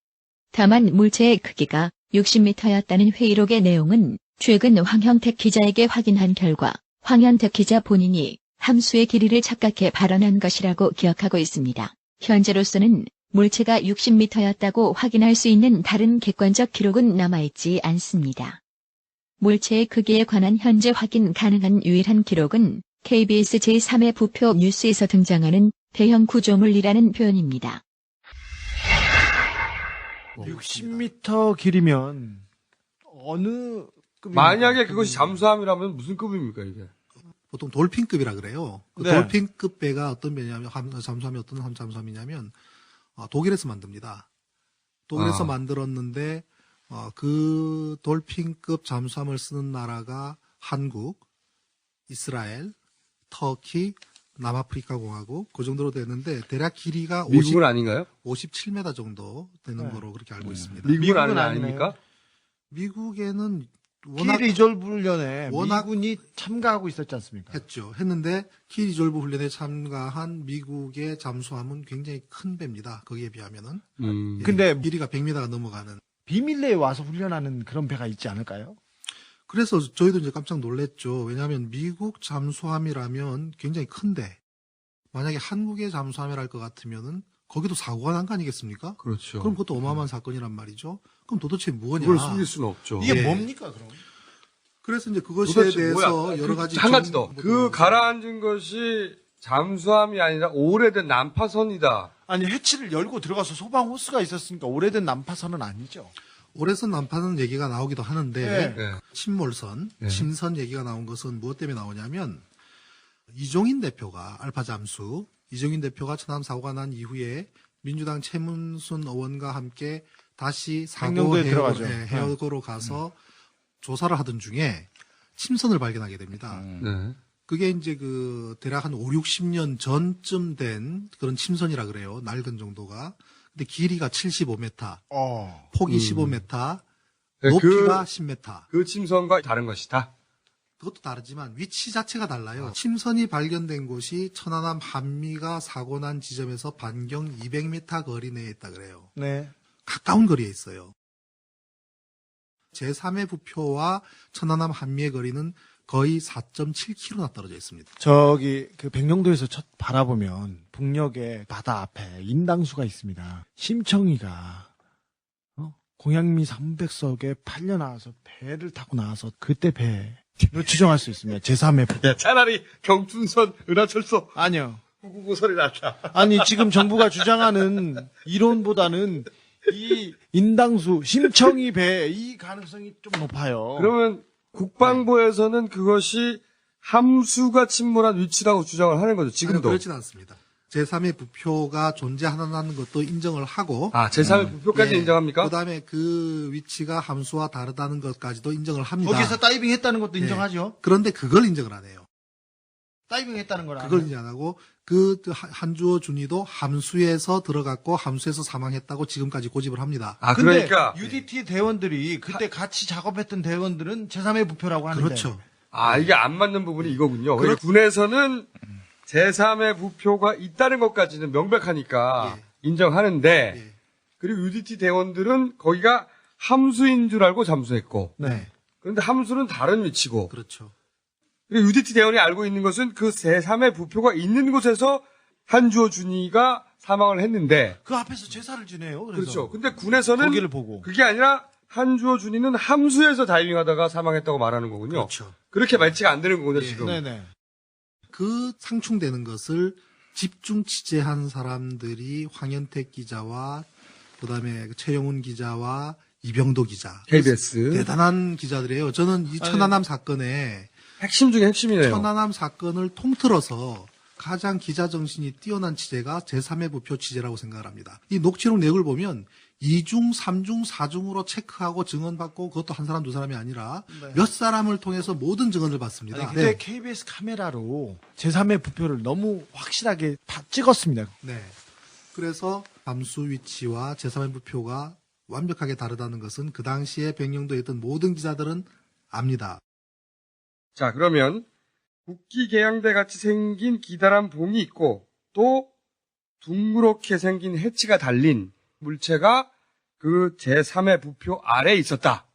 다만 물체의 크기가 60m였다는 회의록의 내용은 최근 황현택 기자에게 확인한 결과 황현택 기자 본인이 함수의 길이를 착각해 발언한 것이라고 기억하고 있습니다. 현재로서는 물체가 60m였다고 확인할 수 있는 다른 객관적 기록은 남아있지 않습니다. 물체의 크기에 관한 현재 확인 가능한 유일한 기록은 KBS 제3회 부표 뉴스에서 등장하는 대형 구조물이라는 표현입니다. 60m 길이면 어느 급입니까? 만약에 그것이 잠수함이라면 무슨 급입니까 이게? 보통 돌핀급이라 그래요. 그 네. 돌핀급 배가 어떤 배냐면 잠수함이 어떤 잠수함이냐면 독일에서 만듭니다. 독일에서 만들었는데 그 돌핀급 잠수함을 쓰는 나라가 한국, 이스라엘, 터키, 남아프리카 공화국 그 정도로 되는데 대략 길이가 미국은 아닌가요? 57m 정도 되는 거로 그렇게 알고 있습니다. 미국은 아닙니까? 미국에는 워낙 키 리졸브 훈련에 워낙 미군이 참가하고 있었지 않습니까? 했는데 키 리졸브 훈련에 참가한 미국의 잠수함은 굉장히 큰 배입니다. 거기에 비하면은. 예, 근데 길이가 100m가 넘어가는. 비밀내에 와서 훈련하는 그런 배가 있지 않을까요? 그래서 저희도 이제 깜짝 놀랐죠. 왜냐하면 미국 잠수함이라면 굉장히 큰데 만약에 한국의 잠수함이랄 것 같으면은 거기도 사고가 난 거 아니겠습니까? 그렇죠. 그럼 그것도 어마어마한 사건이란 말이죠. 그럼 도대체 뭐냐? 그걸 숨길 수는 없죠. 이게 예. 뭡니까 그럼? 그래서 이제 그것에 도대체 대해서 뭐야? 여러 가지 한 가지 더. 정보도 그 가라앉은 것이 잠수함이 아니라 오래된 난파선이다. 아니 해치를 열고 들어가서 소방 호스가 있었으니까 오래된 난파선은 아니죠. 오래선 난파선 얘기가 나오기도 하는데 네. 침몰선, 침선 얘기가 나온 것은 무엇 때문에 나오냐면 이종인 대표가 알파 잠수, 이종인 대표가 천안 사고가 난 이후에 민주당 최문순 의원과 함께 다시 사고 백령도에 들어가죠. 해역으로 가서 조사를 하던 중에 침선을 발견하게 됩니다. 네. 그게 이제 그 대략 한 5, 60년 전쯤 된 그런 침선이라 그래요. 낡은 정도가. 근데 길이가 75m, 폭이 15m, 높이가 10m. 그 침선과 다른 것이다. 그것도 다르지만 위치 자체가 달라요. 침선이 발견된 곳이 천안함 한미가 사고 난 지점에서 반경 200m 거리 내에 있다 그래요. 네. 가까운 거리에 있어요. 제3의 부표와 천안함 한미의 거리는 거의 4.7km나 떨어져 있습니다. 저기 그 백령도에서 바라보면 북녘의 바다 앞에 인당수가 있습니다. 심청이가 공양미 300석에 팔려 나와서 배를 타고 나와서 그때 배로 추정할 수 있습니다. 제3의 부표. 야, 차라리 경춘선, 은하철도 아니요. 구구구 소리 났다. 아니 지금 정부가 주장하는 이론보다는 이 인당수 심청이 배 이 가능성이 좀 높아요. 그러면 국방부에서는 그것이 함수가 침몰한 위치라고 주장을 하는 거죠. 지금도. 아니요, 그렇진 않습니다. 제3의 부표가 존재한다는 것도 인정을 하고. 제3의 부표까지 인정합니까? 그다음에 그 위치가 함수와 다르다는 것까지도 인정을 합니다. 거기서 다이빙 했다는 것도 인정하죠. 그런데 그걸 인정을 안 해요. 다이빙 했다는 걸 그걸 인정 안 하고 그 한주호 준이도 함수에서 들어갔고 함수에서 사망했다고 지금까지 고집을 합니다. 근데 UDT 대원들이 그때 같이 작업했던 대원들은 제3의 부표라고 하는데. 그렇죠. 이게 안 맞는 부분이 이거군요. 군에서는 제3의 부표가 있다는 것까지는 명백하니까 인정하는데 그리고 UDT 대원들은 거기가 함수인 줄 알고 잠수했고 그런데 함수는 다른 위치고 그렇죠. 그리고 UDT 대원이 알고 있는 것은 그 제3의 부표가 있는 곳에서 한주호 준이가 사망을 했는데 그 앞에서 제사를 지내요. 그래서. 그렇죠. 근데 군에서는 거기를 보고. 그게 아니라 한주호 준이는 함수에서 다이빙하다가 사망했다고 말하는 거군요. 그렇죠. 그렇게 매치가 안 되는 거군요, 지금. 네네. 그 상충되는 것을 집중 취재한 사람들이 황현택 기자와 그다음에 최영훈 기자와 이병도 기자. KBS. 대단한 기자들이에요. 저는 이 천안함 사건에 핵심 중에 핵심이네요. 천안함 사건을 통틀어서 가장 기자 정신이 뛰어난 취재가 제3의 부표 취재라고 생각을 합니다. 이 녹취록 내용을 보면 2중, 3중, 4중으로 체크하고 증언받고 그것도 한 사람 두 사람이 아니라 네. 몇 사람을 통해서 모든 증언을 받습니다. 아니, 근데 KBS 카메라로 제3의 부표를 너무 확실하게 다 찍었습니다. 네. 그래서 잠수 위치와 제3의 부표가 완벽하게 다르다는 것은 그 당시에 백령도에 있던 모든 기자들은 압니다. 자, 그러면 국기 계양대 같이 생긴 기다란 봉이 있고 또 둥그렇게 생긴 해치가 달린 물체가 그 제3의 부표 아래에 있었다.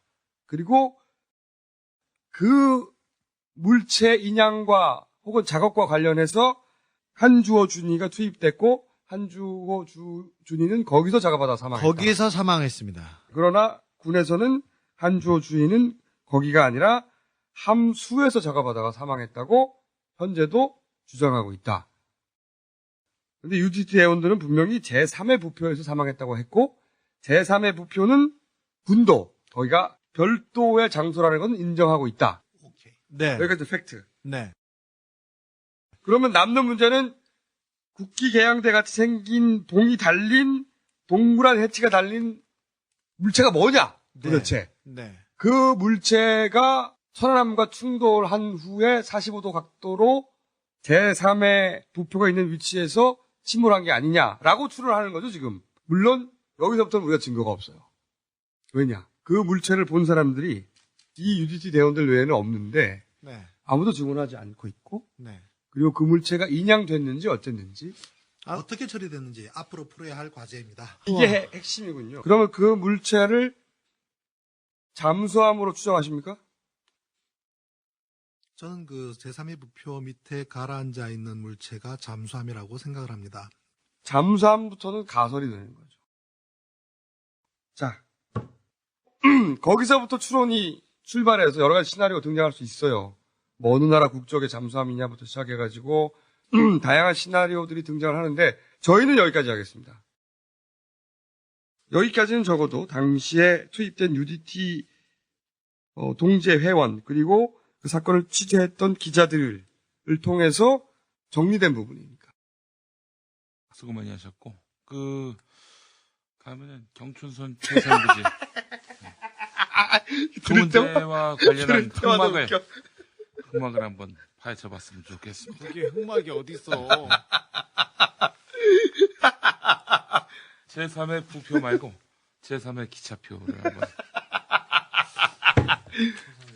그리고 그 물체 인양과 혹은 작업과 관련해서 한주호 준이가 투입됐고 한주호 준이는 거기서 작업하다 사망했다. 거기에서 사망했습니다. 그러나 군에서는 한주호 준이는 거기가 아니라 함수에서 작업하다가 사망했다고 현재도 주장하고 있다. 근데 UDT 대원들은 분명히 제3의 부표에서 사망했다고 했고 제3의 부표는 군도 거기가 별도의 장소라는 건 인정하고 있다. 네. 여기까지 팩트. 네. 그러면 남는 문제는 국기 계양대 같이 생긴 봉이 달린 동그란 해치가 달린 물체가 뭐냐 도대체. 네. 그 물체가 천안함과 충돌한 후에 45도 각도로 제3의 부표가 있는 위치에서 침몰한 게 아니냐라고 추론하는 거죠, 지금. 물론 여기서부터는 우리가 증거가 없어요. 왜냐? 그 물체를 본 사람들이 이 UDT 대원들 외에는 없는데 네. 아무도 증언하지 않고 있고 네. 그리고 그 물체가 인양됐는지 어쨌는지 어떻게 처리됐는지 앞으로 풀어야 할 과제입니다. 이게 핵심이군요. 그러면 그 물체를 잠수함으로 추정하십니까? 저는 그 제3의 부표 밑에 가라앉아 있는 물체가 잠수함이라고 생각을 합니다. 잠수함부터는 가설이 되는 거죠. 자, 거기서부터 추론이 출발해서 여러 가지 시나리오가 등장할 수 있어요. 뭐 어느 나라 국적의 잠수함이냐부터 시작해가지고 다양한 시나리오들이 등장을 하는데 저희는 여기까지 하겠습니다. 여기까지는 적어도 당시에 투입된 UDT 동제 회원 그리고 그 사건을 취재했던 기자들을 통해서 정리된 부분이니까. 수고 많이 하셨고 가면은 경춘선 최선부지 그 문제와 관련한 흑막을 한번 파헤쳐봤으면 좋겠습니다. 그게 흑막이 어딨어. 제3의 부표 말고 제3의 기차표를 한번.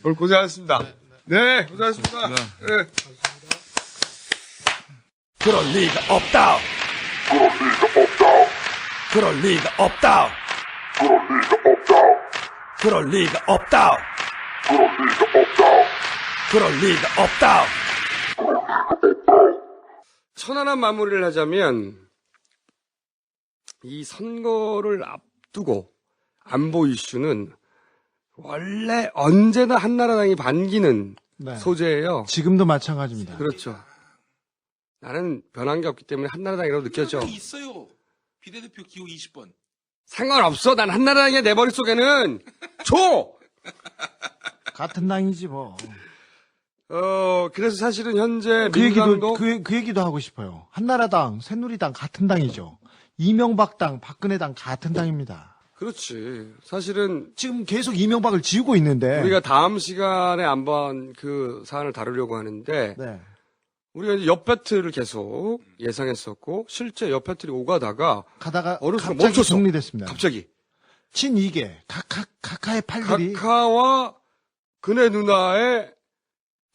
오늘 고생하셨습니다. 네, 고생하셨습니다. 네. 그럴 리가 없다. 그럴 리가 없다. 그럴 리가 없다. 그럴 리가 없다. 천안함 마무리를 하자면 이 선거를 앞두고 안보 이슈는 원래 언제나 한나라당이 반기는 네. 소재예요. 지금도 마찬가지입니다. 그렇죠. 나는 변한 게 없기 때문에 한나라당이라고 느껴져. 있어요. 비례대표 기호 20번. 상관없어. 난 한나라당이야. 내 머릿속에는. 줘! 같은 당이지 뭐. 그래서 사실은 현재 그 민주당도 그 얘기도 하고 싶어요. 한나라당, 새누리당 같은 당이죠. 이명박당, 박근혜당 같은 당입니다. 그렇지. 사실은 지금 계속 이명박을 지우고 있는데 우리가 다음 시간에 한번 그 사안을 다루려고 하는데 네. 우리가 이제 옆 배틀을 계속 예상했었고 실제 옆 배틀이 오가다가 어느 순간 갑자기 멈췄어. 정리됐습니다. 갑자기. 친2개 카카의 팔들이 카카와 그네 누나의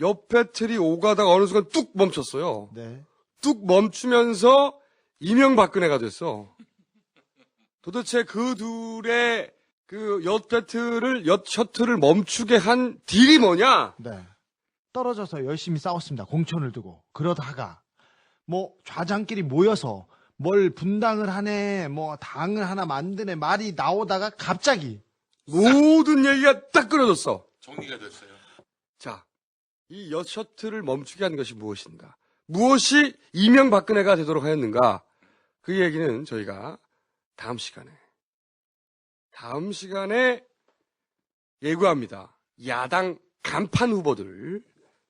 옆 배틀이 오가다가 어느 순간 뚝 멈췄어요. 네. 뚝 멈추면서 이명박근혜가 됐어. 도대체 그 둘의 그 엿 배틀을, 엿 셔틀을 멈추게 한 딜이 뭐냐? 네. 떨어져서 열심히 싸웠습니다. 공천을 두고. 그러다가 뭐 좌장끼리 모여서 뭘 분당을 하네, 뭐 당을 하나 만드네 말이 나오다가 갑자기 모든 얘기가 딱 끊어졌어. 정리가 됐어요. 자, 이 엿 셔틀을 멈추게 한 것이 무엇인가? 무엇이 이명박근혜가 되도록 하였는가? 그 얘기는 저희가 다음 시간에 예고합니다. 야당 간판 후보들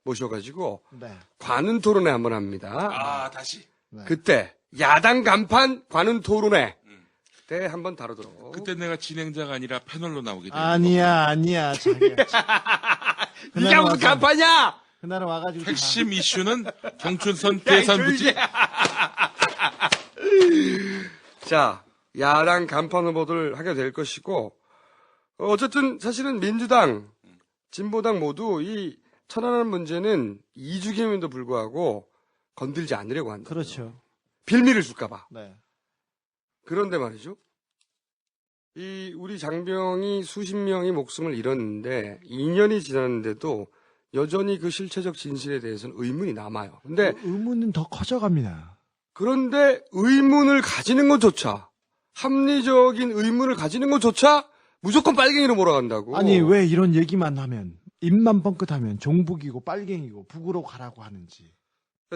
모셔가지고 네. 관훈 토론회 한번 합니다. 아, 다시. 그때 야당 간판 관훈 토론회 때 한번 다루도록. 그때 내가 진행자가 아니라 패널로 나오게 돼. 아니야, 자기야. 네가 무슨 간판이야? 그날은 와가지고. 핵심 이슈는 경춘선 대선부지. 자, 야당 간판 후보들 하게 될 것이고, 어쨌든 사실은 민주당, 진보당 모두 이 천안함 문제는 이주기임에도 불구하고 건들지 않으려고 한다. 그렇죠. 빌미를 줄까봐. 네. 그런데 말이죠. 우리 장병이 수십 명이 목숨을 잃었는데 2년이 지났는데도 여전히 그 실체적 진실에 대해서는 의문이 남아요. 근데 의문은 더 커져갑니다. 그런데 의문을 가지는 것조차, 합리적인 의문을 가지는 것조차 무조건 빨갱이로 몰아간다고. 아니, 왜 이런 얘기만 하면, 입만 뻥끗하면 종북이고 빨갱이고 북으로 가라고 하는지.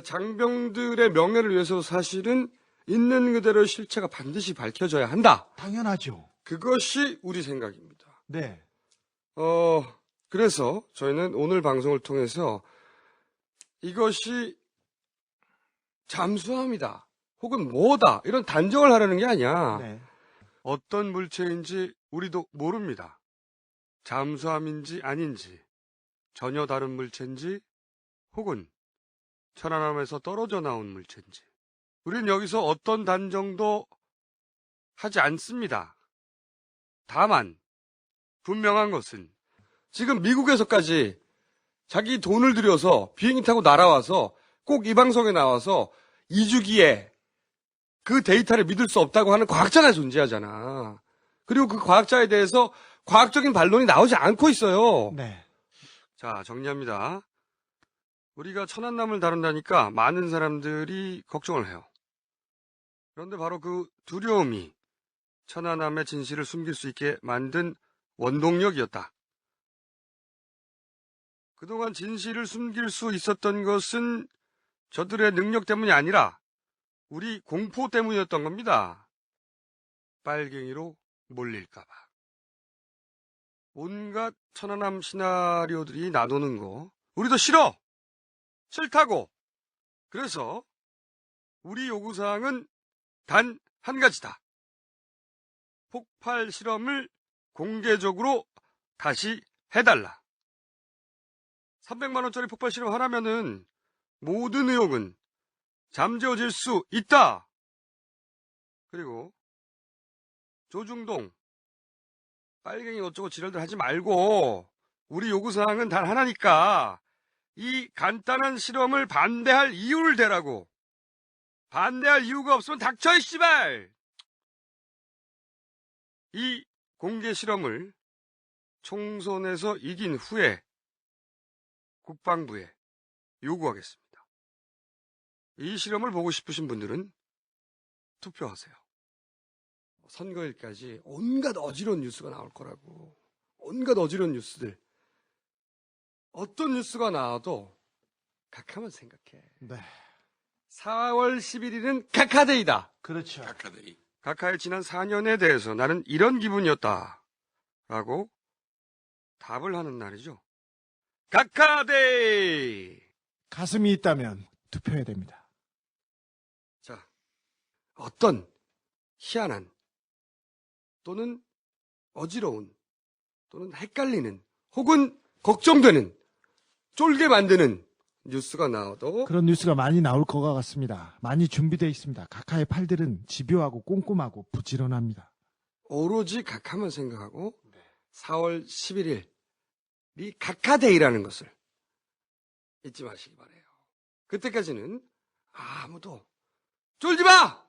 장병들의 명예를 위해서 사실은 있는 그대로의 실체가 반드시 밝혀져야 한다. 당연하죠. 그것이 우리 생각입니다. 네. 그래서 저희는 오늘 방송을 통해서 이것이 잠수함이다. 혹은 뭐다. 이런 단정을 하려는 게 아니야. 네. 어떤 물체인지 우리도 모릅니다. 잠수함인지 아닌지, 전혀 다른 물체인지, 혹은 천안함에서 떨어져 나온 물체인지. 우리는 여기서 어떤 단정도 하지 않습니다. 다만 분명한 것은 지금 미국에서까지 자기 돈을 들여서 비행기 타고 날아와서 꼭 이 방송에 나와서 2주기에 그 데이터를 믿을 수 없다고 하는 과학자가 존재하잖아. 그리고 그 과학자에 대해서 과학적인 반론이 나오지 않고 있어요. 네. 자, 정리합니다. 우리가 천안함을 다룬다니까 많은 사람들이 걱정을 해요. 그런데 바로 그 두려움이 천안함의 진실을 숨길 수 있게 만든 원동력이었다. 그동안 진실을 숨길 수 있었던 것은 저들의 능력 때문이 아니라 우리 공포 때문이었던 겁니다. 빨갱이로 몰릴까봐. 온갖 천안함 시나리오들이 나도는 거 우리도 싫어! 싫다고! 그래서 우리 요구사항은 단 한 가지다. 폭발 실험을 공개적으로 다시 해달라. 300만 원짜리 폭발 실험 하라면은 모든 의혹은 잠재워질 수 있다. 그리고 조중동 빨갱이 어쩌고 지랄들 하지 말고 우리 요구사항은 단 하나니까 이 간단한 실험을 반대할 이유를 대라고. 반대할 이유가 없으면 닥쳐, 이 씨발! 이 공개 실험을 총선에서 이긴 후에 국방부에 요구하겠습니다. 이 실험을 보고 싶으신 분들은 투표하세요. 선거일까지 온갖 어지러운 뉴스가 나올 거라고. 온갖 어지러운 뉴스들. 어떤 뉴스가 나와도 각하만 생각해. 네. 4월 11일은 각하데이다. 그렇죠. 각하데이. 각하의 지난 4년에 대해서 나는 이런 기분이었다. 라고 답을 하는 날이죠. 각하데이! 가슴이 있다면 투표해야 됩니다. 자, 어떤 희한한 또는 어지러운 또는 헷갈리는 혹은 걱정되는 쫄게 만드는 뉴스가 나와도 그런 뉴스가 많이 나올 것 같습니다. 많이 준비되어 있습니다. 각하의 팔들은 집요하고 꼼꼼하고 부지런합니다. 오로지 각하만 생각하고 4월 11일이 각하데이라는 것을 잊지 마시기 바라요. 그때까지는 아무도 쫄지 마!